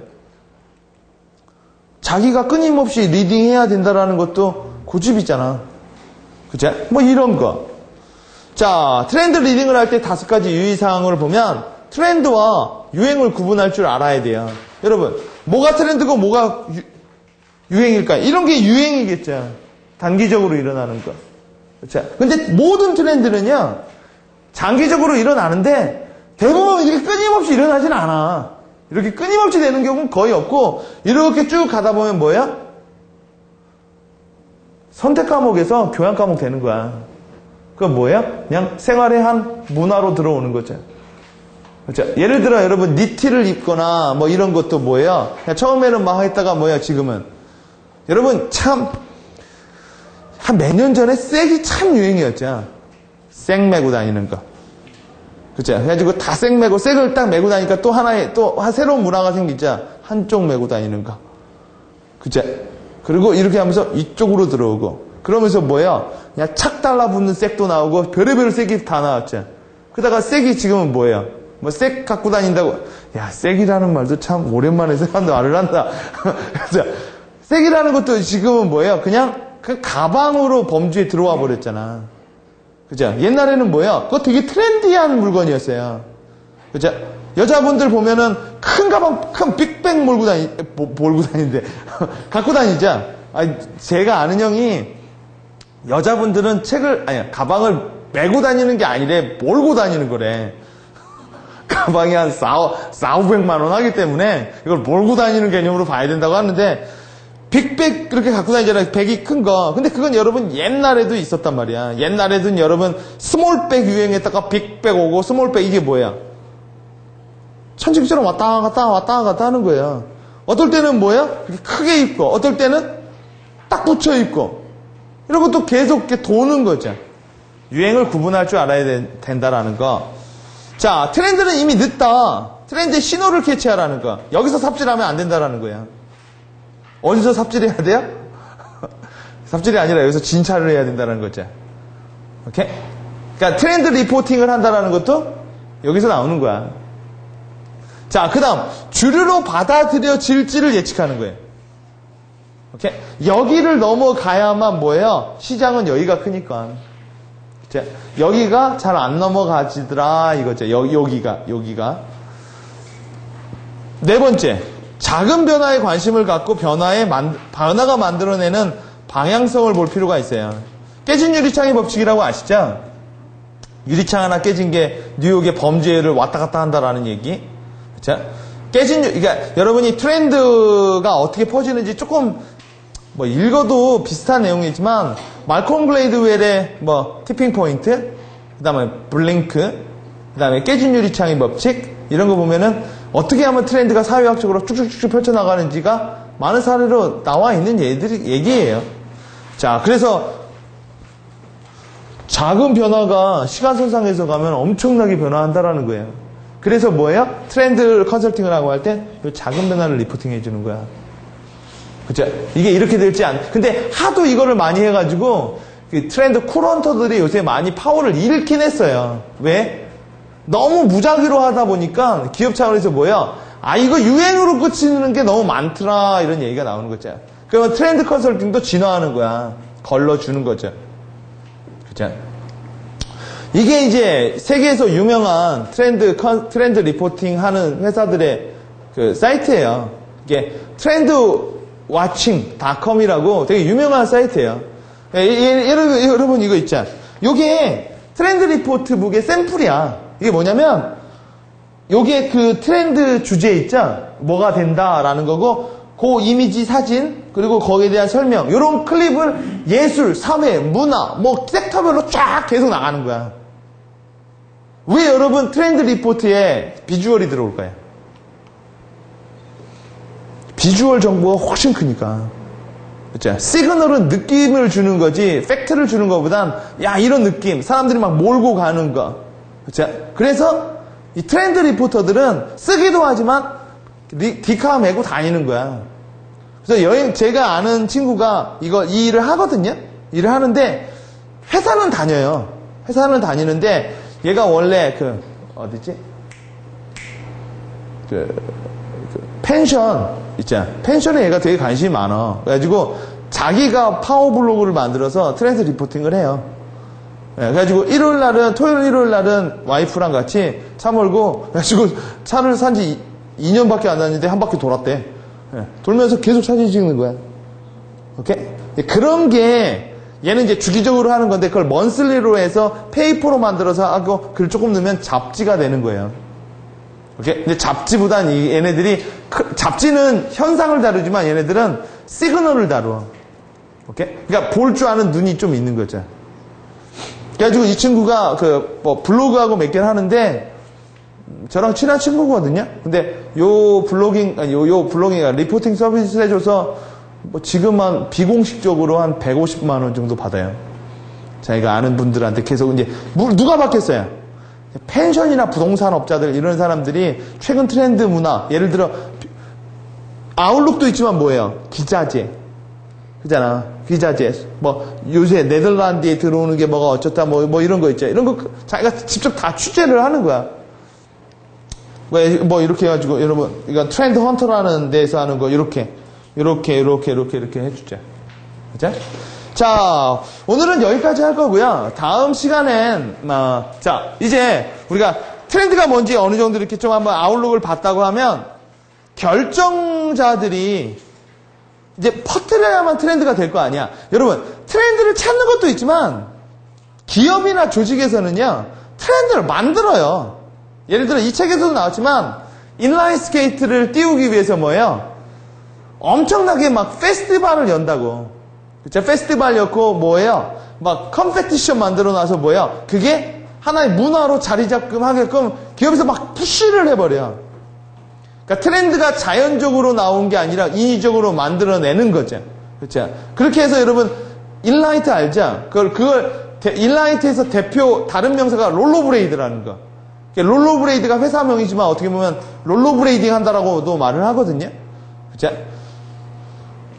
자기가 끊임없이 리딩해야 된다라는 것도 고집이잖아. 그죠? 뭐 이런 거. 자, 트렌드 리딩을 할 때 5가지 유의사항을 보면 트렌드와 유행을 구분할 줄 알아야 돼요. 여러분, 뭐가 트렌드고 뭐가 유행일까요? 이런 게 유행이겠죠. 단기적으로 일어나는 거. 그렇죠? 근데 모든 트렌드는요, 장기적으로 일어나는데 대부분 이렇게 끊임없이 일어나진 않아. 이렇게 끊임없이 되는 경우는 거의 없고, 이렇게 쭉 가다 보면 뭐야? 선택 과목에서 교양 과목 되는 거야. 그건 뭐야? 그냥 생활의 한 문화로 들어오는 거죠. 그렇죠? 예를 들어 여러분 니트를 입거나 뭐 이런 것도 뭐예요? 그냥 처음에는 막 했다가 뭐야 지금은. 여러분 참 한 몇 년 전에 색이 참 유행이었죠. 색 메고 다니는 거. 그렇죠? 그래가지고 다 색 메고 색을 딱 메고 다니니까 또 하나의 또 새로운 문화가 생기죠. 한쪽 메고 다니는 거. 그렇죠? 그리고 이렇게 하면서 이쪽으로 들어오고 그러면서 뭐야? 그냥 착 달라붙는 색도 나오고 별의별 색이 다 나왔죠. 그러다가 색이 지금은 뭐예요? 뭐 색 갖고 다닌다고. 야, 색이라는 말도 참 오랜만에 말을 한다. 그래서 색이라는 것도 지금은 뭐예요? 그냥 그 가방으로 범주에 들어와 버렸잖아. 그죠? 옛날에는 뭐예요? 그거 되게 트렌디한 물건이었어요. 그죠? 여자분들 보면은 큰 가방, 큰 빅백 몰고 다니는데 갖고 다니죠? 제가 아는 형이 여자분들은 가방을 메고 다니는 게 아니래. 몰고 다니는 거래. 가방이 한 4,500만 원 하기 때문에 이걸 몰고 다니는 개념으로 봐야 된다고 하는데 빅백 그렇게 갖고 다니잖아요. 백이 큰 거. 근데 그건 여러분 옛날에도 있었단 말이야. 옛날에도 여러분 스몰백 유행했다가 빅백 오고 스몰백 이게 뭐야? 천직처럼 왔다 갔다 하는 거예요. 어떨 때는 뭐야? 크게 입고 어떨 때는 딱 붙여 입고 이런 것도 계속 이렇게 도는 거죠. 유행을 구분할 줄 알아야 된다라는 거. 자, 트렌드는 이미 늦다. 트렌드의 신호를 캐치하라는 거. 여기서 삽질하면 안 된다라는 거야. 어디서 삽질해야 돼요? 삽질이 아니라 여기서 진찰을 해야 된다는 거죠. 오케이? 그러니까 트렌드 리포팅을 한다라는 것도 여기서 나오는 거야. 자, 그 다음 주류로 받아들여질지를 예측하는 거예요. 오케이? 여기를 넘어가야만 뭐예요? 시장은 여기가 크니까. 여기가 잘 안 넘어가지더라 이거죠. 여기가. 네 번째, 작은 변화에 관심을 갖고 변화가 만들어내는 방향성을 볼 필요가 있어요. 깨진 유리창의 법칙이라고 아시죠? 유리창 하나 깨진 게 뉴욕의 범죄를 왔다 갔다 한다라는 얘기. 그렇죠? 그러니까 여러분이 트렌드가 어떻게 퍼지는지 조금 뭐 읽어도 비슷한 내용이지만 말콤 글레이드웰의 뭐 티핑 포인트, 그다음에 블링크, 그다음에 깨진 유리창의 법칙 이런 거 보면은 어떻게 하면 트렌드가 사회학적으로 쭉쭉쭉 펼쳐나가는지가 많은 사례로 나와 있는 얘기예요. 자, 그래서 작은 변화가 시간선상에서 가면 엄청나게 변화한다라는 거예요. 그래서 뭐예요? 트렌드 컨설팅을 하고 할 때 이 작은 변화를 리포팅 해주는 거야. 그쵸? 이게 이렇게 될지 근데 하도 이거를 많이 해가지고 그 트렌드 쿨헌터들이 요새 많이 파워를 잃긴 했어요. 왜? 너무 무작위로 하다 보니까 기업 차원에서 뭐야? 이거 유행으로 그치는 게 너무 많더라 이런 얘기가 나오는 거죠. 그러면 트렌드 컨설팅도 진화하는 거야. 걸러주는 거죠. 그죠? 이게 이제 세계에서 유명한 트렌드 리포팅 하는 회사들의 그 사이트예요. 이게 trendwatching.com이라고 되게 유명한 사이트예요. 여러분 이거 있잖아. 요게 트렌드 리포트북의 샘플이야. 이게 뭐냐면 요게 그 트렌드 주제 있죠? 뭐가 된다라는 거고 그 이미지 사진 그리고 거기에 대한 설명 요런 클립을 예술, 사회, 문화 뭐 섹터별로 쫙 계속 나가는 거야. 왜 여러분 트렌드 리포트에 비주얼이 들어올까요? 비주얼 정보가 훨씬 크니까. 그렇죠? 시그널은 느낌을 주는 거지 팩트를 주는 것보단 야 이런 느낌 사람들이 막 몰고 가는 거. 그렇죠? 그래서 이 트렌드 리포터들은 쓰기도 하지만 디카 메고 다니는 거야. 그래서 제가 아는 친구가 이 일을 하거든요. 일을 하는데 회사는 다녀요. 회사는 다니는데 얘가 원래 어디지? 펜션 있잖아. 펜션에 얘가 되게 관심이 많아. 그래가지고 자기가 파워블로그를 만들어서 트렌드 리포팅을 해요. 그래가지고 토요일 일요일 날은 와이프랑 같이 차 몰고 그래가지고 차를 산 지 2년밖에 안 됐는데 한 바퀴 돌았대. 돌면서 계속 사진 찍는 거야. 오케이? 그런 게 얘는 이제 주기적으로 하는 건데 그걸 먼슬리로 해서 페이퍼로 만들어서 하고 글 조금 넣으면 잡지가 되는 거예요. 오케이? 근데 잡지보단 얘네들이 잡지는 현상을 다루지만 얘네들은 시그널을 다루어. 오케이? 그러니까 볼 줄 아는 눈이 좀 있는 거죠. 그래가지고 이 친구가 블로그하고 몇 개를 하는데 저랑 친한 친구거든요. 근데 요 블로깅 리포팅 서비스 해줘서 지금 한 비공식적으로 한 150만 원 정도 받아요. 자기가 아는 분들한테 계속 이제 누가 받겠어요? 펜션이나 부동산 업자들 이런 사람들이 최근 트렌드 문화 예를 들어 아웃룩도 있지만 뭐예요? 기자재 그잖아. 기자재 요새 네덜란드에 들어오는 게 뭐가 어쩌다 뭐 이런 거 있죠. 이런 거 자기가 직접 다 취재를 하는 거야. 이렇게 해가지고 여러분 이건 트렌드 헌터라는 데서 하는 거 이렇게 해주자. 그죠? 자, 오늘은 여기까지 할 거고요. 다음 시간엔 자 이제 우리가 트렌드가 뭔지 어느 정도 이렇게 좀 한번 아웃룩을 봤다고 하면 결정자들이 이제 퍼뜨려야만 트렌드가 될 거 아니야. 여러분 트렌드를 찾는 것도 있지만 기업이나 조직에서는요 트렌드를 만들어요. 예를 들어 이 책에서도 나왔지만 인라인 스케이트를 띄우기 위해서 뭐예요? 엄청나게 막 페스티벌을 연다고. 그쵸? 페스티벌 였고 뭐예요? 막 컴페티션 만들어 놔서 뭐예요? 그게 하나의 문화로 자리 잡게끔 하게끔 기업에서 막 푸시를 해버려. 그러니까 트렌드가 자연적으로 나온 게 아니라 인위적으로 만들어내는 거죠. 그렇죠? 그렇게 해서 여러분 인라이트 알죠? 그걸 인라이트에서 대표 다른 명사가 롤러브레이드라는 거. 롤러브레이드가 회사명이지만 어떻게 보면 롤러브레이딩 한다라고도 말을 하거든요. 그렇죠?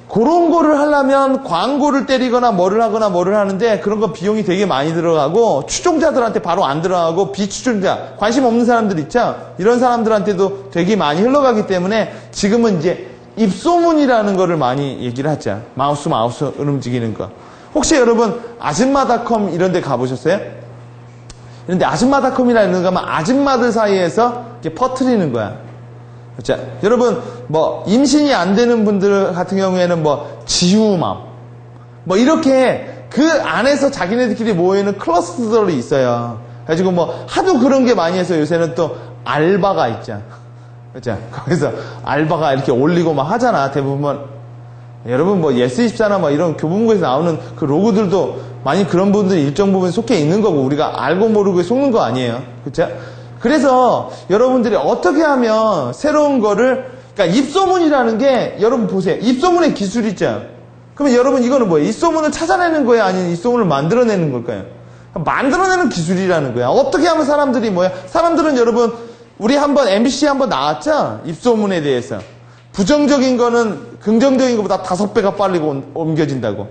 그런 거를 하려면 광고를 때리거나 뭐를 하는데 그런 거 비용이 되게 많이 들어가고 추종자들한테 바로 안 들어가고 비추종자 관심 없는 사람들 있죠. 이런 사람들한테도 되게 많이 흘러가기 때문에 지금은 이제 입소문이라는 거를 많이 얘기를 하죠. 마우스 움직이는 거. 혹시 여러분 아줌마닷컴 이런 데 가보셨어요? 이런데 아줌마닷컴이라는 거 가면 아줌마들 사이에서 이렇게 퍼뜨리는 거야. 자, 여러분 임신이 안 되는 분들 같은 경우에는 지우맘 이렇게 그 안에서 자기네들끼리 모이는 클러스터들이 있어요. 그래가지고 하도 그런 게 많이 해서 요새는 또 알바가 있잖아. 그죠? 거기서 알바가 이렇게 올리고 막 하잖아. 대부분 여러분 예스24나 이런 교보문고에서 나오는 그 로고들도 많이 그런 분들이 일정 부분 속해 있는 거고 우리가 알고 모르고 속는 거 아니에요. 그쵸? 그래서 여러분들이 어떻게 하면 새로운 거를 그러니까 입소문이라는 게 여러분 보세요. 입소문의 기술이 있죠. 그러면 여러분 이거는 뭐예요? 입소문을 찾아내는 거예요? 아니면 입소문을 만들어내는 걸까요? 만들어내는 기술이라는 거야. 어떻게 하면 사람들이 뭐야? 사람들은 여러분, 우리 한번 MBC 한번 나왔죠? 입소문에 대해서. 부정적인 거는 긍정적인 것보다 5배가 빨리 옮겨진다고.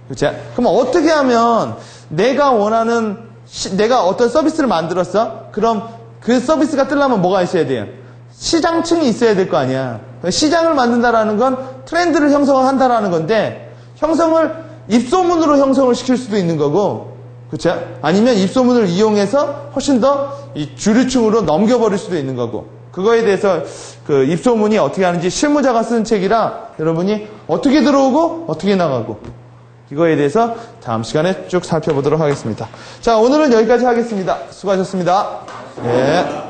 그치? 그럼 어떻게 하면 내가 원하는, 내가 어떤 서비스를 만들었어? 그럼 그 서비스가 뜨려면 뭐가 있어야 돼요? 시장층이 있어야 될 거 아니야. 시장을 만든다라는 건 트렌드를 형성한다라는 건데, 입소문으로 형성을 시킬 수도 있는 거고, 그쵸? 아니면 입소문을 이용해서 훨씬 더 이 주류층으로 넘겨버릴 수도 있는 거고, 그거에 대해서 그 입소문이 어떻게 하는지 실무자가 쓴 책이라 여러분이 어떻게 들어오고 어떻게 나가고, 이거에 대해서 다음 시간에 쭉 살펴보도록 하겠습니다. 자, 오늘은 여기까지 하겠습니다. 수고하셨습니다. 예.